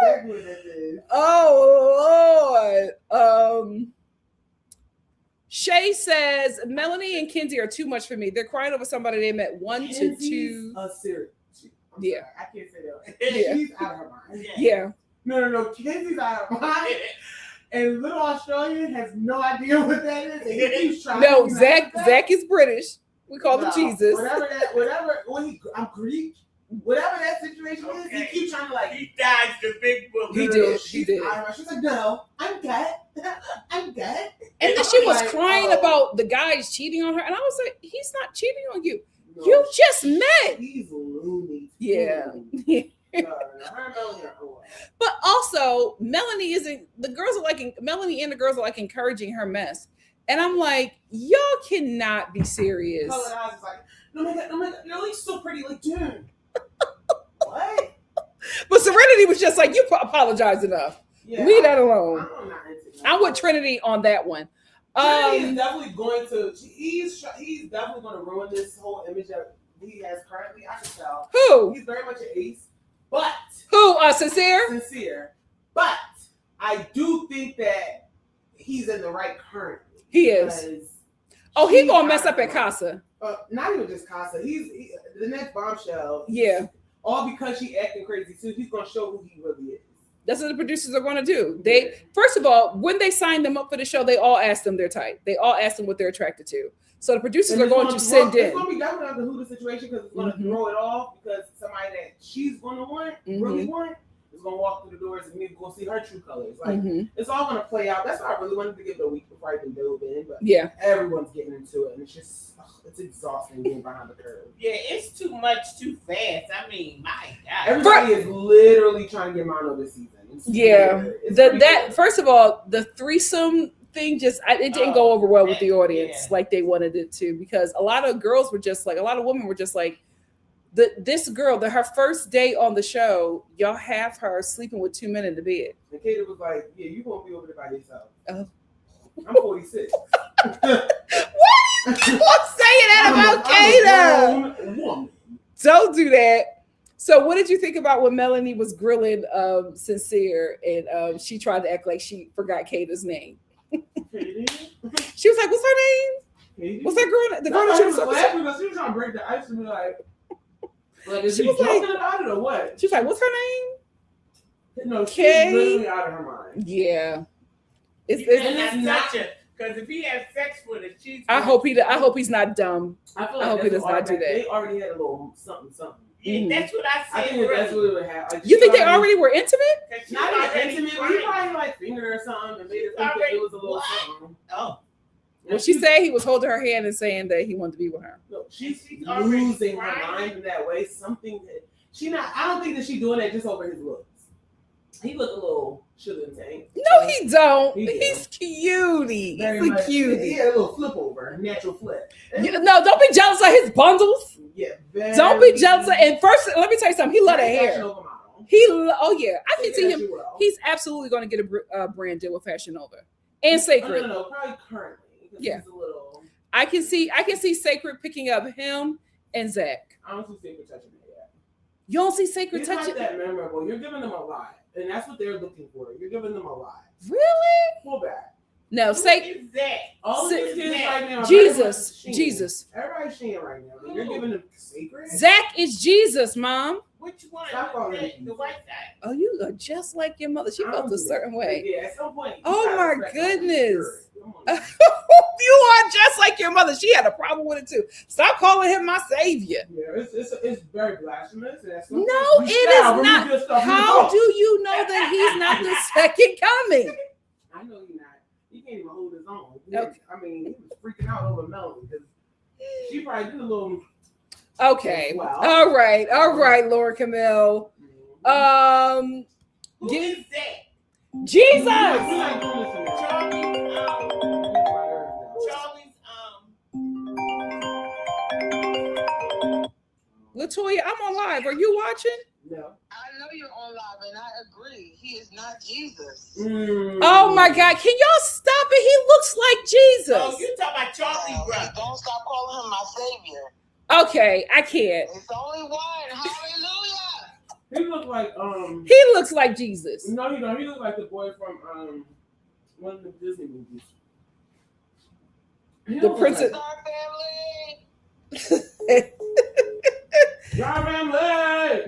Exactly what that is.
Oh Lord. Shay says Melanie and Kinsey are too much for me. They're crying over somebody they met 1 to 2. Yeah.
I can't say that.
Yeah.
She's out of her mind.
Yeah.
No. Kinsey's out of her mind. And little Australian has no idea what that is. And he keeps trying.
No, Zach is British. We call him Jesus.
I'm Greek. Whatever that situation is, he keeps trying to
He dodged the big bullet.
He did.
She's like, no, I'm good. I'm good.
And then she was
like,
crying
oh.
about the guys cheating on her. And I was like, he's not cheating on you.
No,
You just met.
He's loony.
Yeah. But also, Melanie Melanie and the girls are like encouraging her mess. And I'm like, y'all cannot be serious.
Colored eyes is like, no my god, you're like so pretty, like, dude. What?
But Serenity was just like, you apologize enough.
Yeah,
Leave that alone.
I'm
with Trinity on that one.
Trinity is definitely going to. He's definitely going to ruin this whole image that he has currently. I can tell.
Who?
He's very much an ace, but
who? Sincere.
But I do think that he's in the right currently.
He is. Oh, he's gonna mess up at Casa.
Not even just Casa. He's the next bombshell.
Yeah.
All because she acting crazy too. He's gonna show who he really is.
That's what the producers are going to do. They, first of all, when they signed them up for the show, they all asked them their type. They all asked them what they're attracted to. So the producers are going to send in.
It's going to be definitely not the who the situation because it's going to throw it off because somebody that she's going to want, really want, is going to walk through the doors and maybe go see her true colors. Like, it's all going to play out. That's why I really wanted to give it a week before I even dove in. But everyone's getting into it and it's just, it's exhausting being behind the curve.
Yeah, it's too much too fast. I mean, my God.
Everybody is literally trying to get mono this season.
First of all, the threesome thing it didn't go over well with the audience like they wanted it to, because a lot of girls were just like, a lot of women were just like, this girl, her first day on the show, y'all have her sleeping with 2 men in the bed.
And Katie was like, yeah, you won't be over there by yourself. I'm 46.
Why do you keep on saying that about Kata? Don't do that. So what did you think about when Melanie was grilling Sincere and she tried to act like she forgot Kata's name? She was like, what's her name? What's that girl? The girl that she was
laughing because she was trying to break the ice and be like is
she
she
was
joking
like,
about it or what?
She was like, what's her name?
No, she's literally out of her mind.
Yeah.
It's not because if he has sex with her, she's.
I hope he's not dumb.
I feel like
I hope he does not do that.
They already had a little something.
Yeah, that's what I said.
I think that's what it would have. Like,
you think they already were intimate?
Not intimate, but he probably like fingered her or something and made her think that it was a little something.
Oh.
Well, she said he was holding her hand and saying that he wanted to be with her.
No, she's losing her mind in that way. Something that I don't think that she's doing that just over his looks. He looked a little sugar tank.
No, he don't. He's cutie. He's a cutie.
He had a little flip over, natural flip.
No, don't be jealous of his bundles.
Yeah,
don't be jealous of. And first, let me tell you something. He love that hair. Oh yeah, I can see him. He's absolutely going to get a brand deal with Fashion Nova and Sacred.
No, probably currently.
Yeah, I can see Sacred picking up him and Zach.
I don't see Sacred touching it yet.
You don't see Sacred
He's
touching
not that memorable. You're giving them a lot, and that's what they're looking for. You're giving them a lot.
Really?
Pull back.
No, Sacred.
All of these kids right now.
Jesus.
Everybody's Sheen right now. You're giving them Sacred.
Zach is Jesus, Mom.
Which one?
The
white guy.
Oh, you are just like your mother. She felt a certain way.
Yeah, at some point.
Oh my goodness. You are just like your mother. She had a problem with it too. Stop calling him my savior.
Yeah, it's very blasphemous.
No, it is not. How do you know that he's not the second coming?
I know he's not. He can't even hold his own.
Okay.
I mean, he was freaking out over Melanie because she probably did a little.
Okay.
Wow.
All right, Laura Camille.
Who is that?
Jesus. Latoya, I'm on live. Are you watching?
No.
I know you're on live, and I agree. He is not Jesus.
Oh my God! Can y'all stop it? He looks like Jesus.
Oh, you talking about Charlie, bro?
Don't stop calling him my savior.
Okay, I can't.
It's only one. Hallelujah.
He looks like
He looks like Jesus.
No, he don't. He looks like the boy from one of the Disney movies.
The Princess.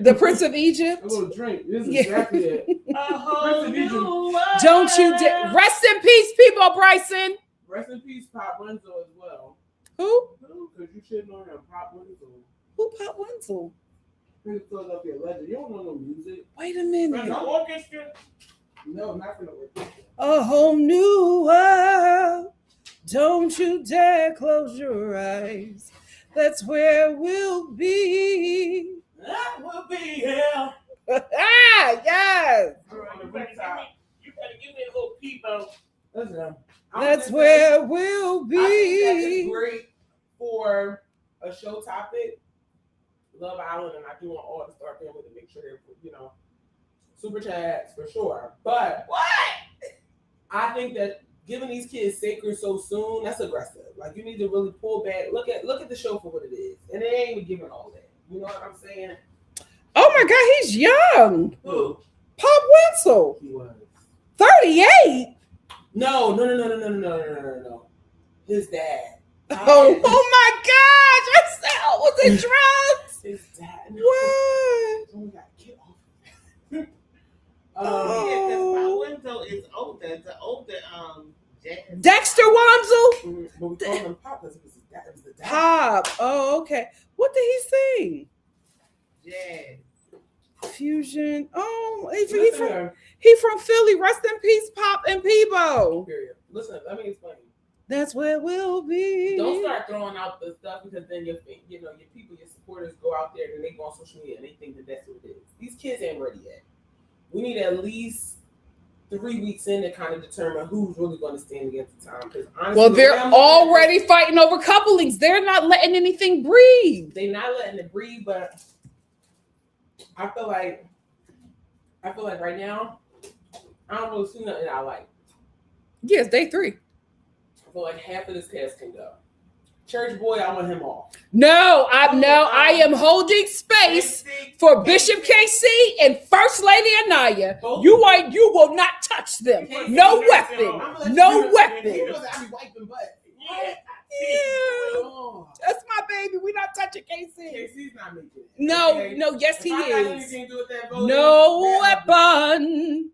The Prince of Egypt.
A little drink. This is exactly it. Prince of Egypt.
Don't you rest in peace, people, Bryson.
Rest in peace, Pop Wenzel as well.
Who?
Because you shouldn't know him, Pop Wenzel.
Who Pop Wenzel?
He's Philadelphia legend. You don't know no music.
Wait a minute.
From the orchestra?
No, not from the orchestra.
A whole new world. Don't you dare close your eyes. That's where we'll be.
That will be here.
Yes.
You better give me a little peepo.
Listen,
that's where we'll be.
I think that is great for a show topic. Love Island, and I do want all the Star family to make sure they're, super chats for sure. But
what?
I think that giving these kids Sacred so soon, that's aggressive. Like, you need to really pull back. Look at the show for what it is, and it ain't even giving all that. You know what I'm saying?
Oh my God, he's young.
Who?
Pop Wenzel.
He was
38.
No. His dad.
Oh my God! What's that? Was it drugs?
His dad.
What?
Oh, got to get off.
Pop Wenzel is older. It's an older
Dexter Wenzel.
But we call him Pop because it was the dad.
Pop. Oh, okay. What did he sing?
Jazz.
Fusion. Oh, he from Philly. Rest in peace, Pop and Peebo.
Period. Listen, let me explain.
That's where we'll be.
Don't start throwing out the stuff because then your people, your supporters go out there and they go on social media and they think that that's what it is. These kids ain't ready yet. We need at least 3 weeks in to kind of determine who's really going to stand against the time. Because honestly,
well, they're already fighting over couplings. They're not letting anything breathe.
They're not letting it breathe, but I feel like right now, I don't really see nothing I like.
Yes, day 3.
I feel like half of this cast can go. Church boy, I want him off.
No, I am holding space for Bishop KC and First Lady Anaya. You will not touch them. No weapon. No weapon. Yeah.
Oh.
That's my baby. We're not touching KC.
KC's not making it.
No,
Okay?
no, yes,
If
he
I got
is.
anything to do with that voting,
No
that-
weapon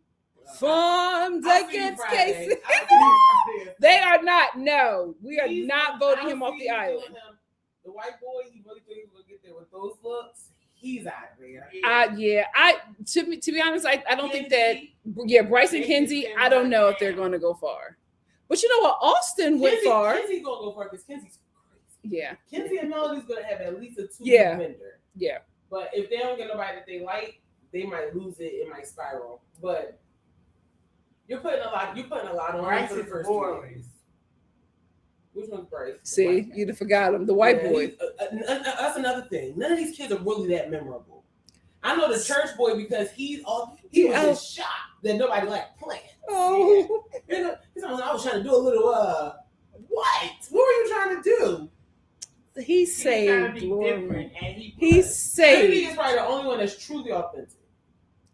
formed
I'll see you
against
Friday.
KC.
I'll see you Friday.
They are not. No, we are
He's-
not voting
I'll
him off
see
the
you doing
island.
him. The white boy, he really thought he was gonna get there with those looks. He's out of there.
To be honest, I don't think that. Yeah, Bryce and Kenzie. I don't know if they're going to go far. But you know what? Austin went far.
Kenzie's gonna go far because Kenzie's crazy.
Yeah.
Kenzie and Melody's gonna have at least a 2
Yeah.
vendor.
Yeah.
But if they don't get nobody that they like, they might lose it. It might spiral. But you're putting a lot on
Bryce
for the
is
first
boring.
2 days. Which one's Bryce? The
See,
white guy.
you'd have forgot him. The white
Yeah,
boy.
that's another thing. None of these kids are really that memorable. I know the church boy because he was just shocked that nobody liked plants.
Oh.
You know, I was trying to do a little what? What were you trying to do?
He's saved.
He's
Lord.
He
He's
Cindy
saved.
is probably the only one that's truly authentic.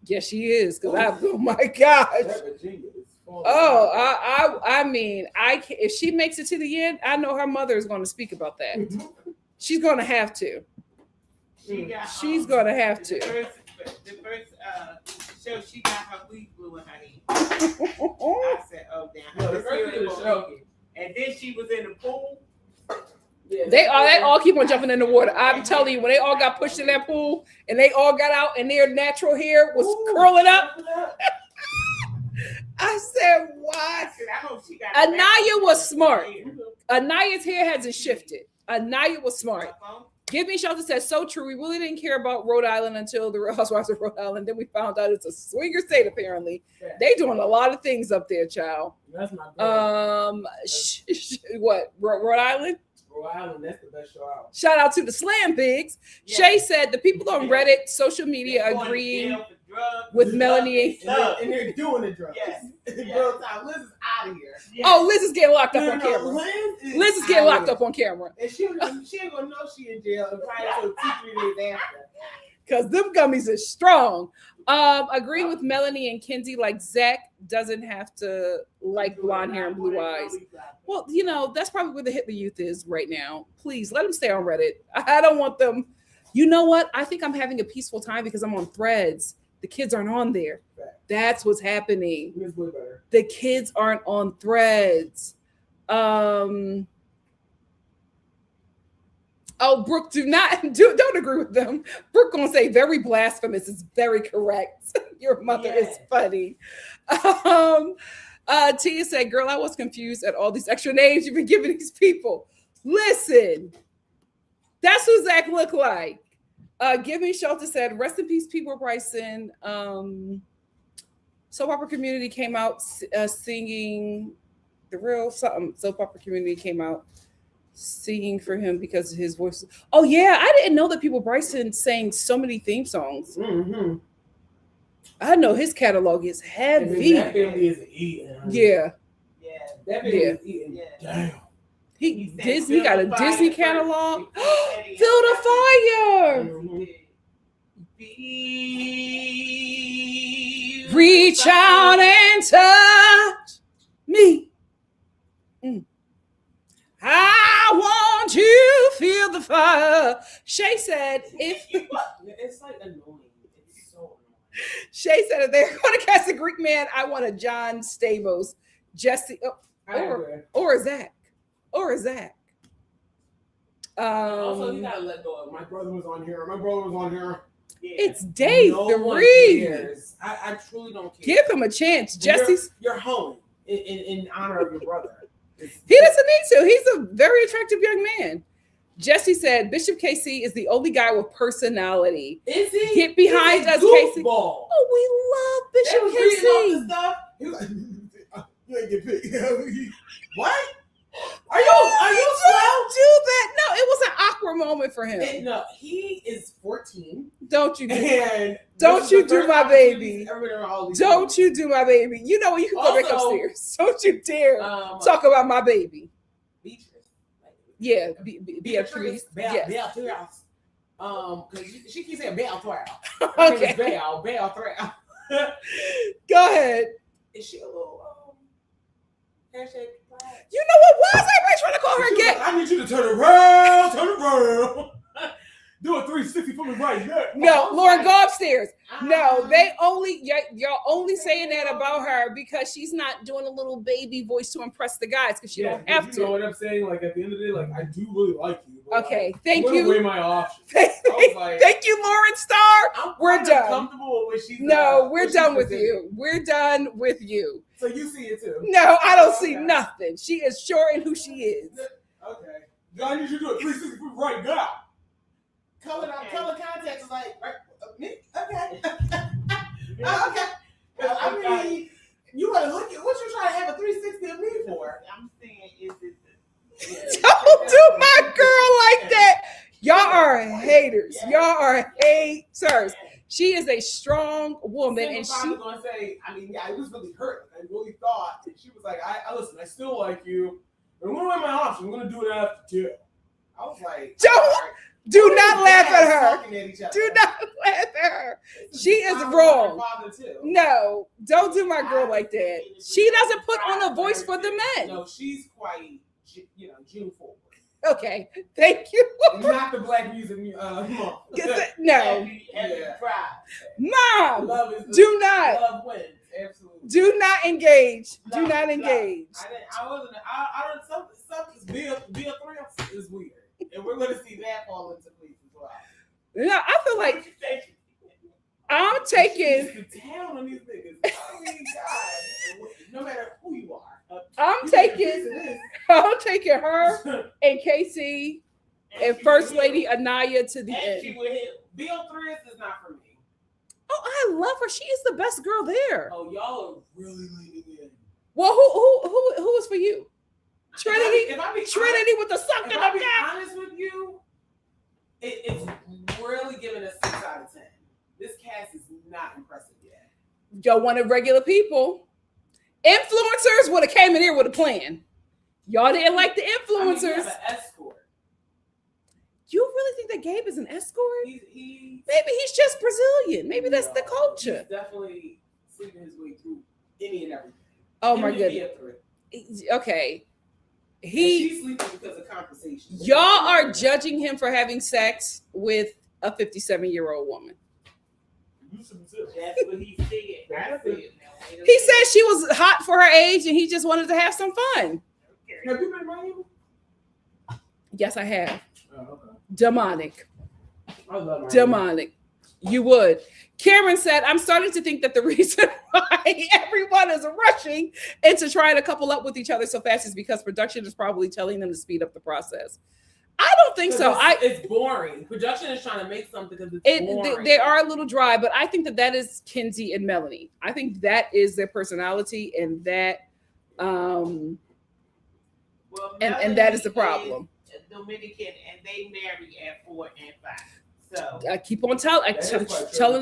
Yes, she is. Oh my gosh.
That Virginia is falling
Oh,
apart.
I mean, if she makes it to the end, I know her mother is going to speak about that. She's going to have to. She's going to have to.
The first show, she got her weed blew in her head. I said, "Oh damn!"
No, the first of the show.
And then she was in the pool.
Yeah,
They all keep on jumping in the water. I'm telling you, when they all got pushed in that pool and they all got out and their natural hair was curling up, I said, "What?"
I said, "I hope she got."
Anaya was smart. Anaya's hair hasn't shifted. Anaya was smart. Give Me Shelter says, so true. We really didn't care about Rhode Island until the Real Housewives of Rhode Island. Then we found out it's a swinger state, apparently.
Yeah.
They doing a lot of things up there, child.
That's not good.
What? Rhode Island?
Rhode Island, that's the best show out.
Shout out to the Slam Bigs.
Yeah.
Shay said the people on Reddit, social media agreeing with Melanie.
And they're doing the drugs.
Yes.
Real time. Liz is out of here.
Yes.
Oh, Liz is getting locked up on camera. Liz is getting locked up on camera.
And she ain't gonna know she in jail and probably until 2-3 days after.
Because them gummies are strong. Agreeing with Melanie and Kenzie, like Zach doesn't have to like blonde hair and blue eyes. Well, you know, that's probably where the hippie youth is right now. Please let them stay on Reddit. I don't want them. You know what? I think I'm having a peaceful time because I'm on Threads. The kids aren't on there. That's what's happening. The kids aren't on Threads. Oh, Brooke, don't agree with them. Brooke gonna say very blasphemous is very correct. Your mother is funny. Tia said, girl, I was confused at all these extra names you've been giving these people. Listen, that's what Zach looked like. Give Me Shelter said, rest in peace, People Bryson. Soap Opera Community came out singing the real something. Soap Opera Community came out singing for him because of his voice. Oh yeah, I didn't know that People Bryson sang so many theme songs.
Mm-hmm.
I know his catalog is heavy.
That family is eating.
Yeah.
That family is eating. Damn.
He got a Disney catalog. Feel the fire.
Mm-hmm.
Reach out and touch me. I want you to feel the fire. Shay said,
it's like annoying. It's so annoying.
Shay said, if they're going to cast a Greek man, I want a John Stamos, Jesse, or Zach.
Also, you gotta let go of my brother was on here.
It's Dave
No
the
one
Reed.
cares. I truly don't care.
Give him a chance. Jesse's.
You're home in honor of your brother.
He doesn't need to. He's a very attractive young man. Jesse said Bishop KC is the only guy with personality.
Is he?
Get behind us, KC. Oh, we love Bishop KC.
You ain't get picked. What?
Are you don't do that? No, it was an awkward moment for him.
No, he is 14.
Don't you do
And
don't you do my baby? Don't
you?
you do my baby? You know you can go back
Also,
upstairs. Don't you dare talk about my baby.
Beatrice.
Yeah, Beatrice. Yes.
Beatrice. Because she keeps saying Beatrice.
Okay.
Beatrice.
Go ahead.
Is she a little
You know what? Why is everybody trying to call her gay?
I need you to turn around. Do a 360 for me right now.
No, Lauren, go upstairs. No, they only y'all only saying that about her because she's not doing a little baby voice to impress the guys because she don't have to.
You know what I'm saying? Like at the end of the day, like I do really like you.
Okay, thank you.
Weigh my options.
Thank you, Lauren Star. We're done.
Comfortable with she's
we're done with you. We're done with you.
So you see it too?
No, I don't see nothing. She is sure in who she is.
Okay. I need you to do a 360 right now.
Color
context is like me. Okay. Okay. I mean, you gotta look at what you trying to have a 360 of me for.
I'm saying is it.
Don't do my girl like that. Y'all are haters. Y'all are haters. She is a strong woman, and she
was gonna say, I mean, yeah, it was really hurt. I really thought, and she was like, I listen, I still like you. I'm gonna weigh my options. I'm gonna do it after 2. I was like,
do not laugh at her. Do not laugh at her. She is wrong. No, don't do my girl like that. She doesn't put on a voice for the men.
No, she's quite, June forward.
Okay, thank you.
Not the black music month.
No. Mom, do not.
Love wins. Absolutely.
Do not engage. Do not engage.
I don't something's Bill 3 is weird. And we're going to see that fall into place as well.
No, I feel like I'm taking
the town on these niggas. I mean, God, no matter who you are.
I'm taking her and Casey and First Lady Anaya to the end.
Bill 3 is not for me.
Oh, I love her. She is the best girl there.
Oh, y'all are really leaning in.
Well, who is for you? Trinity? Trinity with the suck in the
If I be honest with you, it's really giving a 6 out of 10. This cast is not impressive yet.
Y'all wanted regular people. Influencers would have came in here with a plan. Y'all didn't like the influencers.
You have an escort.
You really think that Gabe is an escort?
Maybe
he's just Brazilian. Maybe that's the culture.
He's definitely sleeping his way through any and everything.
Oh my goodness. Okay.
She's sleeping because of compensation.
Y'all are judging him for having sex with a 57-year-old woman.
That's what he said.
He said she was hot for her age and he just wanted to have some fun.
Have you been Miami?
Yes, I have.
Oh, okay.
Demonic.
I love Miami.
Demonic. You would. Cameron said, I'm starting to think that the reason why everyone is rushing into trying to couple up with each other so fast is because production is probably telling them to speed up the process. I don't think so.
It's boring. Production is trying to make something because it's boring.
They are a little dry, but I think that is Kinsey and Melanie. I think that is their personality, and that and that is the problem.
Dominican, and they marry at 4 and 5. So
I keep on telling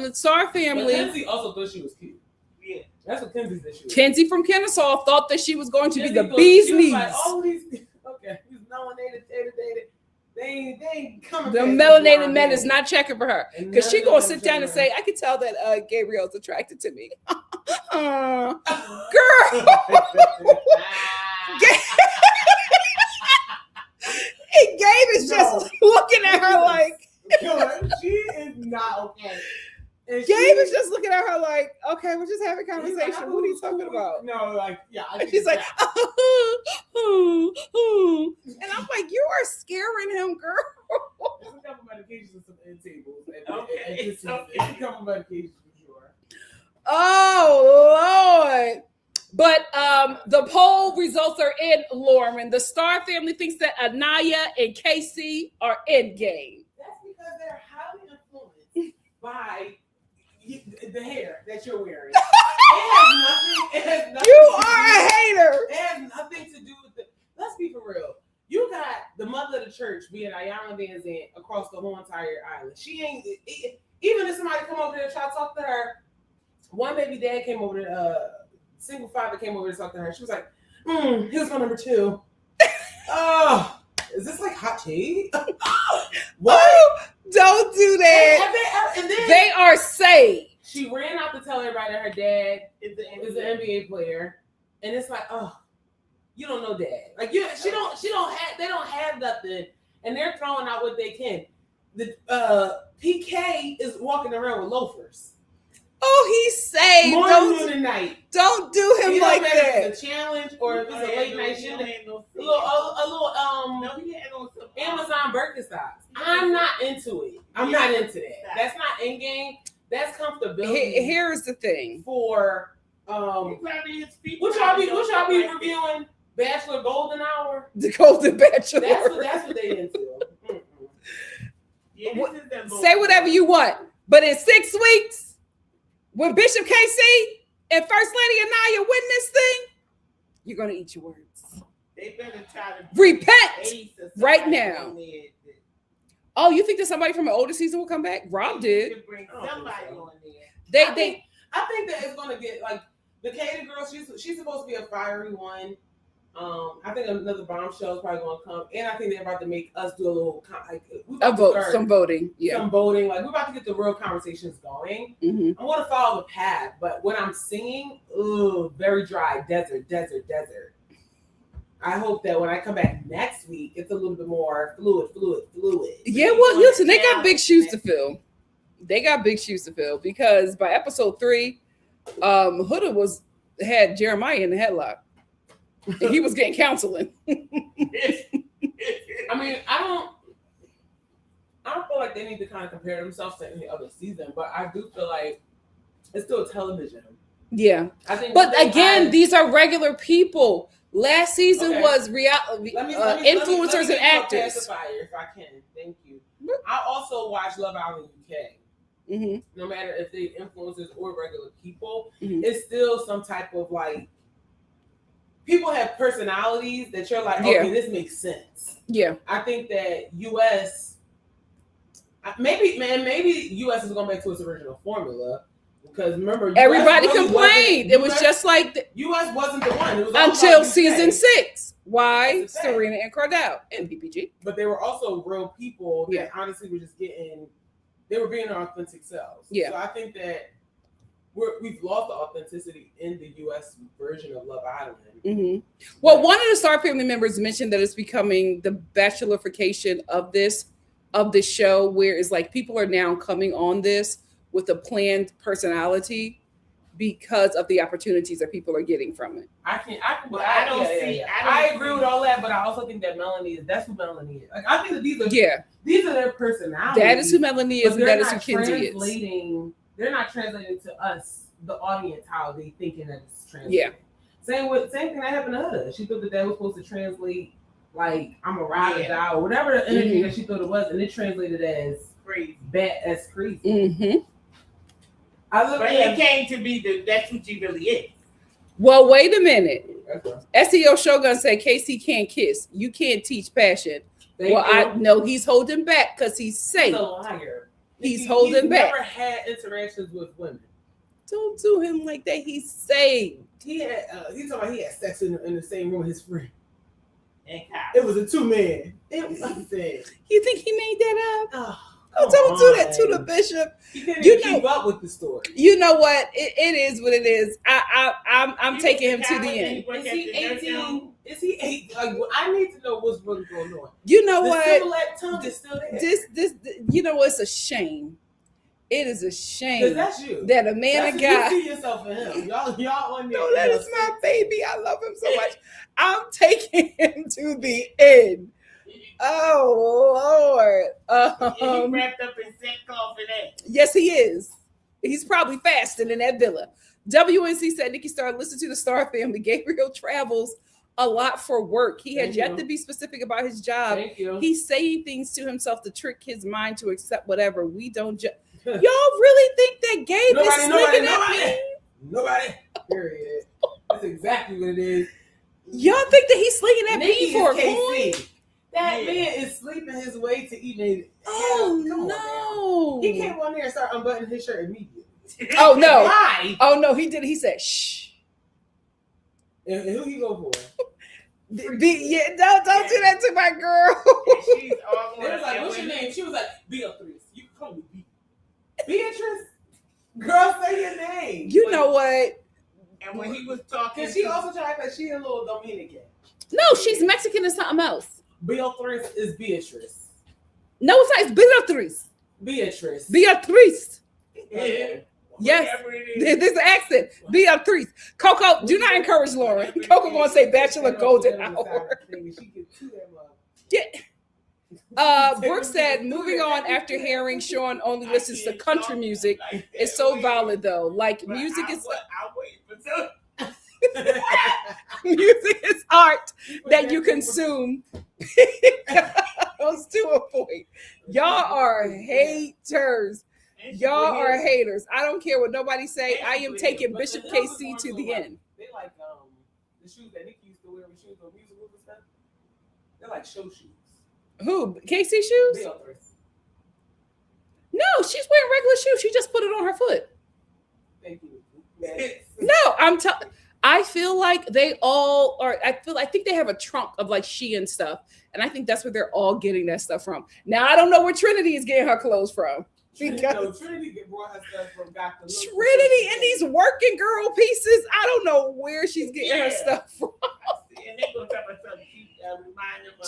the Star family.
But Kinsey also thought she was cute.
Yeah,
that's what Kinsey said. She was.
Kenzie from Kennesaw thought that she was going to be the bee's knees.
Like, all these, okay, he's melanated. They ain't coming.
The melanated men is not checking for her because she gonna sit down and say, "I can tell that Gabriel's attracted to me." Girl. And Gabe is just looking at her like
she is not okay. And
Gabe is just looking at her like, okay, we're just having a conversation. Like, what are you talking about?
No, like, yeah.
And she's like, and I'm like, you are scaring him, girl.
There's a couple medications and some end tables. It's a couple medications for sure.
Oh, Lord. But the poll results are in, Lauren. The Star family thinks that Anaya and Casey are in game.
That's because they're highly influenced by the hair that you're wearing. It has nothing.
You are a hater.
It has nothing to do with it. Let's be for real. You got the mother of the church being Ayana Van Zandt across the whole entire island. She ain't, even if somebody come over there and try to talk to her, one baby dad came over to, single father came over to talk to her. She was like, here's my number 2. Oh, is this like hot tea? What?
Oh, don't do that.
And then
they are saved.
She ran out to tell everybody that her dad is an NBA player. And it's like, oh, You don't know dad. Like they don't have nothing, and they're throwing out what they can. The PK is walking around with loafers.
Oh, he's saying
morning, noon, and night.
Don't do him like that.
If it's a challenge or if it's a late night show. A little Amazon Birkenstocks. I'm not into it. I'm not into that. That's not in game. That's comfortability.
Here's the thing.
For what y'all be reviewing? Bachelor Golden Hour.
The Golden Bachelor.
That's what they into.
Yeah,
say whatever you want, but in 6 weeks. When Bishop KC and First Lady Anaya win this thing, you're going to eat your words.
They better try to
repent right now. Oh, you think that somebody from an older season will come back? Rob did.
Bring somebody on there.
I think that it's going to get like the Katie girl. She's supposed to be a fiery one. I think another bombshell is probably going to come, and I think they're about to make us do a little
some voting. Yeah,
some voting. Like we're about to get the real conversations going.
Mm-hmm.
I want to follow the path, but what I'm seeing, very dry, desert. I hope that when I come back next week, it's a little bit more fluid.
Yeah, well, listen, they got big shoes to fill. They got big shoes to fill because by episode 3, Huda had Jeremiah in the headlock. And he was getting counseling.
I mean, I don't feel like they need to kind of compare themselves to any other season, but I do feel like it's still television.
Yeah,
I think.
But again, these are regular people. Last season was influencers and actors.
If I can, thank you. I also watch Love Island UK.
Mm-hmm.
No matter if they influencers or regular people,
mm-hmm.
it's still some type of like. People have personalities that you're like, okay, this makes sense.
Yeah.
I think that US, maybe US is going back to its original formula because remember,
everybody complained. It was just like
US wasn't the one. It was
until season 6. Why? Serena and Cardell and PPG.
But they were also real people that honestly were just they were being their authentic selves.
Yeah.
So I think that we've lost the authenticity in the U.S. version of Love Island.
Mm-hmm. Well, one of the Star family members mentioned that it's becoming the bachelorification of this show, where it's like people are now coming on this with a planned personality because of the opportunities that people are getting from it.
I agree with all that, but I also think that that's who Melanie is. Like I think that these are their personalities.
That is who Melanie is, and that is who Kenzie
is. They're not translating to us, the audience, how they thinking that it's translating.
Yeah.
Same thing that happened to her. She thought that was supposed to translate like I'm a ride or die or whatever the energy that she thought it was, and it translated as crazy.
Mm-hmm.
But it came to be that's what she really is.
Well, wait a minute. SEO Shogun said KC can't kiss. You can't teach passion. I know he's holding back because he's safe.
He's a liar.
He's holding back.
Never had interactions with women.
Don't do him like that. He's safe.
He had sex in the same room with his friend. It was a 2-man. You
think he made that up?
Oh,
don't do that to the bishop.
He didn't keep up with the story.
You know what? It is what it is. I'm taking him to the end.
Is he 18? Is he 8? Like, I need to know what's really going on.
You know what?
The tongue is still there.
This, you know, it's a shame. It is a shame
that's you.
that a man and guy.
You see yourself in him. Y'all on there.
No, that is my baby. I love him so much. I'm taking him to the end. Oh Lord!
He wrapped up in sackcloth and that.
Yes, he is. He's probably fasting in that villa. WNC said NikkiStar, listen to the Star family. Gabriel travels a lot for work. He had yet to be specific about his job.
Thank you.
He's saying things to himself to trick his mind to accept whatever. We don't Y'all really think that Gabe is slipping at me?
Nobody. Period. That's exactly what it is.
Y'all think that he's slinging at me for a coin?
That man is sleeping his way to even.
Oh no!
He came on there and started unbuttoning his shirt immediately.
Oh no!
Why?
Oh no! He did. He said, "Shh."
And who he go for?
Don't do that to my girl.
She's all
it was like, what's your name? She was like, Beatrice. You can call me Beatrice. Girl, say your name.
You know what?
And when he was talking,
because she also tried to act like she a little Dominican.
No, she's Mexican and something else.
Beatrice is Beatrice.
No, it's not. It's Beatrice.
Beatrice.
Beatrice.
Okay.
Yes, there's an accent. Beatrice. Coco, do not encourage Lauren. Coco gonna say Bachelor Golden Hour. Yeah. Brooke said, moving on after hearing Sean only listens to country music is so valid though. Like music is music is art that you consume. Those to a point. Y'all are haters. Y'all are haters. I don't care what nobody say. I am taking Bishop KC to the end.
They like the shoes that Nikki used to wear when she was on musicals and stuff. They're like show shoes.
Who? KC shoes? No, she's wearing regular shoes. She just put it on her foot.
Thank you.
No, I feel like they all are. I think they have a trunk of like Shein stuff, and I think that's where they're all getting that stuff from. Now I don't know where Trinity is getting her clothes from.
Trinity brought her stuff from
Trinity and these working girl pieces. I don't know where she's getting her stuff from.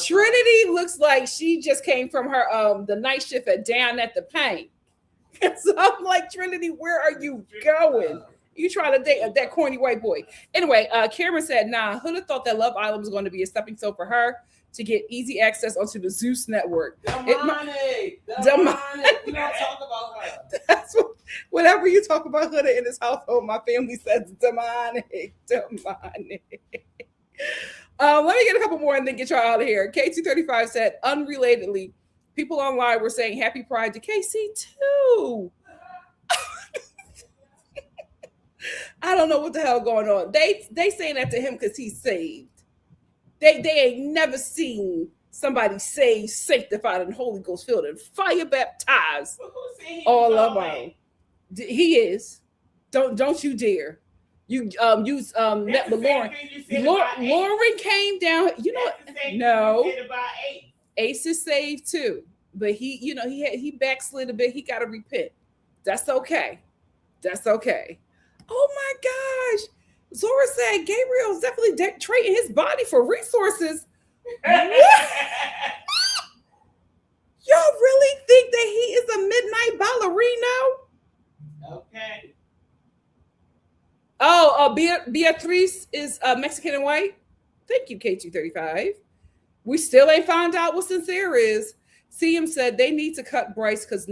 Trinity looks like she just came from her the night shift down at the Paint. So I'm like, Trinity, where are you going? You trying to date that corny white boy. Anyway, Cameron said, nah, who'd have thought that Love Island was going to be a stepping stone for her to get easy access onto the Zeus network.
Demonic. You don't talk about her.
That's whenever you talk about her in this household, my family says demonic. Let me get a couple more and then get y'all out of here. KT35 said, unrelatedly, people online were saying happy pride to KC too. I don't know what the hell going on. They saying that to him because he's saved. They ain't never seen somebody saved, sanctified, and Holy Ghost filled and fire baptized. All of them. He is. Don't you dare. You use Lauren came down. You know no. Ace is saved too, but he backslid a bit. He got to repent. That's okay. Oh my gosh. Zora said Gabriel's definitely trading his body for resources. What? Y'all really think that he is a midnight ballerino?
Okay.
Oh, Beatrice is Mexican and white. Thank you, K235. We still ain't found out what Sincere is. CM said they need to cut Bryce because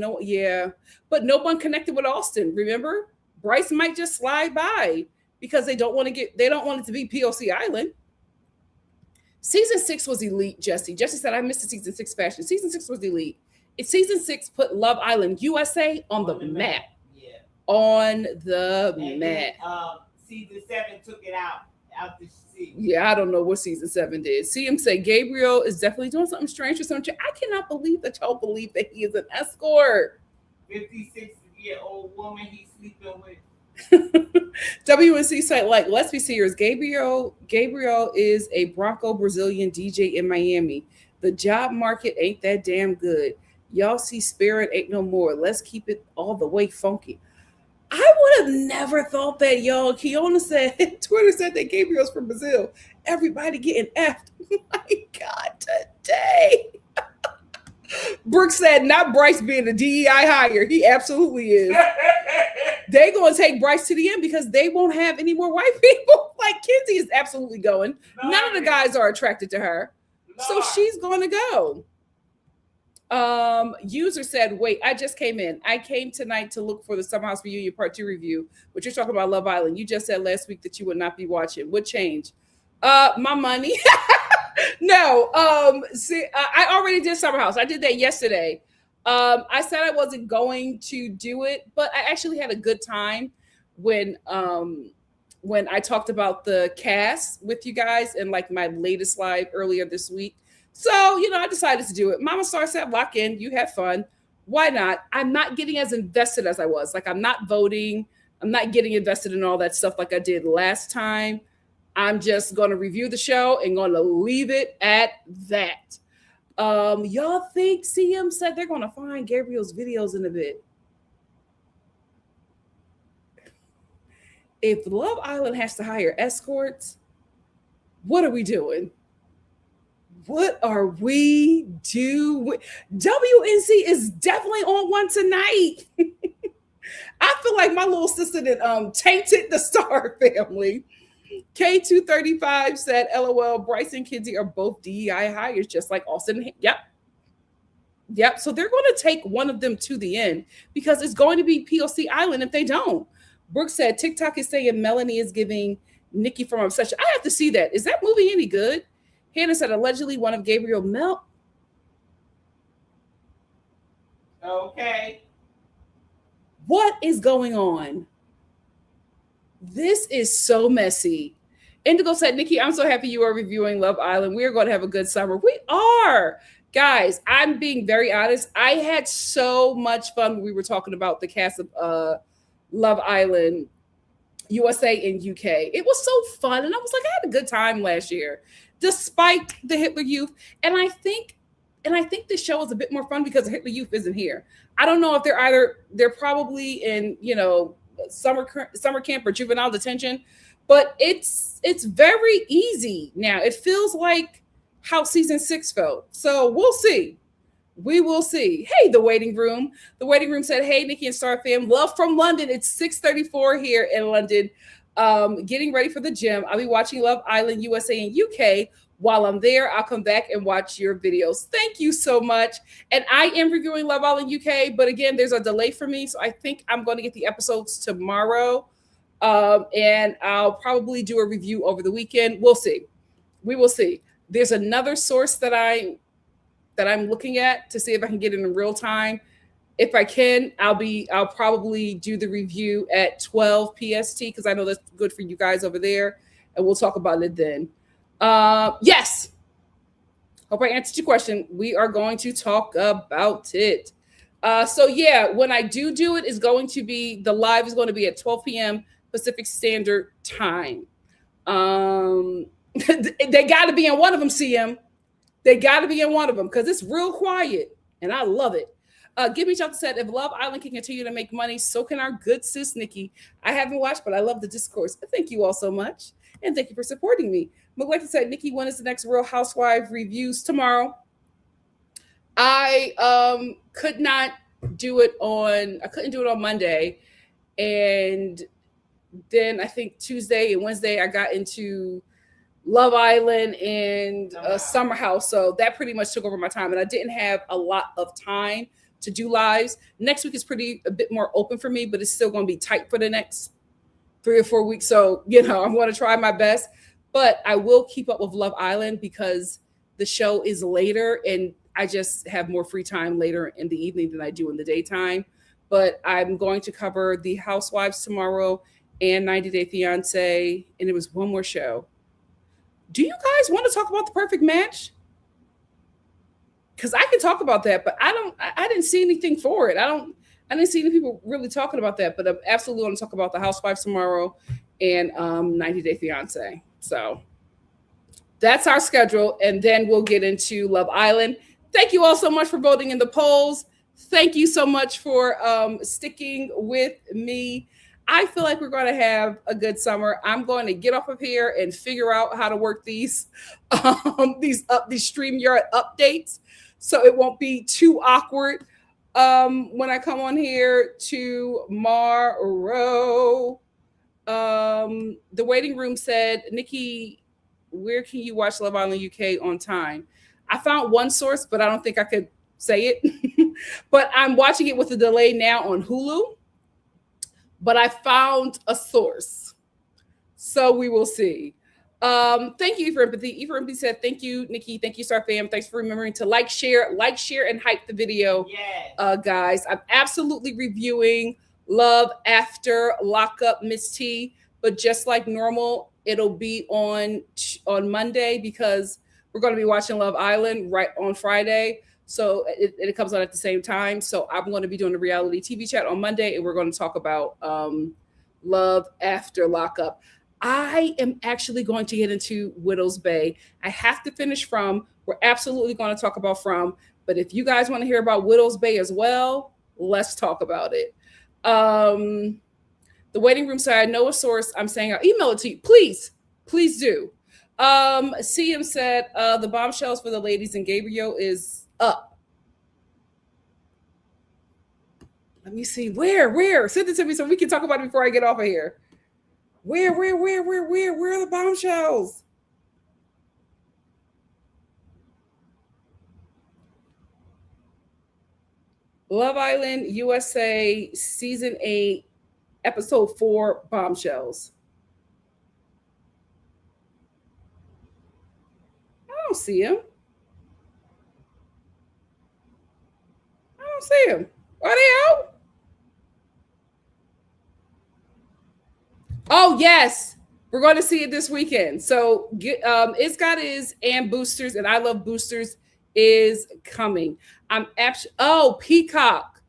but no one connected with Austin. Remember? Bryce might just slide by because they don't want it to be POC Island. Season 6 was elite, Jesse. Jesse said, I missed the season 6 fashion. Season 6 was elite. Season 6 put Love Island USA on the map.
Yeah.
On the map.
Season 7 took it out the season.
Yeah, I don't know what season 7 did. CM said Gabriel is definitely doing something strange or something. I cannot believe that y'all believe that he is an escort.
56-year-old woman he's sleeping with.
WNC site like, let's be serious. Gabriel is a Bronco Brazilian DJ in Miami. The job market ain't that damn good. Y'all see Spirit ain't no more. Let's keep it all the way funky. I would have never thought that, y'all. Kiona said, Twitter said that Gabriel's from Brazil. Everybody getting effed. My God, today. Brooke said, not Bryce being the DEI hire. He absolutely is. They're going to take Bryce to the end because they won't have any more white people. Like, Kenzie is absolutely going. None of the guys are attracted to her. So she's going to go. User said, wait, I just came in. I came tonight to look for the Summer House Reunion Part 2 review, but you're talking about Love Island. You just said last week that you would not be watching. What changed? My money. No, I already did Summer House. I did that yesterday. I said I wasn't going to do it, but I actually had a good time when I talked about the cast with you guys in like my latest live earlier this week. So, I decided to do it. Mama Star said, lock in, you have fun. Why not? I'm not getting as invested as I was. Like, I'm not voting. I'm not getting invested in all that stuff like I did last time. I'm just going to review the show and going to leave it at that. Y'all think CM said they're going to find Gabriel's videos in a bit? If Love Island has to hire escorts, what are we doing? What are we doing? WNC is definitely on one tonight. I feel like my little sister that tainted the Star family. K235 said, LOL, Bryce and Kinsey are both DEI hires, just like Austin. Yep. Yep. So they're going to take one of them to the end because it's going to be POC Island if they don't. Brooke said, TikTok is saying Melanie is giving Nikki from Obsession. I have to see that. Is that movie any good? Hannah said, allegedly one of Gabriel Mel.
Okay.
What is going on? This is so messy. Indigo said, Nikki, I'm so happy you are reviewing Love Island. We are going to have a good summer. We are. Guys, I'm being very honest. I had so much fun when we were talking about the cast of Love Island, USA and UK. It was so fun. And I was like, I had a good time last year, despite the Hitler Youth. And I think this show is a bit more fun because the Hitler Youth isn't here. I don't know if they're probably in, summer camp or juvenile detention, but it's very easy now. It feels like how season 6 felt. So we'll see. We will see. Hey, the waiting room. The waiting room said, hey, Nikki and Star fam, love from London. It's 6:34 here in London. Getting ready for the gym. I'll be watching Love Island, USA and UK. While I'm there, I'll come back and watch your videos. Thank you so much. And I am reviewing Love Island UK, but again, there's a delay for me. So I think I'm going to get the episodes tomorrow. And I'll probably do a review over the weekend. We'll see. We will see. There's another source that I'm looking at to see if I can get it in real time. If I can, I'll probably do the review at 12 PST because I know that's good for you guys over there, and we'll talk about it then. Yes. Hope I answered your question. We are going to talk about it. So yeah, when I do it, is going to be the live is going to be at 12 p.m. Pacific Standard Time. They got to be in one of them, CM. They got to be in one of them because it's real quiet, and I love it. Give me a shout said, if Love Island can continue to make money, so can our good sis Nikki. I haven't watched, but I love the discourse. Thank you all so much, and thank you for supporting me. McGuire said, Nikki, when is the next Real Housewife reviews? Tomorrow. I couldn't do it on Monday, and then I think Tuesday and Wednesday I got into Love Island and Summer House. So that pretty much took over my time. And I didn't have a lot of time to do lives. Next week is a bit more open for me, but it's still going to be tight for the next 3 or 4 weeks. So, I'm going to try my best. But I will keep up with Love Island because the show is later and I just have more free time later in the evening than I do in the daytime. But I'm going to cover The Housewives tomorrow and 90 Day Fiancé. And there was one more show. Do you guys want to talk about The Perfect Match? Because I can talk about that, but I didn't see anything for it. I didn't see any people really talking about that, but I absolutely want to talk about The Housewives tomorrow and 90 Day Fiancé. So that's our schedule. And then we'll get into Love Island. Thank you all so much for voting in the polls. Thank you so much for sticking with me. I feel like we're going to have a good summer. I'm going to get off of here and figure out how to work these StreamYard updates so it won't be too awkward when I come on here tomorrow. The waiting room said, Nikki, where can you watch Love Island UK on time? I found one source, but I don't think I could say it. But I'm watching it with a delay now on Hulu. But I found a source. So we will see. Thank you for empathy. E for empathy said, thank you, Nikki. Thank you, Star Fam. Thanks for remembering to like, share, and hype the video.
Yes.
Guys, I'm absolutely reviewing Love After Lockup, Miss T. But just like normal, it'll be on Monday because we're going to be watching Love Island right on Friday. So it comes on at the same time. So I'm going to be doing a reality TV chat on Monday, and we're going to talk about Love After Lockup. I am actually going to get into Widow's Bay. I have to finish From. We're absolutely going to talk about From. But if you guys want to hear about Widow's Bay as well, let's talk about it. The waiting room said, I know a source. I'm saying I'll email it to you. Please do. CM said the bombshells for the ladies and Gabriel is up. Let me see. Where? Send it to me so we can talk about it before I get off of here. Where are the bombshells? Love Island USA season 8, episode 4, bombshells. I don't see him. I don't see him. Are they out? Oh yes, we're going to see it this weekend. So It's Got Is and Boosters, and I Love Boosters is coming. Peacock.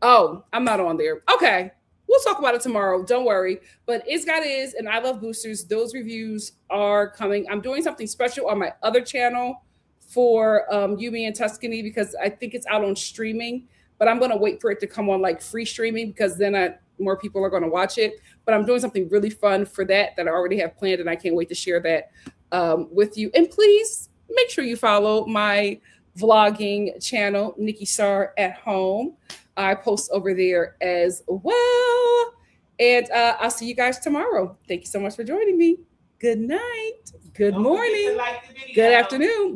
Oh, I'm not on there. Okay, we'll talk about it tomorrow. Don't worry. But It's Got Is and I Love Boosters. Those reviews are coming. I'm doing something special on my other channel for Yumi and Tuscany because I think it's out on streaming. But I'm going to wait for it to come on like free streaming because then more people are going to watch it. But I'm doing something really fun for that I already have planned, and I can't wait to share that with you. And please make sure you follow my vlogging channel, NikkiStar at Home. I post over there as well. And I'll see you guys tomorrow. Thank you so much for joining me. Good night. Good morning. Good afternoon.